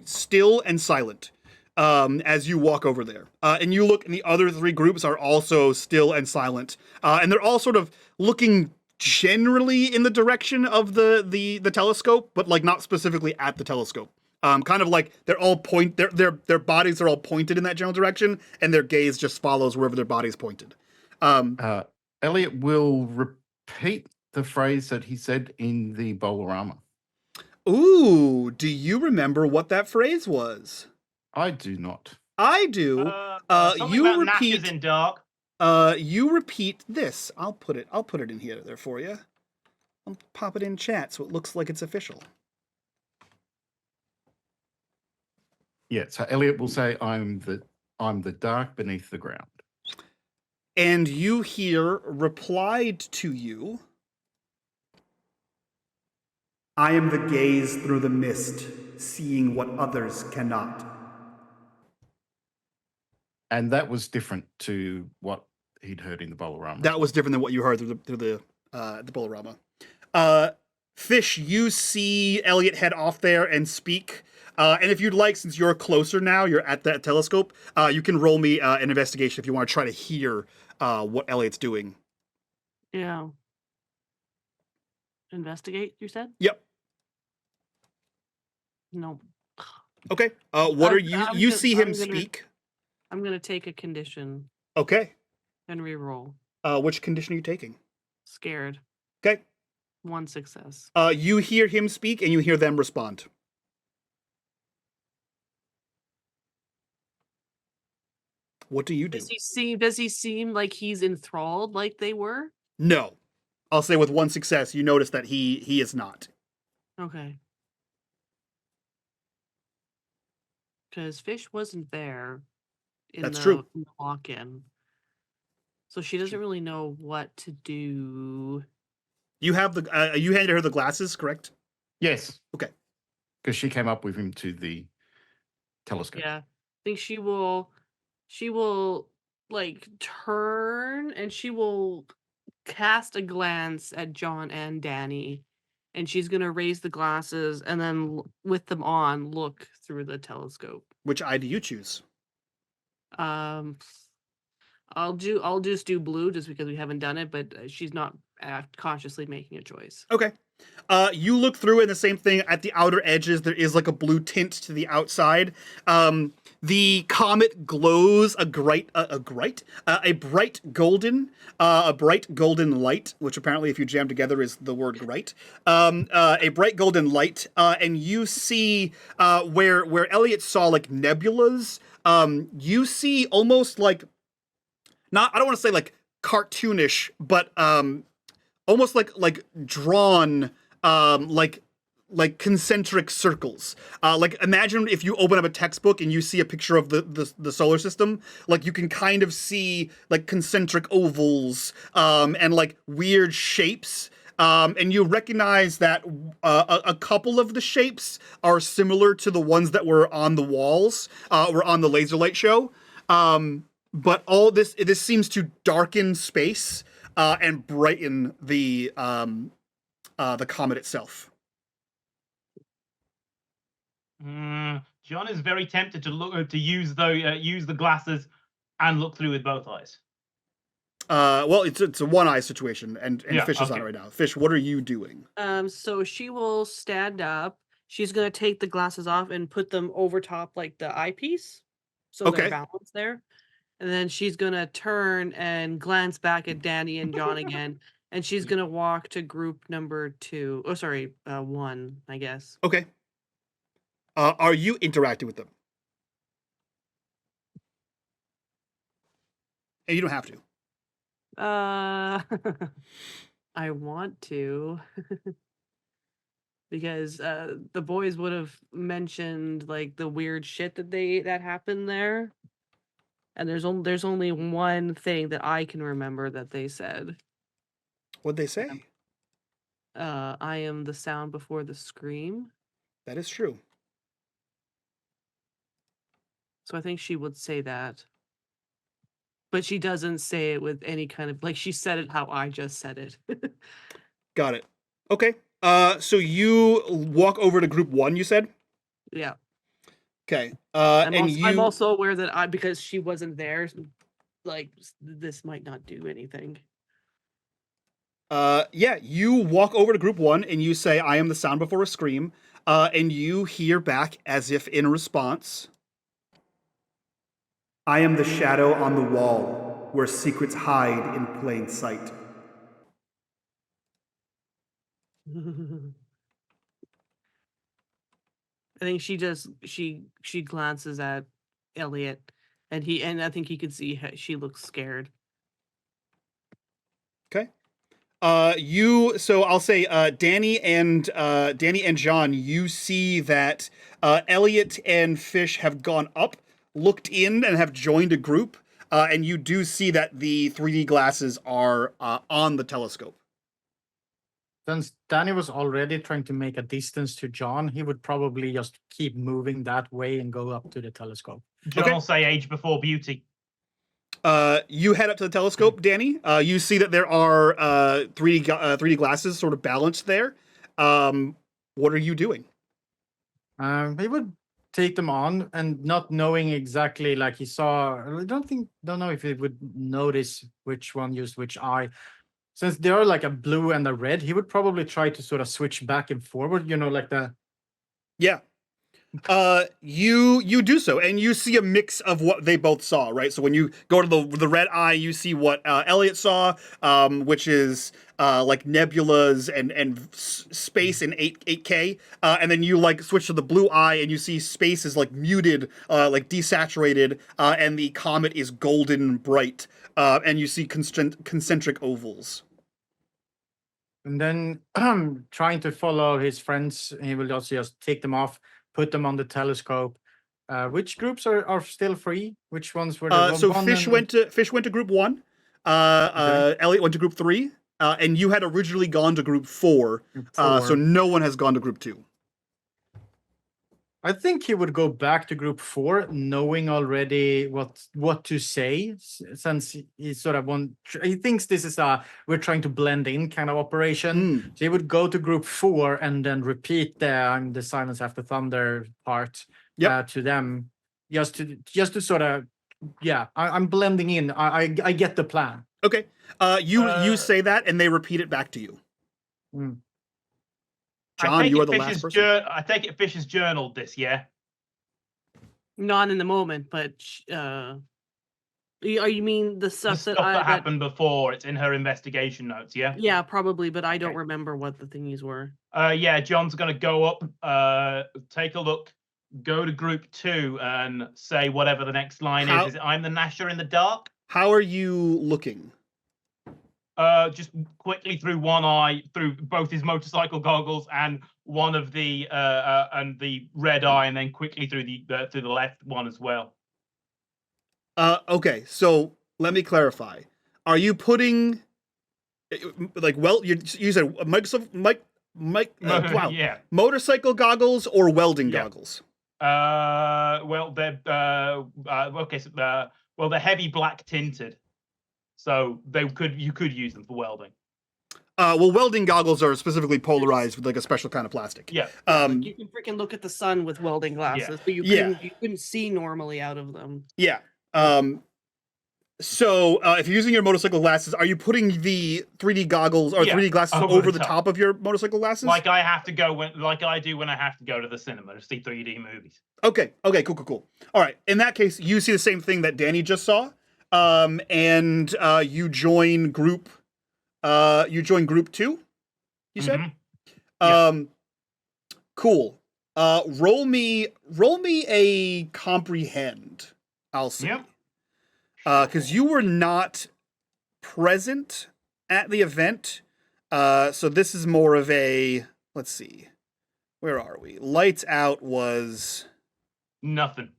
still and silent as you walk over there. And you look, and the other 3 groups are also still and silent. And they're all sort of looking generally in the direction of the telescope, but like not specifically at the telescope. Kind of like they're all their bodies are all pointed in that general direction, and their gaze just follows wherever their body's pointed. Elliot will repeat the phrase that he said in the Bolorama. Ooh, do you remember what that phrase was? I do not. I do. Something You about repeat. Natchez in dark. You repeat this. I'll put it in here there for you. I'll pop it in chat so it looks like it's official. Yeah, so Elliot will say, I'm the dark beneath the ground. And you hear replied to you, I am the gaze through the mist, seeing what others cannot. And that was different to what he'd heard in the Bolorama. That was different than what you heard through the Bolorama. Fish, you see Elliot head off there and speak. And if you'd like, since you're closer now, you're at that telescope, you can roll me an investigation if you want to try to hear what Elliot's doing. Yeah. Investigate, you said? Yep. No. Okay. What are you? I'm You gonna- see him I'm gonna- speak. I'm gonna take a condition Okay. and re-roll. Which condition are you taking? Scared. Okay. 1 success. You hear him speak and you hear them respond. What do you do? Does he seem like he's enthralled like they were? No. I'll say with 1 success, you notice that he is not. Okay. Because Fish wasn't there in That's true. in the walk-in. So she doesn't really know what to do. You have the you handed her the glasses, correct? Yes. Okay. Because she came up with him to the telescope. Yeah. I think she will like turn and she will cast a glance at John and Danny, and she's gonna raise the glasses and then with them on look through the telescope. Which eye do you choose? I'll just do blue just because we haven't done it, but she's not consciously making a choice. Okay. You look through and the same thing at the outer edges. There is like a blue tint to the outside. The comet glows a bright golden light, which apparently, if you jam together, is the word "great." A bright golden light, and you see where Elliot saw like nebulas. You see almost like I don't want to say like cartoonish, but almost like drawn like concentric circles. Like imagine if you open up a textbook and you see a picture of the solar system, like you can kind of see like concentric ovals and like weird shapes. And you recognize that a couple of the shapes are similar to the ones that were on the walls, were on the laser light show. But all this seems to darken space and brighten the comet itself. John is very tempted to use the glasses and look through with both eyes. Well, it's a one eye situation, and Yeah, Fish is on it okay. right now. Fish, what are you doing? So she will stand up. She's gonna take the glasses off and put them over top like the eyepiece, so Okay. they're balanced there. And then she's gonna turn and glance back at Danny and John again, and she's gonna walk to group number 2. Oh, sorry, 1, I guess. Okay. Are you interacting with them? And you don't have to. I want to. Because the boys would have mentioned like the weird shit that happened there, and there's only one thing that I can remember that they said. What'd they say? I am the sound before the scream. That is true. So I think she would say that, but she doesn't say it with any kind of like she said it how I just said it. Got it. Okay. So you walk over to group 1, you said? Yeah. Okay. I'm also aware that because she wasn't there, like this might not do anything. Yeah, you walk over to group 1 and you say, "I am the sound before a scream," and you hear back as if in response, "I am the shadow on the wall where secrets hide in plain sight." I think she glances at Elliot, and I think he could see she looks scared. Okay. So I'll say, Danny and John, you see that Elliot and Fish have gone up, looked in, and have joined a group. And you do see that the 3D glasses are on the telescope. Since Danny was already trying to make a distance to John, he would probably just keep moving that way and go up to the telescope. John Okay. will say age before beauty. You head up to the telescope, Danny. You see that there are 3D glasses sort of balanced there. What are you doing? He would take them on, and not knowing exactly, like he saw. I don't know if he would notice which one used which eye. Since they are like a blue and a red, he would probably try to sort of switch back and forward. Like the. Yeah. You do so, and you see a mix of what they both saw, right? So when you go to the red eye, you see what Elliot saw, which is like nebulas and space in 8K, and then you like switch to the blue eye, and you see space is like muted, like desaturated, and the comet is golden bright, and you see concentric ovals. And then trying to follow his friends, he will also just take them off, put them on the telescope. Which groups are still free? Which ones were the so Fish went to group 1. Elliot went to group 3, and you had originally gone to group 4. So no one has gone to group 2. I think he would go back to group 4, knowing already what to say, since he sort of he thinks this is we're trying to blend in kind of operation. So he would go to group 4 and then repeat the silence after thunder part to them, just to sort of I'm blending in. I get the plan. Okay, you say that, and they repeat it back to you. John, you are the last person. I take it Fish has journaled this, yeah? Not in the moment, but you mean the stuff that happened before? It's in her investigation notes, yeah? Yeah, probably, but I don't remember what the thingies were. Yeah, John's going to go up, take a look, go to group 2, and say whatever the next line is. Is it, I'm the Gnasher in the dark? How are you looking? Just quickly through one eye, through both his motorcycle goggles and one of the red eye, and then quickly through the left one as well. Okay, so let me clarify. Are you putting you said yeah, motorcycle goggles or welding goggles? Well, they're okay. So, well, they're heavy black tinted. So you could use them for welding. Well, welding goggles are specifically polarized with like a special kind of plastic. Yeah. You can freaking look at the sun with welding glasses, but you couldn't see normally out of them. Yeah. So if you're using your motorcycle glasses, are you putting the 3D goggles or 3D glasses over the top of your motorcycle glasses? Like I have to go like I do when I have to go to the cinema to see 3D movies. Okay. Cool. All right. In that case, you see the same thing that Danny just saw. And you join group 2, you said? Cool. Roll me a comprehend, I'll say. Yep. Because you were not present at the event. So this is more of a, let's see. Where are we? Lights Out was nothing.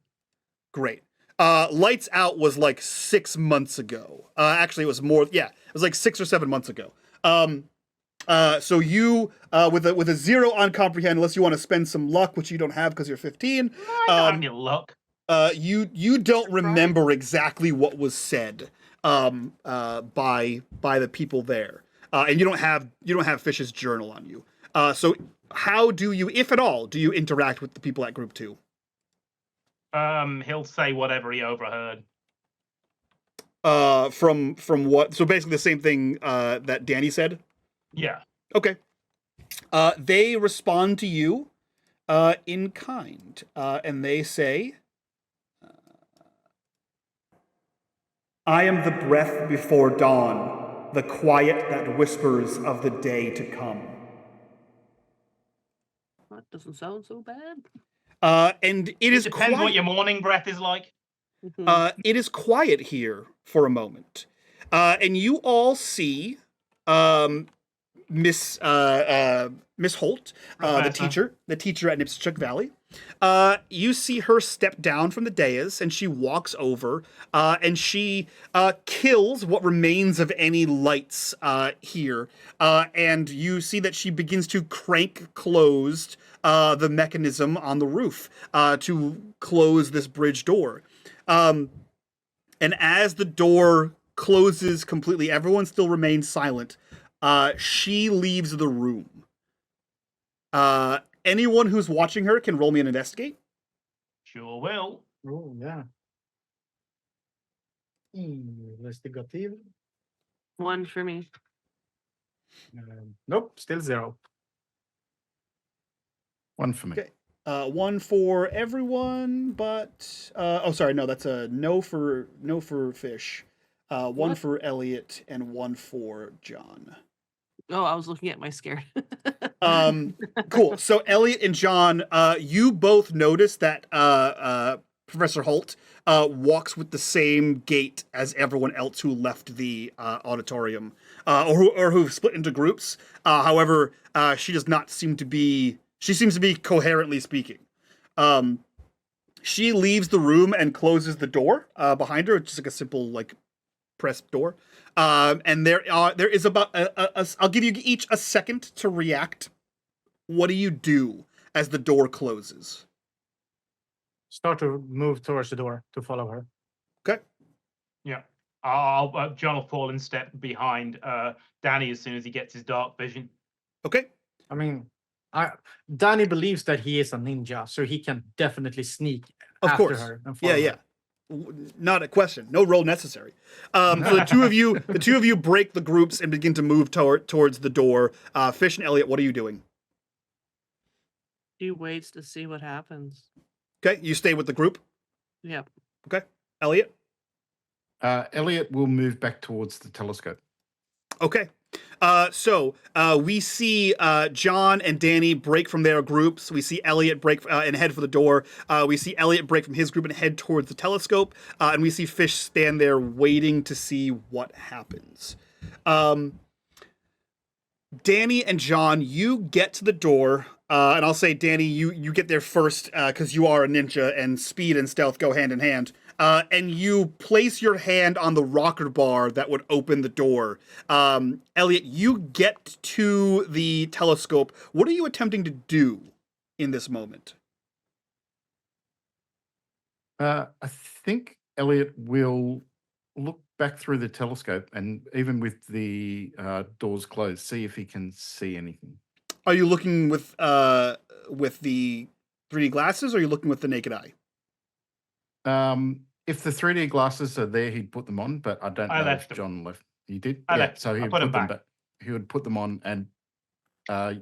Great. Lights Out was like 6 months ago. Actually, it was more. Yeah, it was like 6 or 7 months ago. So you, with a 0 on comprehend, unless you want to spend some luck, which you don't have because you're 15. I don't have luck. You don't remember exactly what was said by the people there, and you don't have Fish's journal on you. So how do you, if at all, do you interact with the people at Group 2? He'll say whatever he overheard. From what? So basically the same thing that Danny said? Yeah. Okay. They respond to you in kind, and they say, I am the breath before dawn, the quiet that whispers of the day to come. That doesn't sound so bad. And it depends what your morning breath is like. It is quiet here for a moment, and you all see Miss Holt, the teacher at Nipsachuk Valley. You see her step down from the dais, and she walks over, and she kills what remains of any lights here, and you see that she begins to crank closed the mechanism on the roof to close this bridge door. And as the door closes completely, everyone still remains silent. She leaves the room. Anyone who's watching her can roll me an investigate. Sure will. Oh, yeah. Investigative. 1 for me. Nope, still 0. One for me. Okay. 1 for everyone, but sorry, no, that's a no for Fish. 1 What? for Elliot and 1 for John. Oh, I was looking at my scared. Cool. So Elliot and John, you both notice that Professor Holt walks with the same gait as everyone else who left the auditorium, or who've split into groups. However, she does not seem to be. She seems to be coherently speaking. She leaves the room and closes the door behind her. It's just like a simple press door. And there is about I'll give you each a second to react. What do you do as the door closes? Start to move towards the door to follow her. Okay. Yeah. John will fall in step behind Danny as soon as he gets his dark vision. Okay. I mean, Danny believes that he is a ninja, so he can definitely sneak Of after course. her and follow Yeah. her. Not a question. No roll necessary. So the two of you break the groups and begin to move towards the door. Fish and Elliot, what are you doing? She waits to see what happens. Okay, you stay with the group. Yep. Okay, Elliot. Elliot will move back towards the telescope. Okay. So we see John and Danny break from their groups. We see Elliot break and head for the door. We see Elliot break from his group and head towards the telescope. And we see Fish stand there waiting to see what happens. Danny and John, you get to the door. And I'll say, Danny, you get there first because you are a ninja and speed and stealth go hand in hand. And you place your hand on the rocker bar that would open the door. Elliot, you get to the telescope. What are you attempting to do in this moment? I think Elliot will look back through the telescope and even with the doors closed, see if he can see anything. Are you looking with the 3D glasses, or are you looking with the naked eye? If the 3D glasses are there, he'd put them on, but I don't know if left them. John left. He did? I left so them. he I would put put them them back. He would put them on and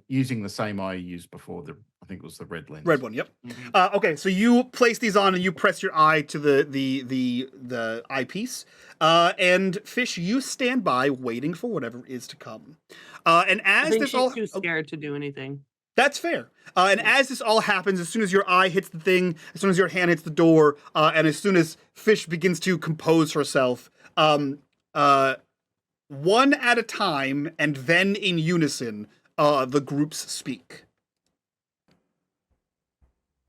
using the same eye he used before, I think it was the red lens. Red one, yep. Mhm. Okay, so you place these on and you press your eye to the eyepiece. And Fish, you stand by waiting for whatever is to come. And I as think this she's all too scared to do anything. That's fair. And as this all happens, as soon as your eye hits the thing, as soon as your hand hits the door, and as soon as Fish begins to compose herself, one at a time and then in unison, the groups speak.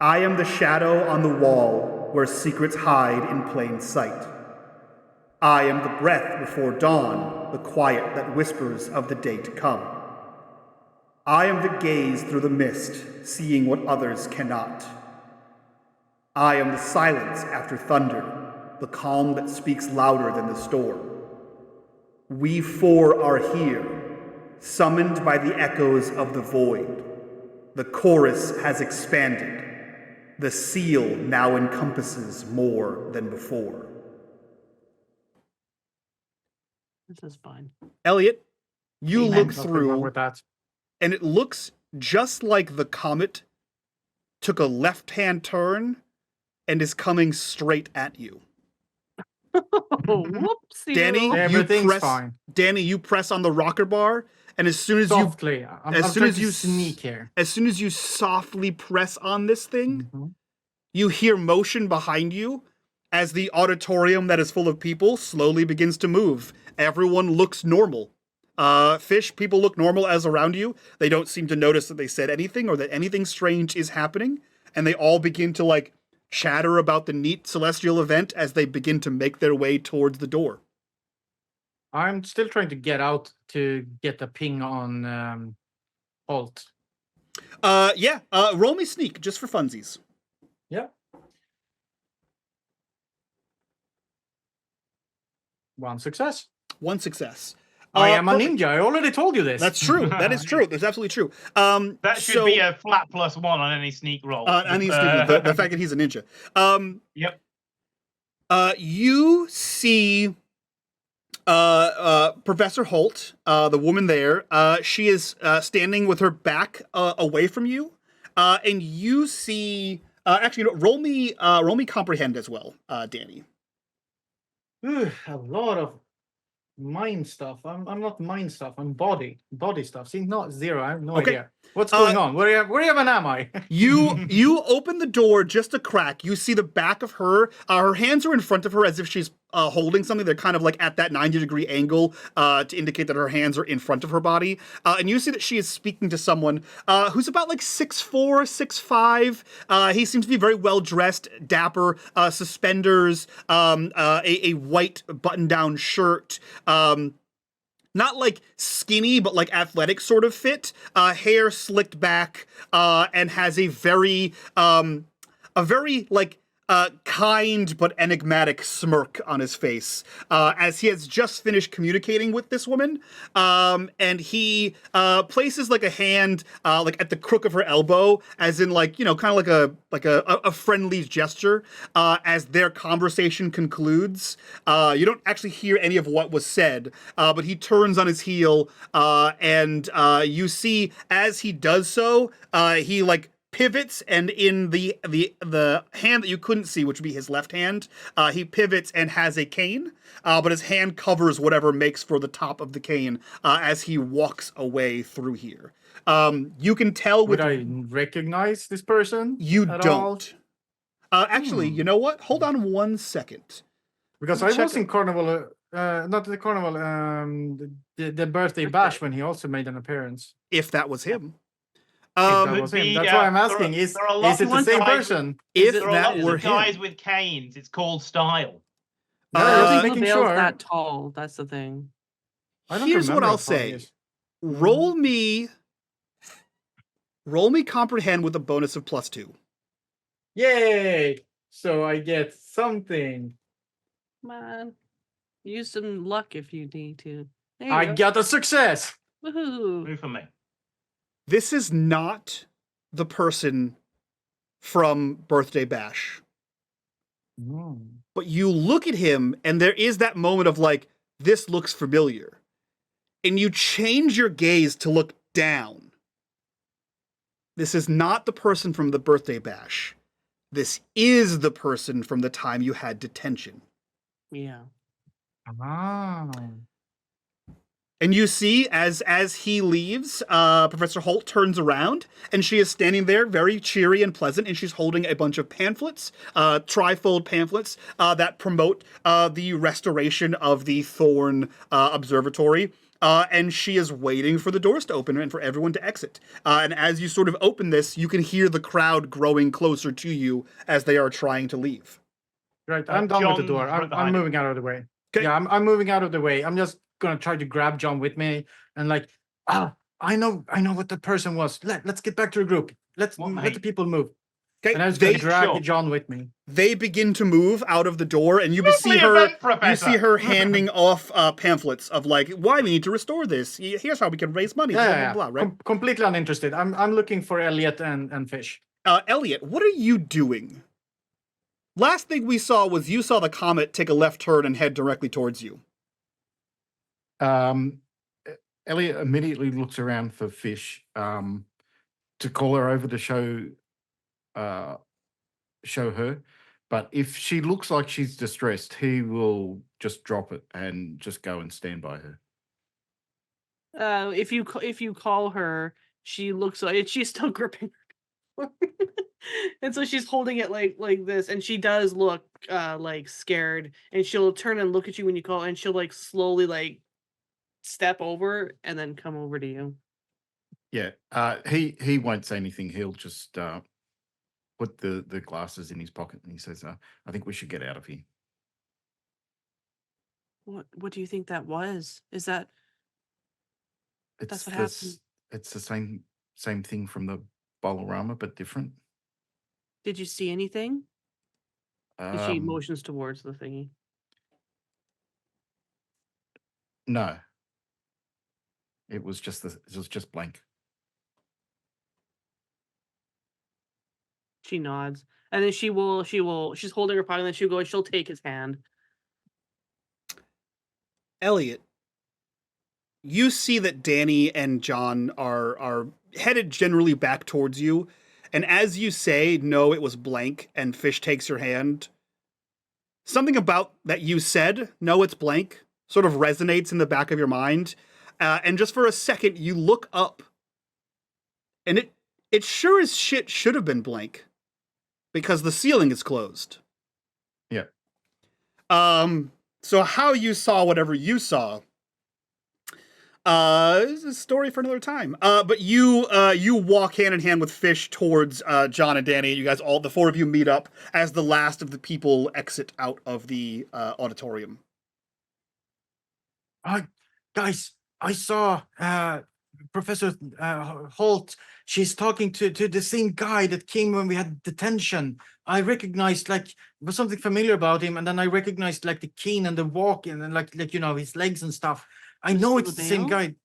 I am the shadow on the wall where secrets hide in plain sight. I am the breath before dawn, the quiet that whispers of the day to come. I am the gaze through the mist, seeing what others cannot. I am the silence after thunder, the calm that speaks louder than the storm. We four are here, summoned by the echoes of the void. The chorus has expanded. The seal now encompasses more than before. This is fine. Elliot, you Amen. look Nothing wrong through, with that. and it looks just like the comet took a left-hand turn and is coming straight at you. Whoopsie. Danny, Everything's fine. Danny, you press on the rocker bar, and as soon as Softly. I'm as soon trying as to you sneak here. as soon as you softly press on this thing, Mhm. you hear motion behind you as the auditorium that is full of people slowly begins to move. Everyone looks normal. Fish, people look normal as around you. They don't seem to notice that they said anything or that anything strange is happening, and they all begin to chatter about the neat celestial event as they begin to make their way towards the door. I'm still trying to get out to get a ping on Holt. Roll me sneak just for funsies. Yeah. One success. One success. I am a perfect. ninja. I already told you this. That's true. That is true. That's absolutely true. That should be a flat +1 on any sneak roll. The fact that he's a ninja. Yep. You see Professor Holt, the woman there. She is standing with her back away from you, and you see. Actually, roll me comprehend as well, Danny. A lot of mind stuff. I'm not mind stuff. I'm body stuff. See, not zero. I have no Okay. idea what's going on. Where even am I? You open the door just a crack. You see the back of her. Her hands are in front of her as if she's holding something. They're kind of like at that 90-degree angle to indicate that her hands are in front of her body. And you see that she is speaking to someone who's about like 6'4", 6'5". He seems to be very well dressed, dapper, suspenders, a white button-down shirt. Not like skinny, but like athletic sort of fit. Hair slicked back, and has a very like kind but enigmatic smirk on his face as he has just finished communicating with this woman. And he places like a hand like at the crook of her elbow, as in like, you know, kind of like a friendly gesture as their conversation concludes. You don't actually hear any of what was said, but he turns on his heel, and you see as he does so, he like pivots, and in the hand that you couldn't see, which would be his left hand, he pivots and has a cane, but his hand covers whatever makes for the top of the cane as he walks away through here. You can tell with... Would I recognize this person? You at don't. all? Actually, you know what? Hold on 1 second. Because I was in Carnival, not the Carnival, the birthday bash when he also made an appearance. If that was him. If that Could was him. be, That's why I'm asking. Is there are it the lots same of guys person? If There are that lots were of guys him. with canes. It's called style. No, I I was don't think making Bale's sure. that tall. That's the thing. I don't Here's what remember I'll how tall he say. is. Roll me comprehend with a bonus of +2. Yay! So I get something. Come on. Use some luck if you need to. There you I go. got a success. Woohoo. Move for me. This is not the person from Birthday Bash. But you look at him, and there is that moment of like, this looks familiar. And you change your gaze to look down. This is not the person from the Birthday Bash. This is the person from the time you had detention. Yeah. Ah. And you see, as he leaves, Professor Holt turns around, and she is standing there, very cheery and pleasant, and she's holding a bunch of pamphlets, trifold pamphlets, that promote the restoration of the Thorn Observatory. And she is waiting for the doors to open and for everyone to exit. And as you sort of open this, you can hear the crowd growing closer to you as they are trying to leave. Right, I'm done with the John's door. right I'm behind moving out of the way. Okay. Yeah, I'm moving out of the way. I'm just gonna try to grab John with me and like, I know what the person was. Let's get back to the group. Let the people move. Okay, And I was gonna they drag John with me. They begin to move out of the door, and you see Lovely her. event, You Professor. see her handing off pamphlets of like, why we need to restore this. Here's how we can raise money. Yeah, Blah blah blah. Right? Completely uninterested. I'm looking for Elliot and Fish. Elliot, what are you doing? Last thing we saw was you saw the Comet take a left turn and head directly towards you. Elliot immediately looks around for Fish to call her over to show her. But if she looks like she's distressed, he will just drop it and just go and stand by her. If you call her, she looks like she's still gripping her. And so she's holding it like this, and she does look like scared, and she'll turn and look at you when you call, and she'll like slowly like step over and then come over to you. Yeah, he won't say anything. He'll just put the glasses in his pocket, and he says, "I think we should get out of here." What do you think that was? Is that that's what happened? It's the same thing from the Bolorama, but different. Did you see anything? And she motions towards the thingy. No. It was just blank. She nods, and then she's holding her pocket, and then she'll go and she'll take his hand. Elliot, you see that Danny and John are headed generally back towards you, and as you say, no, it was blank, and Fish takes your hand, something about that you said, no, it's blank, sort of resonates in the back of your mind, and just for a second, you look up, and it sure as shit should have been blank, because the ceiling is closed. Yeah. So how you saw whatever you saw, is a story for another time. But you walk hand in hand with Fish towards John and Danny. You guys the four of you meet up as the last of the people exit out of the auditorium. Guys, I saw Professor Holt. She's talking to the same guy that came when we had detention. I recognized there was something familiar about him, and then I recognized the cane and the walk and then his legs and stuff. I know it's the same guy.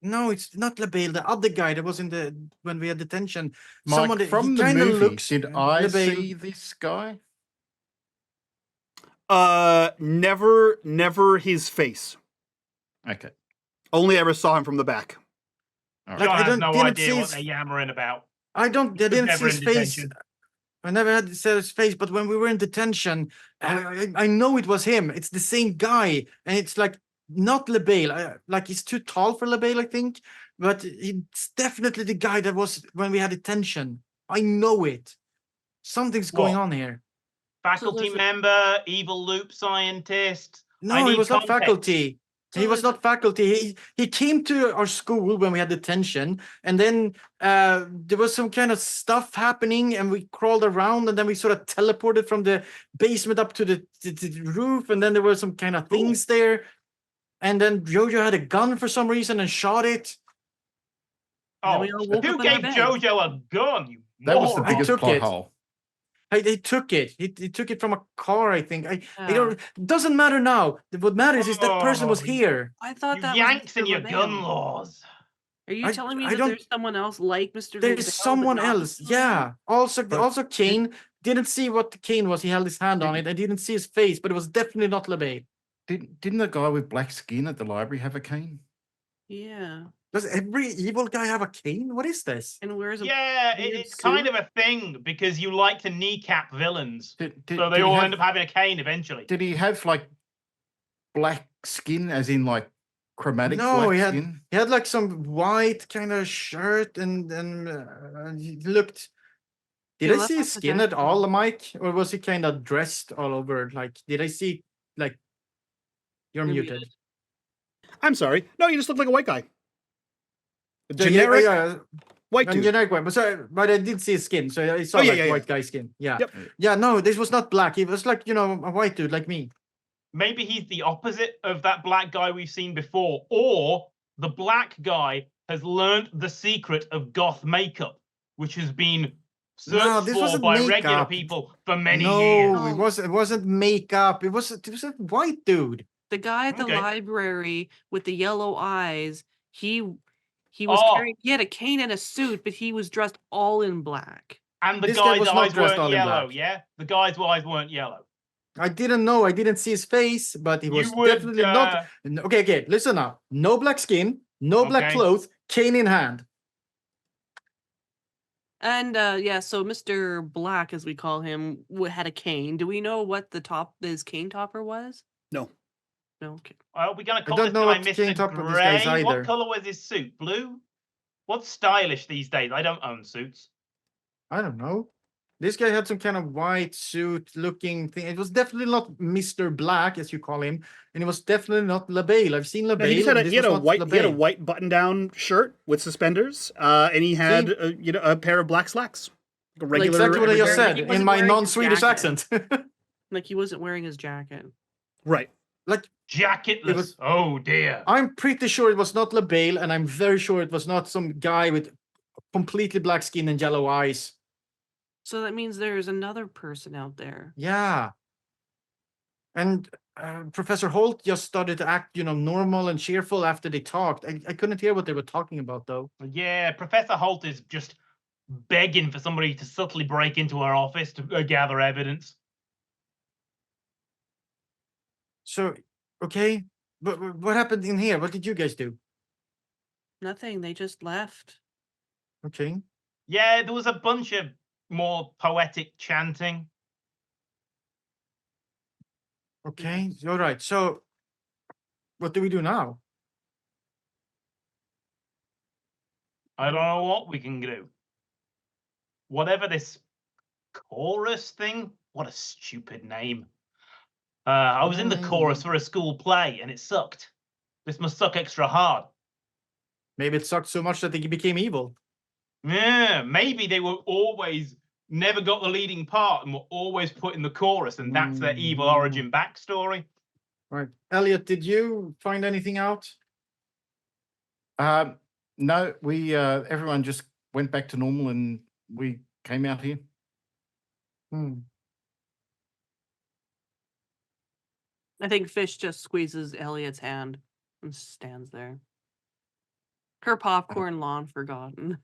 No, it's not LaBelle. The other guy that was when we had detention. Mike, from the movie, did I see this guy? Never his face. Okay. Only ever saw him from the back. All John right. has no didn't idea see what his- they're yammering about. I didn't see never his in face. detention. I never had to see his face, but when we were in detention, I know it was him. It's the same guy, and it's not LaBelle. He's too tall for LaBelle, I think, but it's definitely the guy that was when we had detention. I know it. Something's going What? on here. Faculty there's a- member, evil loop scientist. I No, he need was not context. faculty. So He was there's- not faculty. He came to our school when we had detention, and then there was some kind of stuff happening, and we crawled around, and then we sort of teleported from the basement up to the roof, and then there were some kind of things there, and then Jojo had a gun for some reason and shot it. Then Oh, we all woke who up in our gave beds. Jojo a gun? You That was the moron. biggest took plot it. hole. They took it. He took it from a car, I think. I Yeah. don't. Doesn't matter now. What matters is that person was Oh, here. I thought You that Yanks was and Mr. your gun LaBelle. laws. Are you telling me I that don't- there's someone else like Mr. There's LaBelle, but someone not else. Mr. LaBelle? Yeah. Also Kane didn't see what the cane was. He held his hand on it. I didn't see his face, but it was definitely not LaBelle. Didn't the guy with black skin at the library have a cane? Yeah. Does every evil guy have a cane? What is this? And where's a Yeah, weird it's kind suit? of a thing because you like to kneecap villains. Did So they he all have- end up having a cane eventually. Did he have black skin, as in chromatic No, black he had skin? he had some white kind of shirt, and he looked. Did He I left see off his the skin at jacket. all, Mike, or was he kind of dressed all over? Did I see You're You're muted. muted. I'm sorry. No, you just look like a white guy. A So, yeah, generic yeah, white a dude. generic white, but I did see his skin, so I saw Oh, yeah, yeah, white yeah. guy skin. Yeah, Yep. yeah. No, this was not black. He was a white dude like me. Maybe he's the opposite of that black guy we've seen before, or the black guy has learned the secret of goth makeup, which has been searched this for wasn't by regular makeup. people for many No, years. it wasn't makeup. It was a white dude. The guy at the Okay. library with the yellow eyes, he was Oh. carrying, he had a cane and a suit, but he was dressed all in black. And the This guy guy's was not eyes dressed weren't all in yellow, black. yeah? The guy's eyes weren't yellow. I didn't know. I didn't see his face, but he was You would, definitely not. Okay. Listen now. No black skin, no black Okay. clothes, cane in hand. And yeah, so Mr. Black, as we call him, had a cane. Do we know what his cane topper was? No. No. Okay. Are we going to call don't this know guy what cane Mr. topper this guy's Grey? either. What color was his suit? Blue? What's stylish these days? I don't own suits. I don't know. This guy had some kind of white suit looking thing. It was definitely not Mr. Black, as you call him, and it was definitely not LaBelle. I've seen No, LaBelle. he just had and a, this he had was a not white he had a LaBelle. white button-down shirt with suspenders, and he had a pair of black slacks. A regular. Exactly what I just everyday- said He in wasn't my wearing his non-Swedish jacket. accent. Like he wasn't wearing his jacket. Right. Jacketless. was- Oh, dear. I'm pretty sure it was not LaBelle, and I'm very sure it was not some guy with completely black skin and yellow eyes. So that means there's another person out there. Yeah. And Professor Holt just started to act, normal and cheerful after they talked. I couldn't hear what they were talking about, though. Yeah, Professor Holt is just begging for somebody to subtly break into her office to gather evidence. So, okay, but what happened in here? What did you guys do? Nothing. They just left. Okay. Yeah, there was a bunch of more poetic chanting. Okay. All right. So, what do we do now? I don't know what we can do. Whatever this chorus thing, what a stupid name. I was in the chorus for a school play and it sucked. This must suck extra hard. Maybe it sucked so much that they became evil. Yeah, maybe they were always never got the leading part and were always put in the chorus, and that's their evil origin backstory. Right. Elliot, did you find anything out? No, we everyone just went back to normal and we came out here. I think Fish just squeezes Elliot's hand and stands there. Her popcorn lawn forgotten.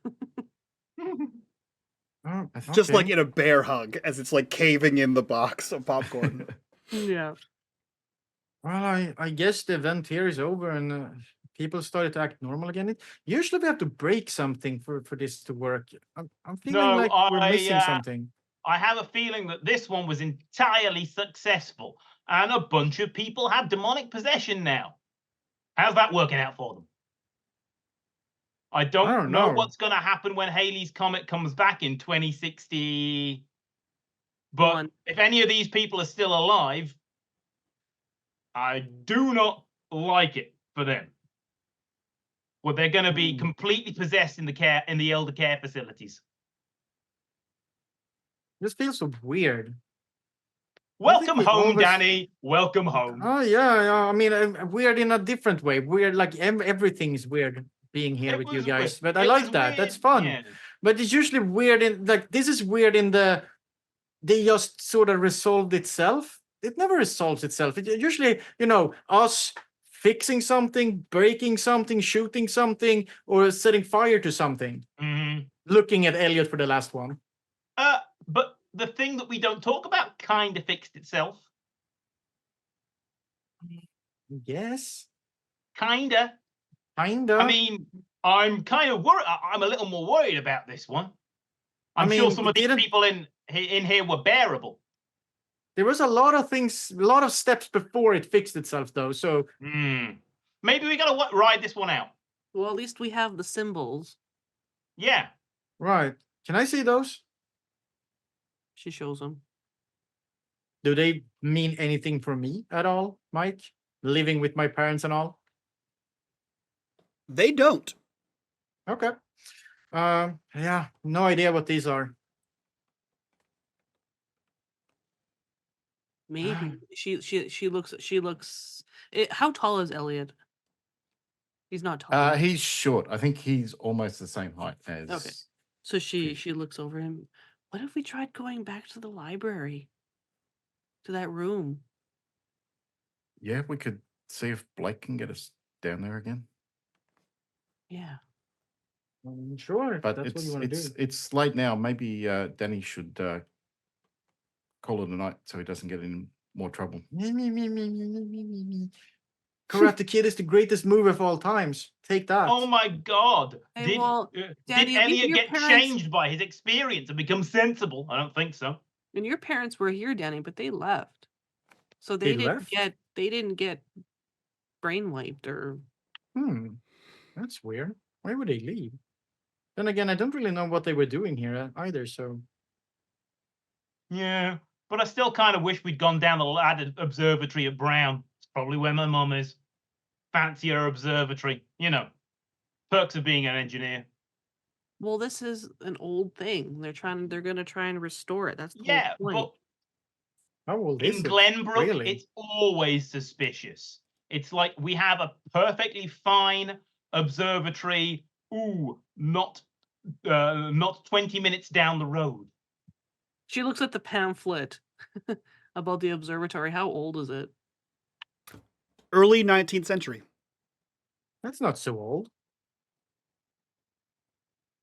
Oh, Just like okay. in a bear hug as it's like caving in the box of popcorn. Yeah. Well, I guess the event here is over and people started to act normal again. Usually we have to break something for this to work. I'm feeling No, like we're missing something. I have a feeling that this one was entirely successful, and a bunch of people have demonic possession now. How's that working out for them? I don't know know. what's going to happen when Halley's Comet comes back in 2060. But if any of these people are still alive, I do not like it for them. Well, they're going to be completely possessed in the elder care facilities. This feels so weird. Welcome home, Danny. Welcome home. Oh yeah. I mean, weird in a different way. Weird, like everything is weird being here with you guys. But I like that. That's fun. Yeah. But it's usually weird in like this is weird in the they just sort of resolved itself. It never resolves itself. It usually, us fixing something, breaking something, shooting something, or setting fire to something. Looking at Elliot for the last one. But the thing that we don't talk about kind of fixed itself. Yes. Kinda. Kinda. I mean, I'm kind of worried. I'm a little more worried about this one. I'm sure some of these people in here were bearable. There was a lot of things, a lot of steps before it fixed itself, though. So maybe we gotta ride this one out. Well, at least we have the symbols. Yeah. Right. Can I see those? She shows them. Do they mean anything for me at all, Mike? Living with my parents and all? They don't. Okay. Yeah, no idea what these are. Maybe she looks. How tall is Elliot? He's not tall. He's short. I think he's almost the same height as. Okay. So she looks over him. What if we tried going back to the library? To that room? Yeah, we could see if Blake can get us down there again. Yeah. Sure. But that's what you want to do. It's late now. Maybe Danny should call it a night so he doesn't get in more trouble. Karate Kid is the greatest movie of all times. Take that. Oh my God! Hey, did Elliot get changed by his experience and become sensible? I don't think so. And your parents were here, Danny, but they left, so they didn't get brainwiped or. That's weird. Why would they leave? Then again, I don't really know what they were doing here either. So. Yeah, but I still kind of wish we'd gone down the ladder observatory at Brown. It's probably where my mum is. Fancier observatory, perks of being an engineer. Well, this is an old thing. They're gonna try and restore it. That's the whole point. But how old is in it? Glenbrook, really? It's always suspicious. It's like we have a perfectly fine observatory. Not 20 minutes down the road. She looks at the pamphlet about the observatory. How old is it? Early 19th century. That's not so old.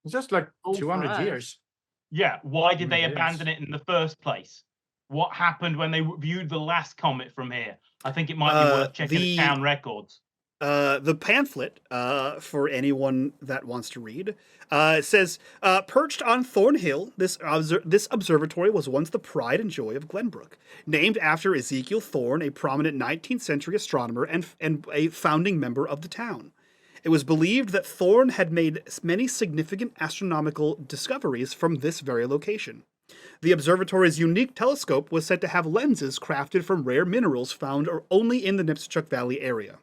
It's just like Old for 200 us. years. Yeah, why did they It abandon is. it in the first place? What happened when they viewed the last comet from here? I think it might be worth checking the town records. The pamphlet, for anyone that wants to read, says, perched on Thornhill, this observatory was once the pride and joy of Glenbrook. Named after Ezekiel Thorne, a prominent 19th century astronomer and a founding member of the town. It was believed that Thorne had made many significant astronomical discoveries from this very location. The observatory's unique telescope was said to have lenses crafted from rare minerals found only in the Nipsachuk Valley area.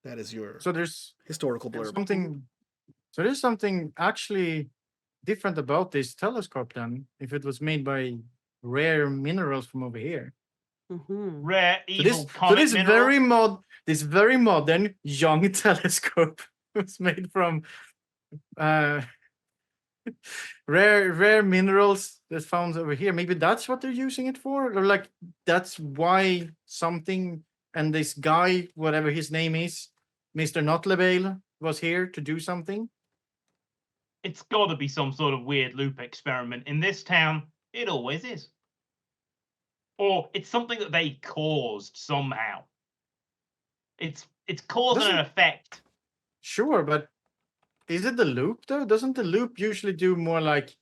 That is your So there's historical blurb. something. So there's something actually different about this telescope then, if it was made by rare minerals from over here. Rare, So evil this, comet this mineral. very modern young telescope was made from rare minerals that's found over here. Maybe that's what they're using it for, or like that's why something. And this guy, whatever his name is, Mr. Notlebale, was here to do something. It's got to be some sort of weird loop experiment. In this town, it always is. Or it's something that they caused somehow. It's cause and an effect. Sure, but is it the loop though? Doesn't the loop usually do more like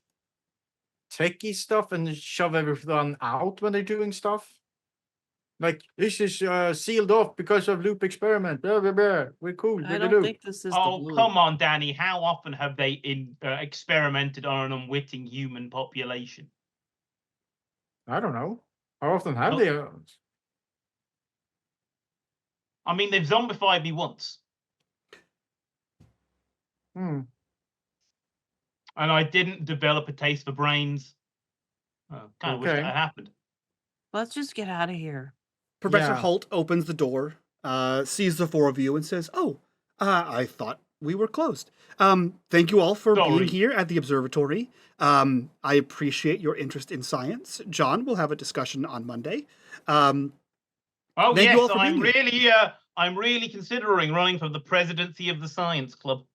techie stuff and shove everyone out when they're doing stuff? Like, this is sealed off because of loop experiment. Blah, blah, blah. We're cool. I We're the don't loop. think this is Oh, the loop. come on, Danny. How often have they experimented on an unwitting human population? I don't know. How often have Oh. they? I mean, they've zombified me once. Hmm. And I didn't develop a taste for brains. Kind of wish that Okay. had happened. Let's just get out of here. Professor Yeah. Holt opens the door, sees the four of you, and says, "Oh, I thought we were closed. Thank you all for being Sorry. here at the observatory. I appreciate your interest in science. John, we'll have a discussion on Monday. Oh Thank you yes, all for being here. I'm really considering running for the presidency of the science club.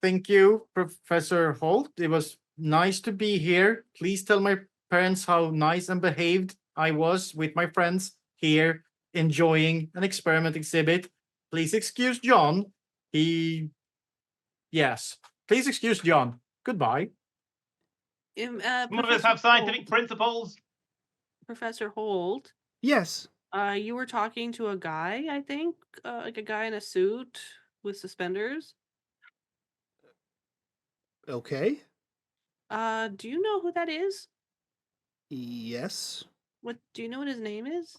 Thank you, Professor Holt. It was nice to be here. Please tell my parents how nice and behaved I was with my friends here, enjoying an experiment exhibit. Please excuse John. Yes. Please excuse John. Goodbye. Some of us Professor have scientific Holt, principles. Professor Holt, Yes. you were talking to a guy, I think, like a guy in a suit with suspenders. Okay. Do you know who that is? Yes. What do you know what his name is?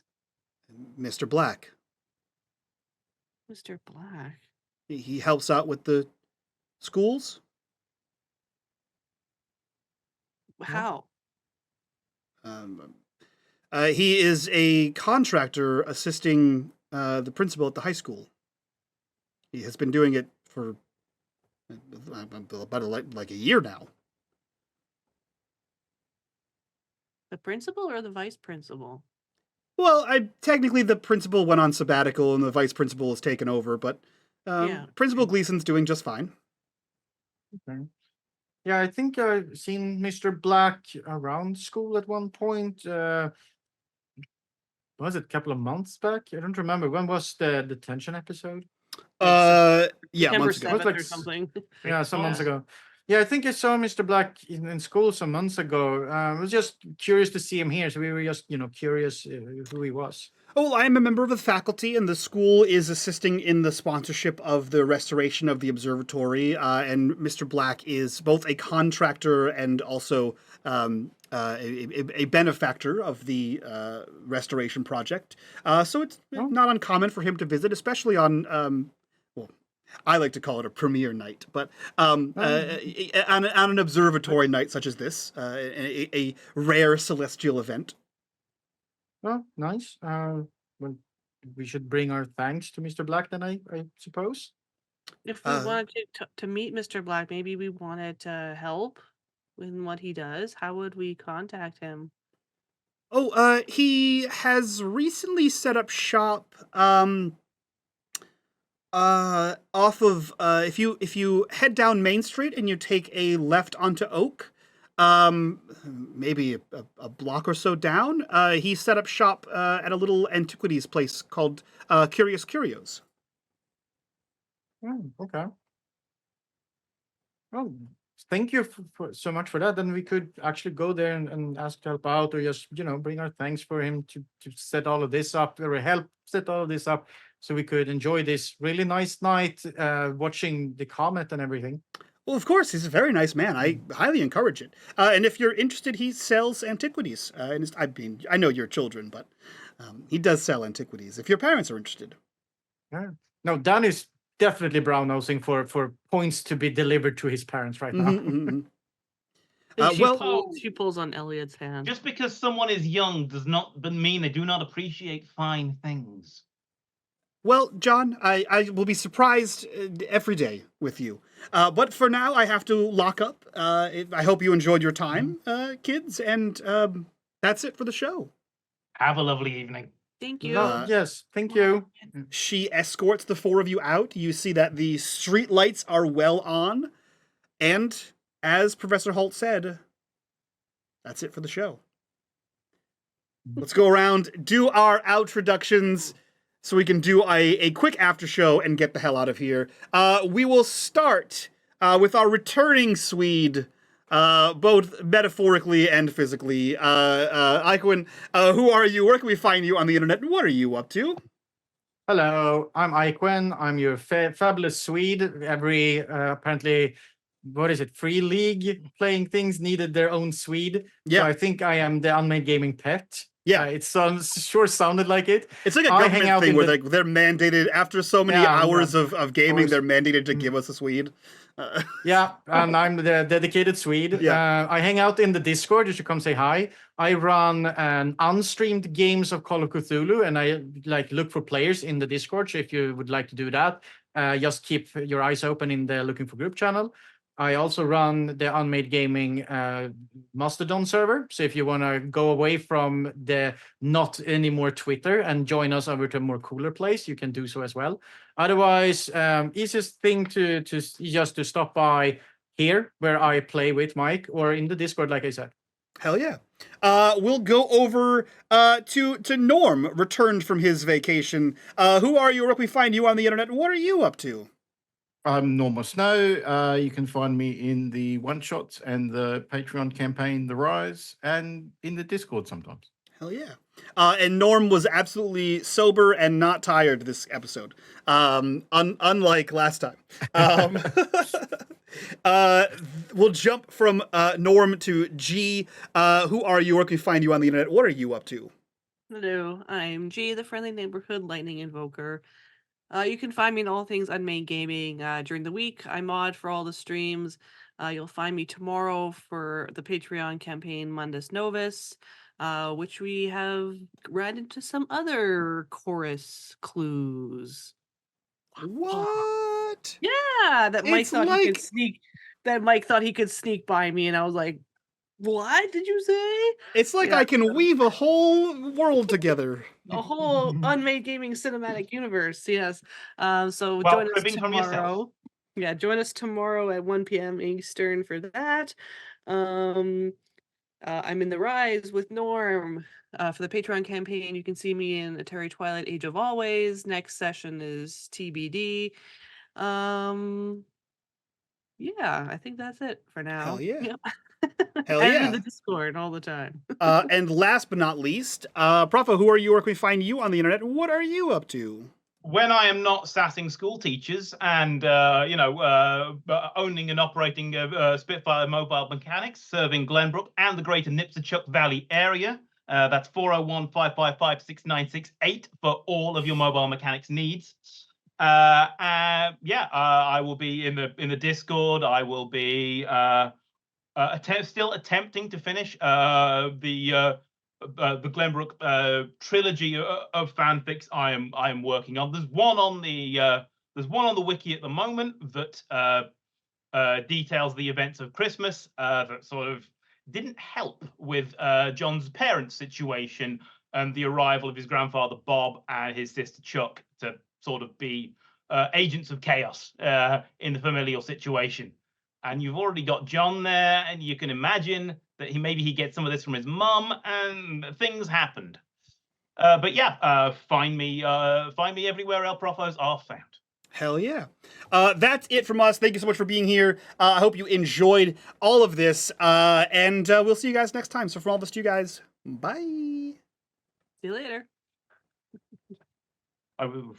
Mr. Black. Mr. Black. He helps out with the schools. How? He is a contractor assisting the principal at the high school. He has been doing it for about like a year now. The principal or the vice principal? Well, technically the principal went on sabbatical and the vice principal has taken over, but Yeah. Principal Gleason's doing just fine. Okay. Yeah, I think I've seen Mr. Black around school at one point. Was it a couple of months back? I don't remember. When was the detention episode? Yeah, September months ago. 7th like or something. Yeah, some months months. ago. Yeah, I think I saw Mr. Black in school some months ago. I was just curious to see him here, so we were just, curious who he was. Oh, I am a member of the faculty, and the school is assisting in the sponsorship of the restoration of the observatory. And Mr. Black is both a contractor and also a benefactor of the restoration project. So it's not uncommon for him to visit, especially on, well, I like to call it a premiere night, but on an observatory night such as this, a rare celestial event. Oh, nice. Well, we should bring our thanks to Mr. Black then, I suppose. If we wanted to meet Mr. Black, maybe we wanted to help in what he does, how would we contact him? Oh, he has recently set up shop off of if you head down Main Street and you take a left onto Oak, maybe a block or so down, he set up shop at a little antiquities place called Curious Curios. Okay. Well, thank you so much for that. Then we could actually go there and ask to help out, or just bring our thanks for him to set all of this up, or help set all of this up, so we could enjoy this really nice night watching the comet and everything. Well, of course, he's a very nice man. I highly encourage it. And if you're interested, he sells antiquities. And I mean, I know you're children, but he does sell antiquities. If your parents are interested. Yeah. No, Dan is definitely brown nosing for points to be delivered to his parents right now. And Well, she pulls on Elliot's hand. Just because someone is young does not mean they do not appreciate fine things. Well, John, I will be surprised every day with you. But for now, I have to lock up. I hope you enjoyed your time, kids, and that's it for the show. Have a lovely evening. Thank you. Yes, thank you. She escorts the four of you out. You see that the street lights are well on. And as Professor Holt said, that's it for the show. Let's go around, do our outroductions, so we can do a quick after show and get the hell out of here. We will start with our returning Swede, both metaphorically and physically. Iquin, who are you? Where can we find you on the internet? What are you up to? Hello, I'm Iquin. I'm your fabulous Swede. Every apparently, what is it? Free league playing things needed their own Swede. Yeah. So I think I am the unmade gaming pet. Yeah. It sure sounded like it. It's like a I government hang out thing in where the- they're mandated, after so many Yeah, hours of gaming, course. they're mandated to give us a Swede. Yeah, and I'm the dedicated Swede. Yeah. I hang out in the Discord. You should come say hi. I run an unstreamed games of Call of Cthulhu, and I look for players in the Discord. So if you would like to do that, just keep your eyes open in the Looking for Group channel. I also run the Unmade Gaming Mastodon server. So if you want to go away from the not anymore Twitter and join us over to a more cooler place, you can do so as well. Otherwise, easiest thing to just to stop by here where I play with Mike, or in the Discord, like I said. Hell yeah. We'll go over to Norm, returned from his vacation. Who are you? Where can we find you on the internet? What are you up to? I'm Norma Snow. You can find me in the one-shots and the Patreon campaign, The Rise, and in the Discord sometimes. Hell yeah. And Norm was absolutely sober and not tired this episode, unlike last time. We'll jump from Norm to G. Who are you? Where can we find you on the internet? What are you up to? Hello, I'm G, the friendly neighborhood lightning invoker. You can find me in all things unmade gaming during the week. I mod for all the streams. You'll find me tomorrow for the Patreon campaign Mundus Novus, which we have read into some other chorus clues. What? Yeah, that Mike It's thought he could like- sneak. That Mike thought he could sneak by me, and I was like, "What did you say?" It's like Yeah. I can weave a whole world together. A whole unmade gaming cinematic universe. Yes. So Well, join us cribbing from yourself. tomorrow. Yeah, join us tomorrow at 1 p.m. Eastern for that. I'm in the Rise with Norm for the Patreon campaign. You can see me in Atari Twilight Age of Always. Next session is TBD. Yeah, I think that's it for now. Hell yeah. Yep. Hell And yeah. in the Discord all the time. And last but not least, Profa, who are you? Where can we find you on the internet? What are you up to? When I am not sassing school teachers and owning and operating Spitfire mobile mechanics, serving Glenbrook and the greater Nipsachuk Valley area, that's 401-555-6968 for all of your mobile mechanics needs. I will be in the Discord. I will be still attempting to finish the Glenbrook trilogy of fanfics I am working on. There's one on the wiki at the moment that details the events of Christmas that sort of didn't help with John's parents' situation and the arrival of his grandfather Bob and his sister Chuck to sort of be agents of chaos in the familial situation. And you've already got John there, and you can imagine that maybe he gets some of this from his mum, and things happened. But yeah, find me everywhere El Profos are found. Hell yeah. That's it from us. Thank you so much for being here. I hope you enjoyed all of this. And we'll see you guys next time. So from all of us to you guys, bye. See you later. I will.